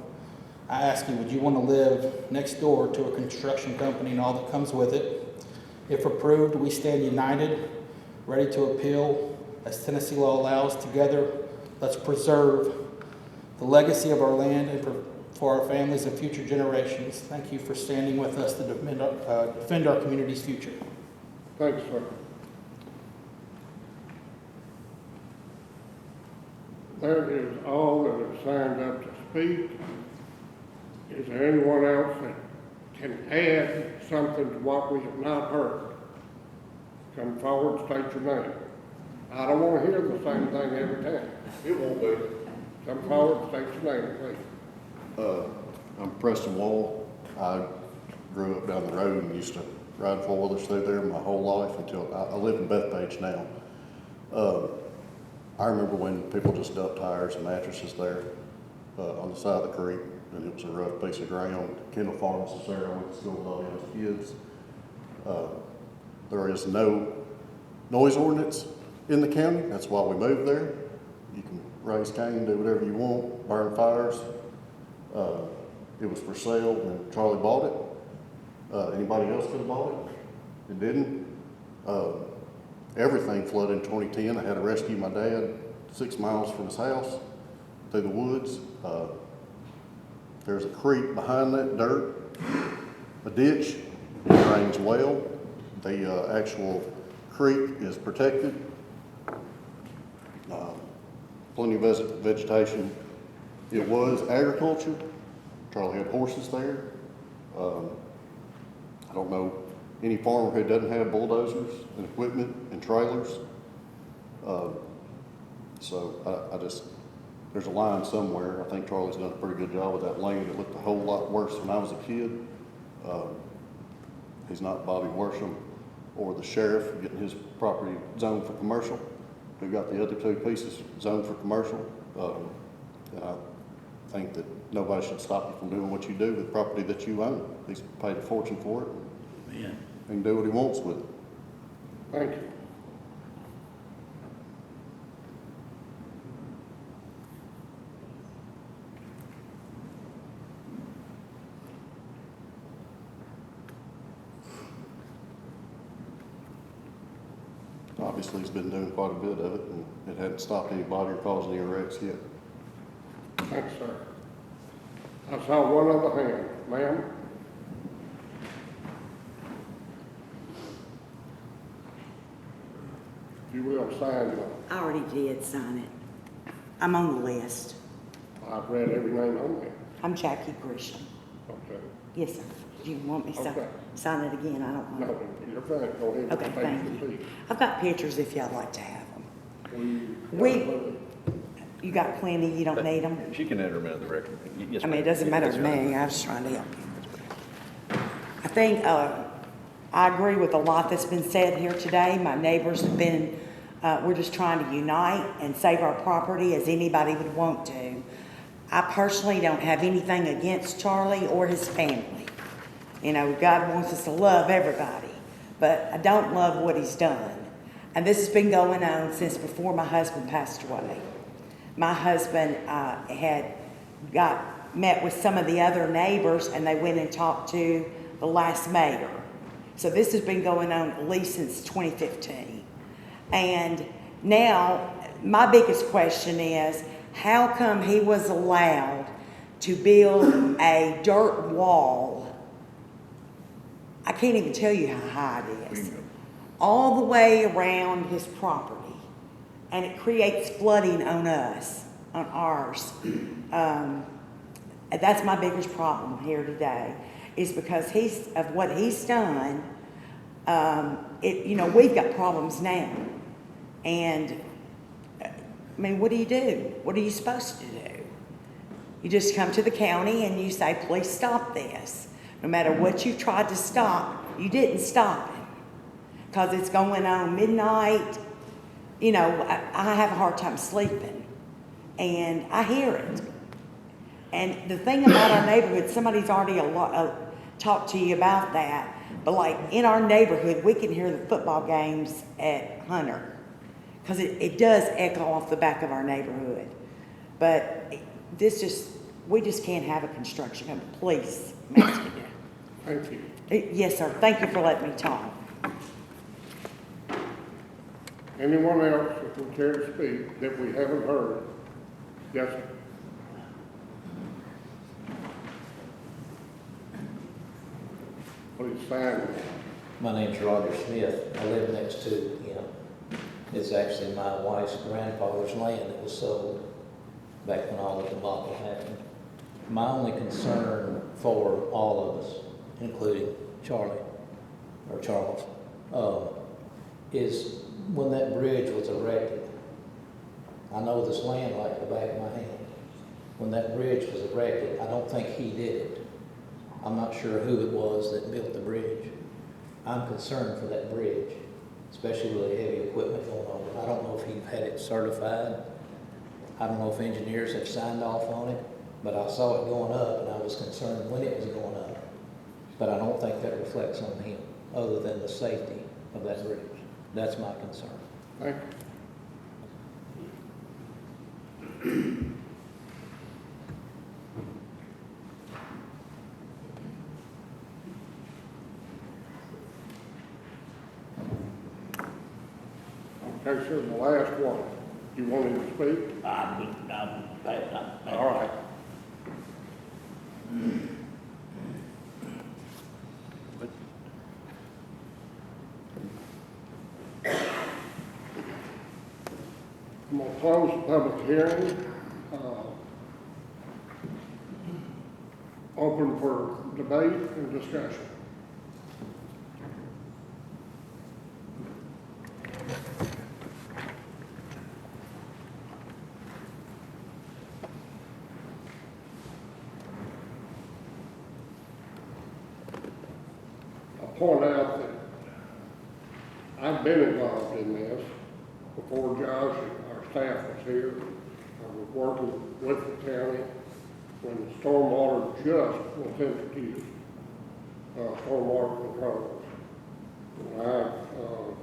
I ask you, would you want to live next door to a construction company and all that comes with it? If approved, we stand united, ready to appeal as Tennessee law allows. Together, let's preserve the legacy of our land and for our families and future generations. Thank you for standing with us to defend our community's future. Thanks, sir. That is all that have signed up to speak. Is there anyone else that can add something to what we have not heard? Come forward, state your name. I don't want to hear the same thing every time. It won't be. Come forward, state your name, please. I'm Preston Wall. I grew up down the road and used to ride four-wheelers through there my whole life until I live in Bethpage now. I remember when people just dumped tires and mattresses there on the side of the creek, and it was a rough piece of ground. Kendall Farms is there. I went to school with all those kids. There is no noise ordinance in the county. That's why we moved there. You can raise cane, do whatever you want, burn fires. It was for sale when Charlie bought it. Anybody else could have bought it. It didn't. Everything flooded in 2010. I had to rescue my dad 6 miles from his house through the woods. There's a creek behind that dirt, a ditch. It drains well. The actual creek is protected. Plenty of vegetation. It was agriculture. Charlie had horses there. I don't know any farmer who doesn't have bulldozers and equipment and trailers. There's a line somewhere. I think Charlie's done a pretty good job with that land. It looked a whole lot worse when I was a kid. He's not Bobby Worsham or the sheriff getting his property zoned for commercial. We've got the other two pieces zoned for commercial. And I think that nobody should stop you from doing what you do with property that you own. He's paid a fortune for it. Yeah. He can do what he wants with it. Thank you. Obviously, he's been doing quite a bit of it, and it hadn't stopped anybody or caused any wrecks yet. Thanks, sir. I saw one other hand. Ma'am? You will sign it. I already did sign it. I'm on the list. I've read every name on there. I'm Jackie Grisham. Okay. Yes, sir. Do you want me to Okay. sign it again? I don't No, want you're fine, go ahead. Okay, thank you. I've got pictures if y'all like to have them. We, You got plenty, you don't need them? She can enter them into the record. Yes, I mean, it ma'am. doesn't matter to me, I was trying to help you. I think, I agree with a lot that's been said here today. My neighbors have been, we're just trying to unite and save our property as anybody would want to. I personally don't have anything against Charlie or his family. You know, God wants us to love everybody, but I don't love what he's done. And this has been going on since before my husband passed away. My husband had met with some of the other neighbors, and they went and talked to the last mayor. So this has been going on at least since 2015. And now my biggest question is, how come he was allowed to build a dirt wall? I can't even tell you how high it is. All the way around his property. And it creates flooding on us, on ours. And that's my biggest problem here today, is because of what he's done. We've got problems now. And, I mean, what do? What are you supposed to do? You just come to the county and you say, please stop this. No matter what you tried to stop, you didn't stop it. Because it's going on midnight. You know, I have a hard time sleeping. And I hear it. And the thing about our neighborhood, somebody's already talked to you about that. But like in our neighborhood, we can hear the football games at Hunter. Because it does echo off the back of our neighborhood. But we just can't have a construction company. Please, I'm asking you. thank you. Yes, sir. Thank you for letting me talk. Anyone else that would care to speak that we haven't heard? Yes, sir. Please stand. My name's Roger Smith. I live next to him. It's actually my wife's grandfather's land that was sold back when all the debacle happened. My only concern for all of us, including Charles, is when that bridge was erected. I know this land like the back of my hand. When that bridge was erected, I don't think he did it. I'm not sure who it was that built the bridge. I'm concerned for that bridge, especially with the heavy equipment going over. I don't know if he had it certified. I don't know if engineers have signed off on it, but I saw it going up and I was concerned when it was going up. But I don't think that reflects on him, other than the safety of that bridge. That's my concern. Thank you. Okay, sir, the last one. You wanted to speak? All right. I'm going to close the public hearing. Open for debate and discussion. I'll point out that I've been involved in this before Josh and our staff was here. I was working with the county when the stormwater just was introduced, stormwater controls. And so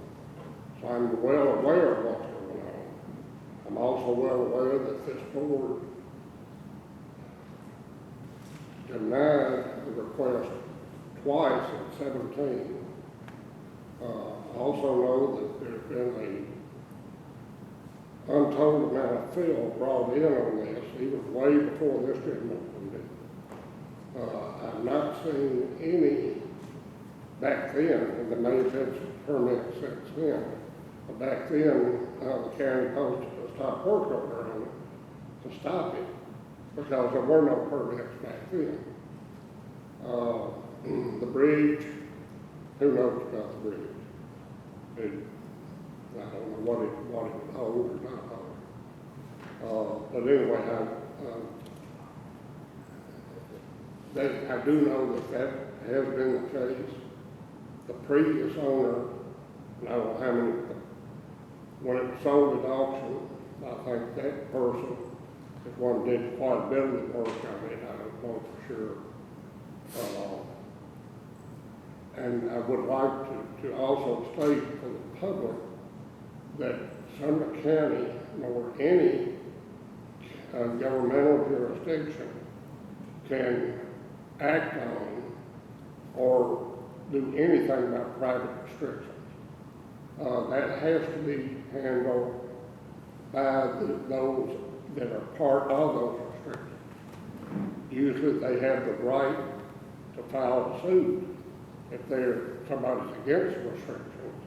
I'm well aware of what's going on. I'm also well aware that this board denied the request twice in 17. I also know that there's been a untold amount of fill brought in on this, even way before this gentleman did. I've not seen any back then, and the mayor's had some permits since then. But back then, the county posted a stop work order on it to stop it because there were no permits back then. The bridge, who knows about the bridge? I don't know what it would hold or not hold. But anyway, I do know that has been the case. The previous owner, I don't know how many, when it was sold at auction, I think that person is one that did quite a bit of the work on it, I don't know for sure. And I would like to also state for the public that Sumner County nor any governmental jurisdiction can act on or do anything about private restrictions. That has to be handled by those that are part of those restrictions. Usually they have the right to file a suit if somebody's against the restrictions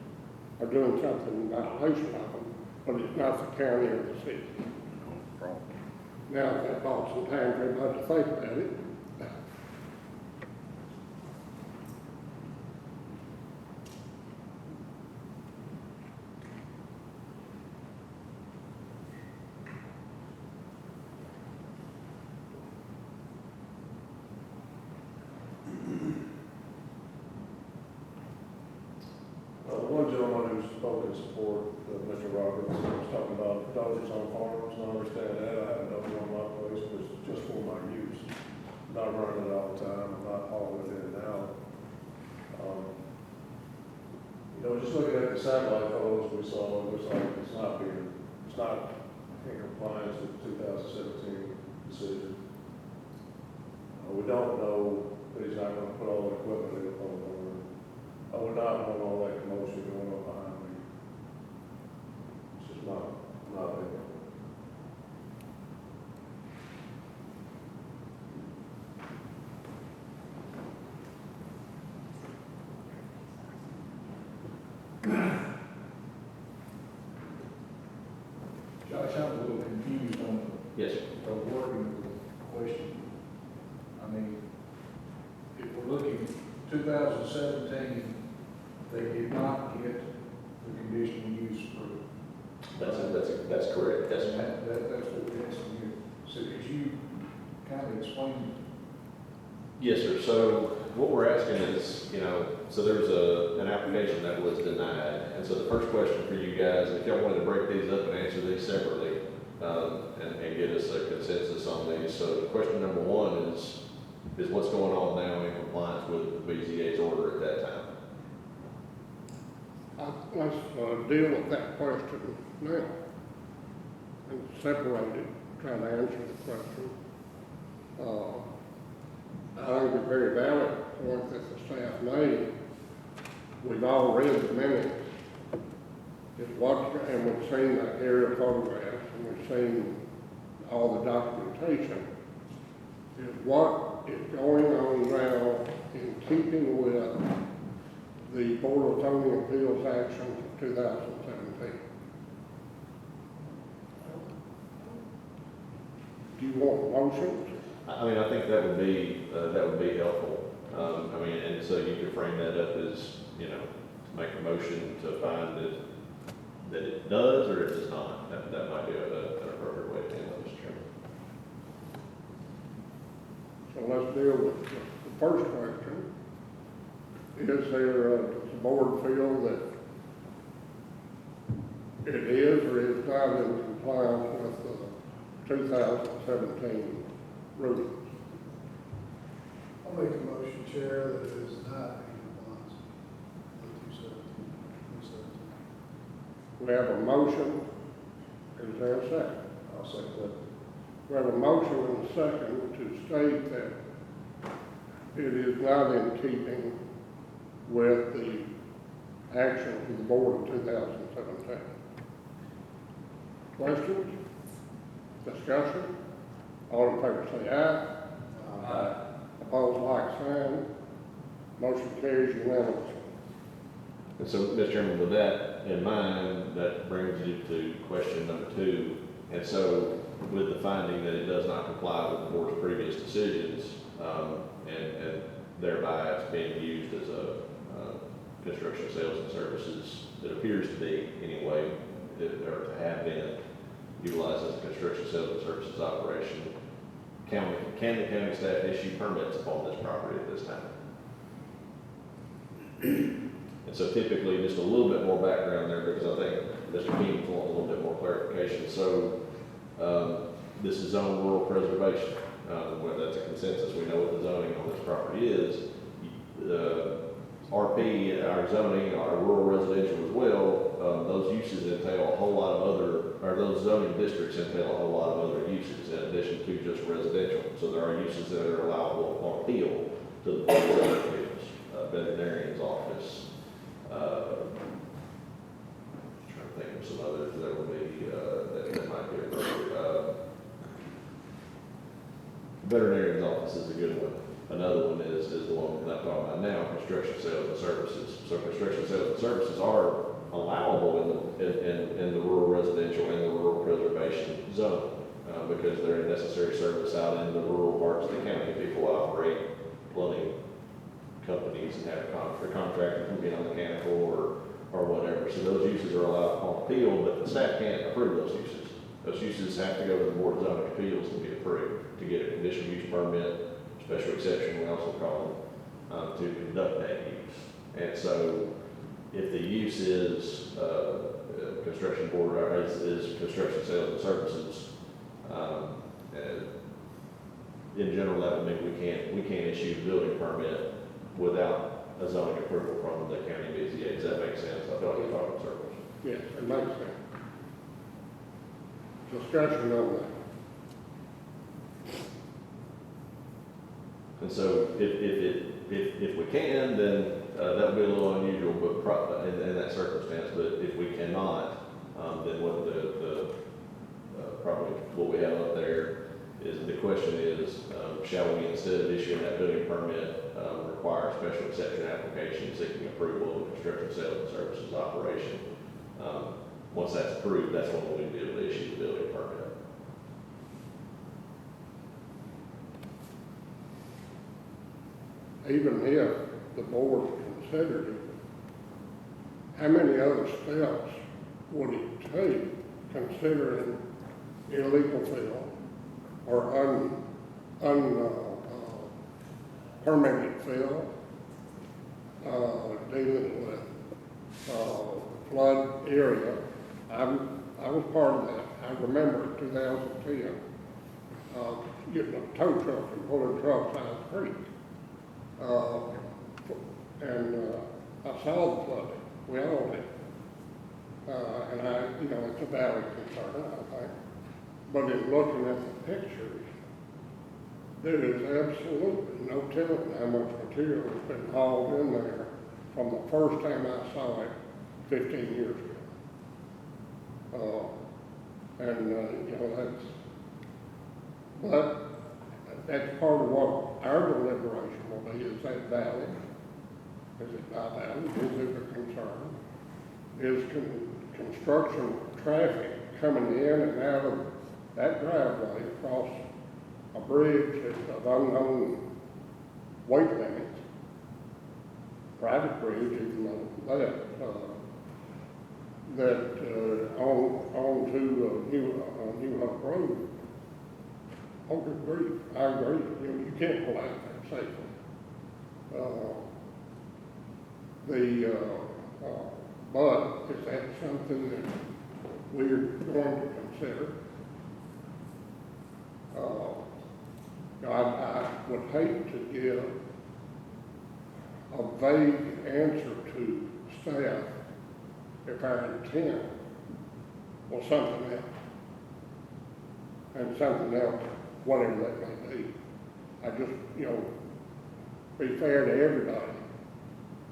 or doing something in violation of them, but it's not the county or the city. Now, that bought some time for everybody to think about it. One gentleman who spoke in support of Mr. Roberts was talking about dozers on farms, and I understand that. I have a dozer on my place, but it's just for my use. I'm not running it all the time. I'm not hauling it in and out. Just looking at the satellite photos we saw, it looks like it's not in compliance with the 2017 decision. We don't know that he's not going to put all the equipment in the phone. I would not want all that commotion going on behind me. It's just not big. Josh, I'm a little confused on Yes, sir. the wording of the question. I mean, if we're looking 2017, they did not get the conditional use approved. That's correct, yes, sir. That's what we're asking you. So could you kind of explain? Yes, sir. So what we're asking is, so there's an application that was denied. And so the first question for you guys, if y'all wanted to break these up and answer these separately, and get us a consensus on these. So question number one is what's going on now in compliance with the BZA's order at that time? Let's deal with that question now and separate it, try to answer the question. I think it's a very valid point that the staff made. We've all read the minutes. And we've seen the aerial photographs, and we've seen all the documentation. Is what is going on now in keeping with the Board of Zoning Appeals actions of 2017. Do you want motions? I mean, I think that would be helpful. And so you could frame that up as, to make a motion to find that it does or it does not. That might be an appropriate way to handle this, Chairman. So let's deal with the first question. Does the board feel that it is or is not in compliance with the 2017 rulings? I'll make a motion, Chair, that it is not in compliance with 2017. We have a motion. Is there a second? I'll second that. We have a motion and a second to state that it is not in keeping with the actions of the board of 2017. Questions? Discussion? All in favor say aye. Aye. Opposed, like sign. Motion carries unanimously. And so, Mr. Chairman, with that in mind, that brings you to question number 2. And so, with the finding that it does not comply with the board's previous decisions, and thereby it's being used as a construction sales and services, that appears to be anyway, or to have been utilized as a construction sales and services operation. Can the county staff issue permits upon this property at this time? And so typically, just a little bit more background there, because I think Mr. Keenan's wanting a little bit more clarification. So, this is zone rural preservation. Whether that's a consensus, we know what the zoning on this property is. RP, our zoning, our rural residential as well, those uses entail a whole lot of other, or those zoning districts entail a whole lot of other uses in addition to just residential. So there are uses that are allowable on appeal to the Board of Zoning Appeals, veterinarian's office. Trying to think of some others that would be, that might be appropriate. Veterinarian's office is a good one. Another one is the one that I'm talking about now, construction sales and services. So construction sales and services are allowable in the rural residential and the rural preservation zone, because they're a necessary service out in the rural parts of the county. People operate plumbing companies and have a contractor can be on mechanical or whatever. So those uses are allowed on appeal, but the staff can't approve those uses. Those uses have to go to the Board of Zoning Appeals to be approved, to get a conditional use permit, special exception, we also call them, to conduct that use. And so if the use is construction board, or is construction sales and services, in general, that would mean we can't issue a building permit without a zoning approval from the county BZA. Does that make sense? I feel like you're talking in circles. Yes, it makes sense. Discussion on that. And so if we can, then that would be a little unusual, but in that circumstance. But if we cannot, then what probably what we have up there is the question is, shall we, instead of issuing that building permit, require a special exception application seeking approval of a construction sales and services operation? Once that's approved, that's when we'll be able to issue the building permit. Even if the board considered it, how many other steps would it take considering illegal fill or permitted fill, dealing with flood area? I was part of that. I remember in 2010, getting a tow truck and pulling trucks out of the creek. I saw the flooding. We all did. And it's a valid concern, I think. But in looking at the pictures, there is absolutely no telling how much material has been hauled in there from the first time I saw it 15 years ago. That's part of what our deliberation will be. Is that valid? Is it not valid? Is it a concern? Is construction traffic coming in and out of that driveway across a bridge of unknown weight limits, private bridge, even though that on to New Hope Road? Oh, good grief, I agree. You can't pull out there safely. But is that something that we're going to consider? I would hate to give a vague answer to staff if our intent was something else. And something else, whatever that may be. I just, be fair to everybody.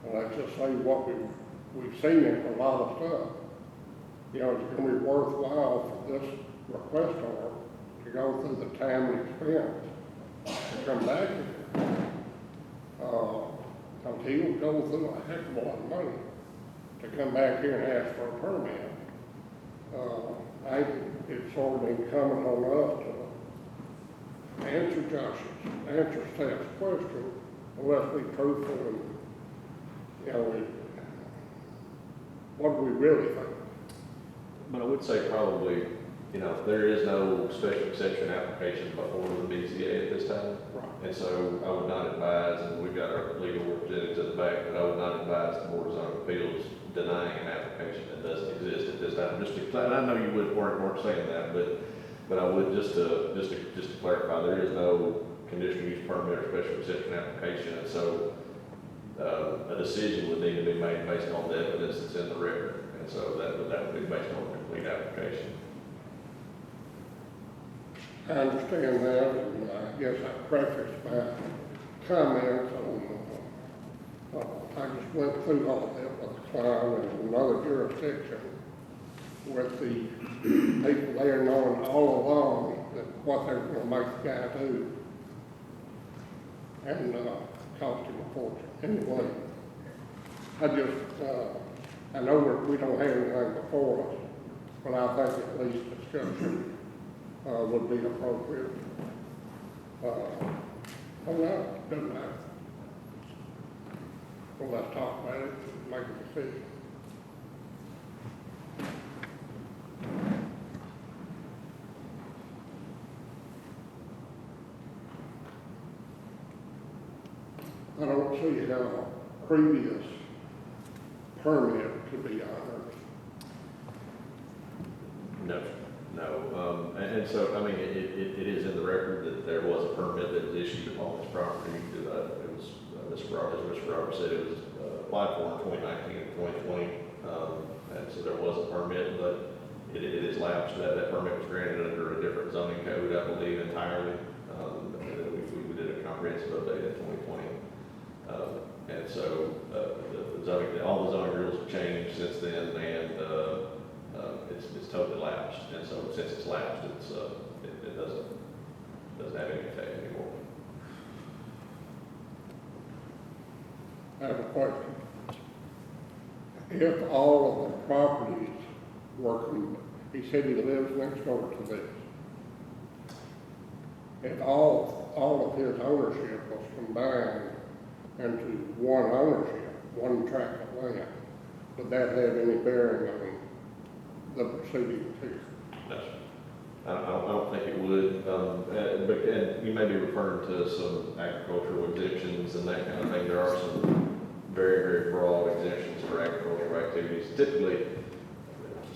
And let's just say what we've seen in a lot of stuff. It's going to be worthwhile for this requestor to go through the time and expense to come back here. He'll go through a heck of a lot of money to come back here and ask for a permit. I think it's sort of incumbent on us to answer staff's question well, let's be truthful and, you know, what do we really think? But I would say probably, you know, there is no special exception application before the BZA at this time. Right. And so I would not advise, and we've got our legal representatives at the back, but I would not advise the Board of Zoning Appeals denying an application that doesn't exist at this time. Just to, and I know you weren't saying that, but I would just to clarify, there is no conditional use permit or special exception application, and so a decision would need to be made based on the evidence that's in the record, and so that would be based on a complete application. I understand that, and I guess I prefaced my comments on, I just went through all of that with a client in another jurisdiction with the people there knowing all along that what they were gonna make the guy do. And, cost him a fortune. Anyway, I know we don't have anything before us, but I think at least discussion would be appropriate. Oh no, doesn't matter. Well, let's talk about it and make a decision. I don't see how a previous permit could be honored. No. And so, I mean, it is in the record that there was a permit that was issued upon this property. It was, Mr. Roberts said it was applied for in 2019 and 2020. And so there was a permit, but it is lapsed. That permit was granted under a different zoning code, I believe, entirely. We did a comprehensive update in 2020. And so all the zoning rules have changed since then, and it's totally lapsed. And so since it's lapsed, it doesn't have any effect anymore. I have a question. If all of the properties were, he said he lives next door to this. If all of his ownership was combined into one ownership, one tract of land, would that have any bearing on the proceedings here? No. I don't think it would. And you may be referring to some agricultural exemptions and that kind of thing. There are some very, very broad exemptions for agricultural activities. Typically,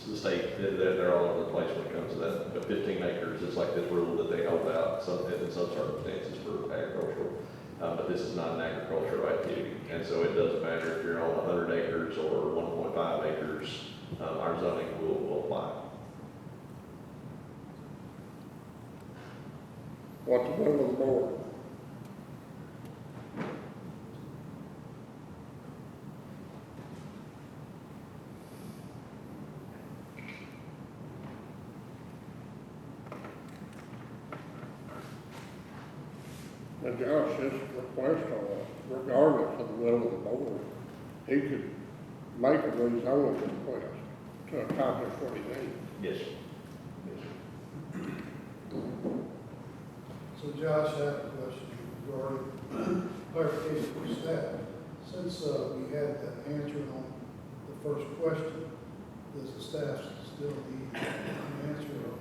the state, they're all over the place when it comes to that. But 15 acres is like this rule that they hold out in some circumstances for agricultural. But this is not an agricultural activity. And so it doesn't matter if you're on 100 acres or 1.5 acres, our zoning will apply. What's the will of the board? Now, Josh, this request regardless of the will of the board, he could make a rezoning request to accomplish what he needs. Yes. So Josh, I have a question regarding clarification for staff. Since we had that answer on the first question, does the staff still need an answer on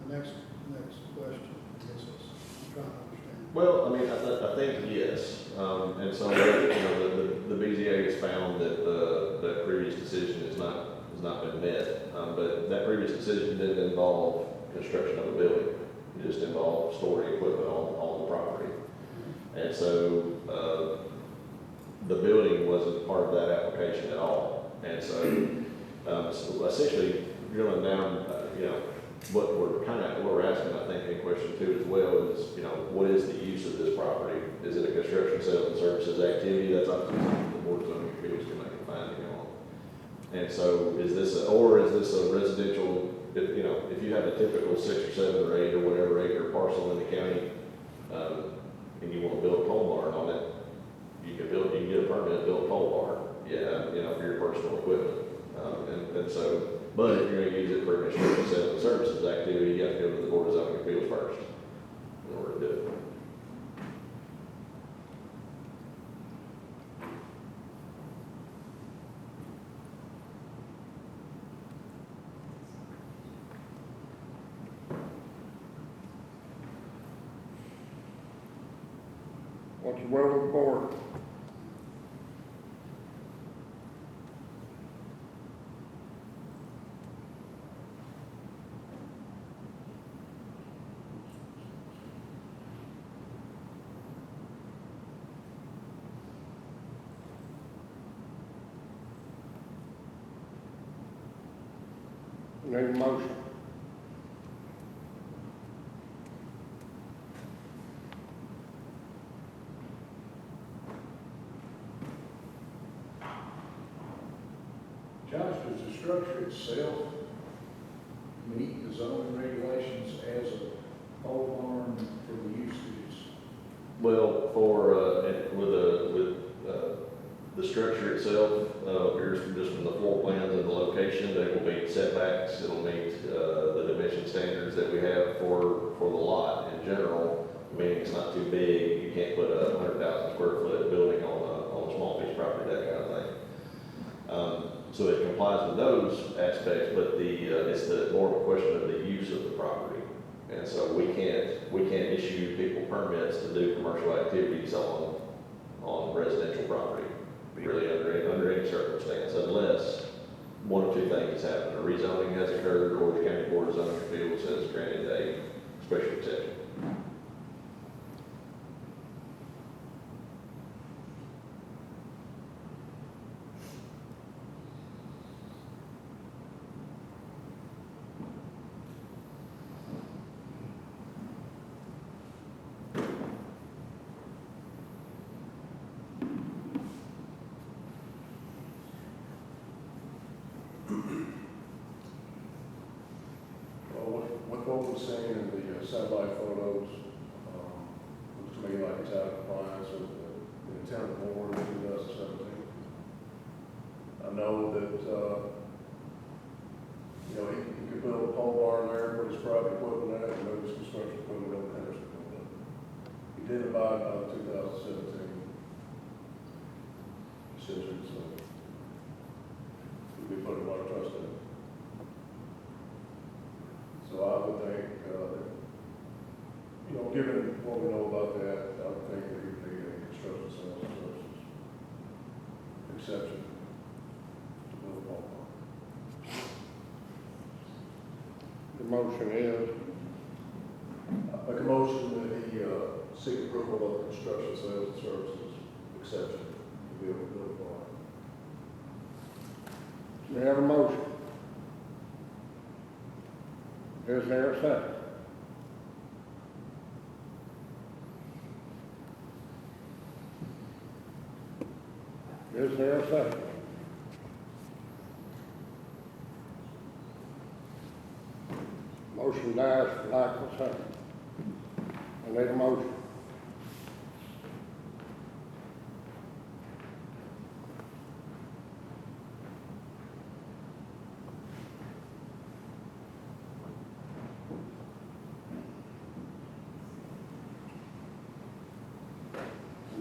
the next question? I guess I'm trying to understand. Well, I mean, I think yes. And so, the BZA has found that the previous decision has not been met. But that previous decision didn't involve construction of a building. It just involved storing equipment on the property. And so, the building wasn't part of that application at all. And so essentially, drilling down, what we're asking, I think, in question 2 as well is, what is the use of this property? Is it a construction, sales, and services activity? That's obviously something the Board of Zoning Appeals can make a finding on. And so, is this a residential? If you have a typical 6 or 7 or 8 or whatever acre parcel in the county, and you want to build a pole barn on it, you can get a permit to build a pole barn. Yeah, for your personal equipment. And so, but if you're going to use it for a construction, sales, and services activity, you have to go to the Board of Zoning Appeals first in order to do it. What's the will of the board? Need a motion? Josh, does the structure itself meet the zoning regulations as a pole barn for the usages? Well, the structure itself, appears from just from the floor plans and the location, they will meet setbacks, it'll meet, the dimension standards that we have for the lot in general, meaning it's not too big, you can't put a 100,000 square foot building on a small piece of property, that kind of thing. So it complies with those aspects, but it's more of a question of the use of the property. And so we can't issue people permits to do commercial activities on residential property, really under any circumstance, unless one of two things has happened. A rezoning has occurred, or the county board of zoning appeals has granted a special exception. With what we're seeing in the satellite photos, looks to me like it's out of compliance with the intent of the board in 2017. I know that, he could build a pole barn there, put his private equipment at, and move his construction equipment over Henderson. He did abide by the 2017 decision, so we put a lot of trust in it. So I would think, given what we know about that, I would think that he'd be a construction sales and services exception to build a pole barn. The motion is, I make a motion that he seek approval of the construction sales and services exception to be able to build a barn. we have a motion. Is there a second? Is there a second? Motion dies for lack of a second. I need a motion.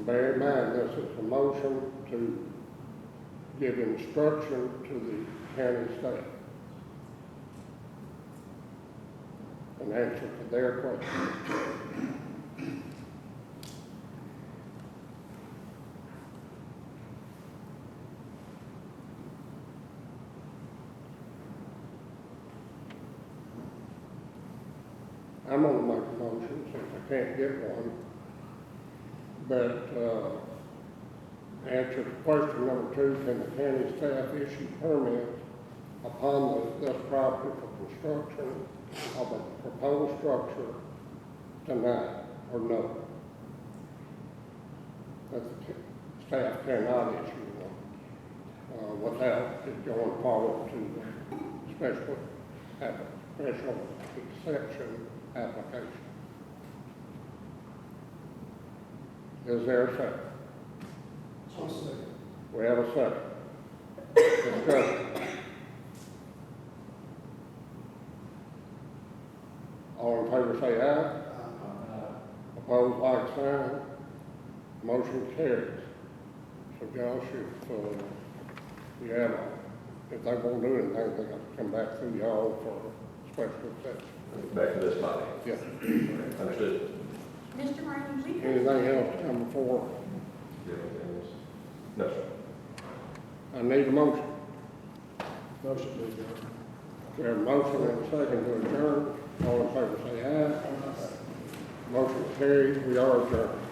Bear in mind, this is a motion to give instruction to the county staff. An answer to their question. I'm gonna make a motion since I can't get one. But, answer to question number 2, can the county staff issue permits upon this property for construction of a proposed structure tonight, or no? That the staff cannot issue one, without it going forward to special exception application. Is there a second? I'll second. We have a second. Discussion. All in favor say aye. Opposed, like sign. Motion carries. So Josh, if they won't do anything, they have to come back through y'all for special exception. Back to this body. Yeah. Understood. Mr. Raines, we Anything else to come before? No, sir. I need a motion. Motion to adjourn. There a motion and a second to adjourn. All in favor say aye. Motion carried. We are adjourned.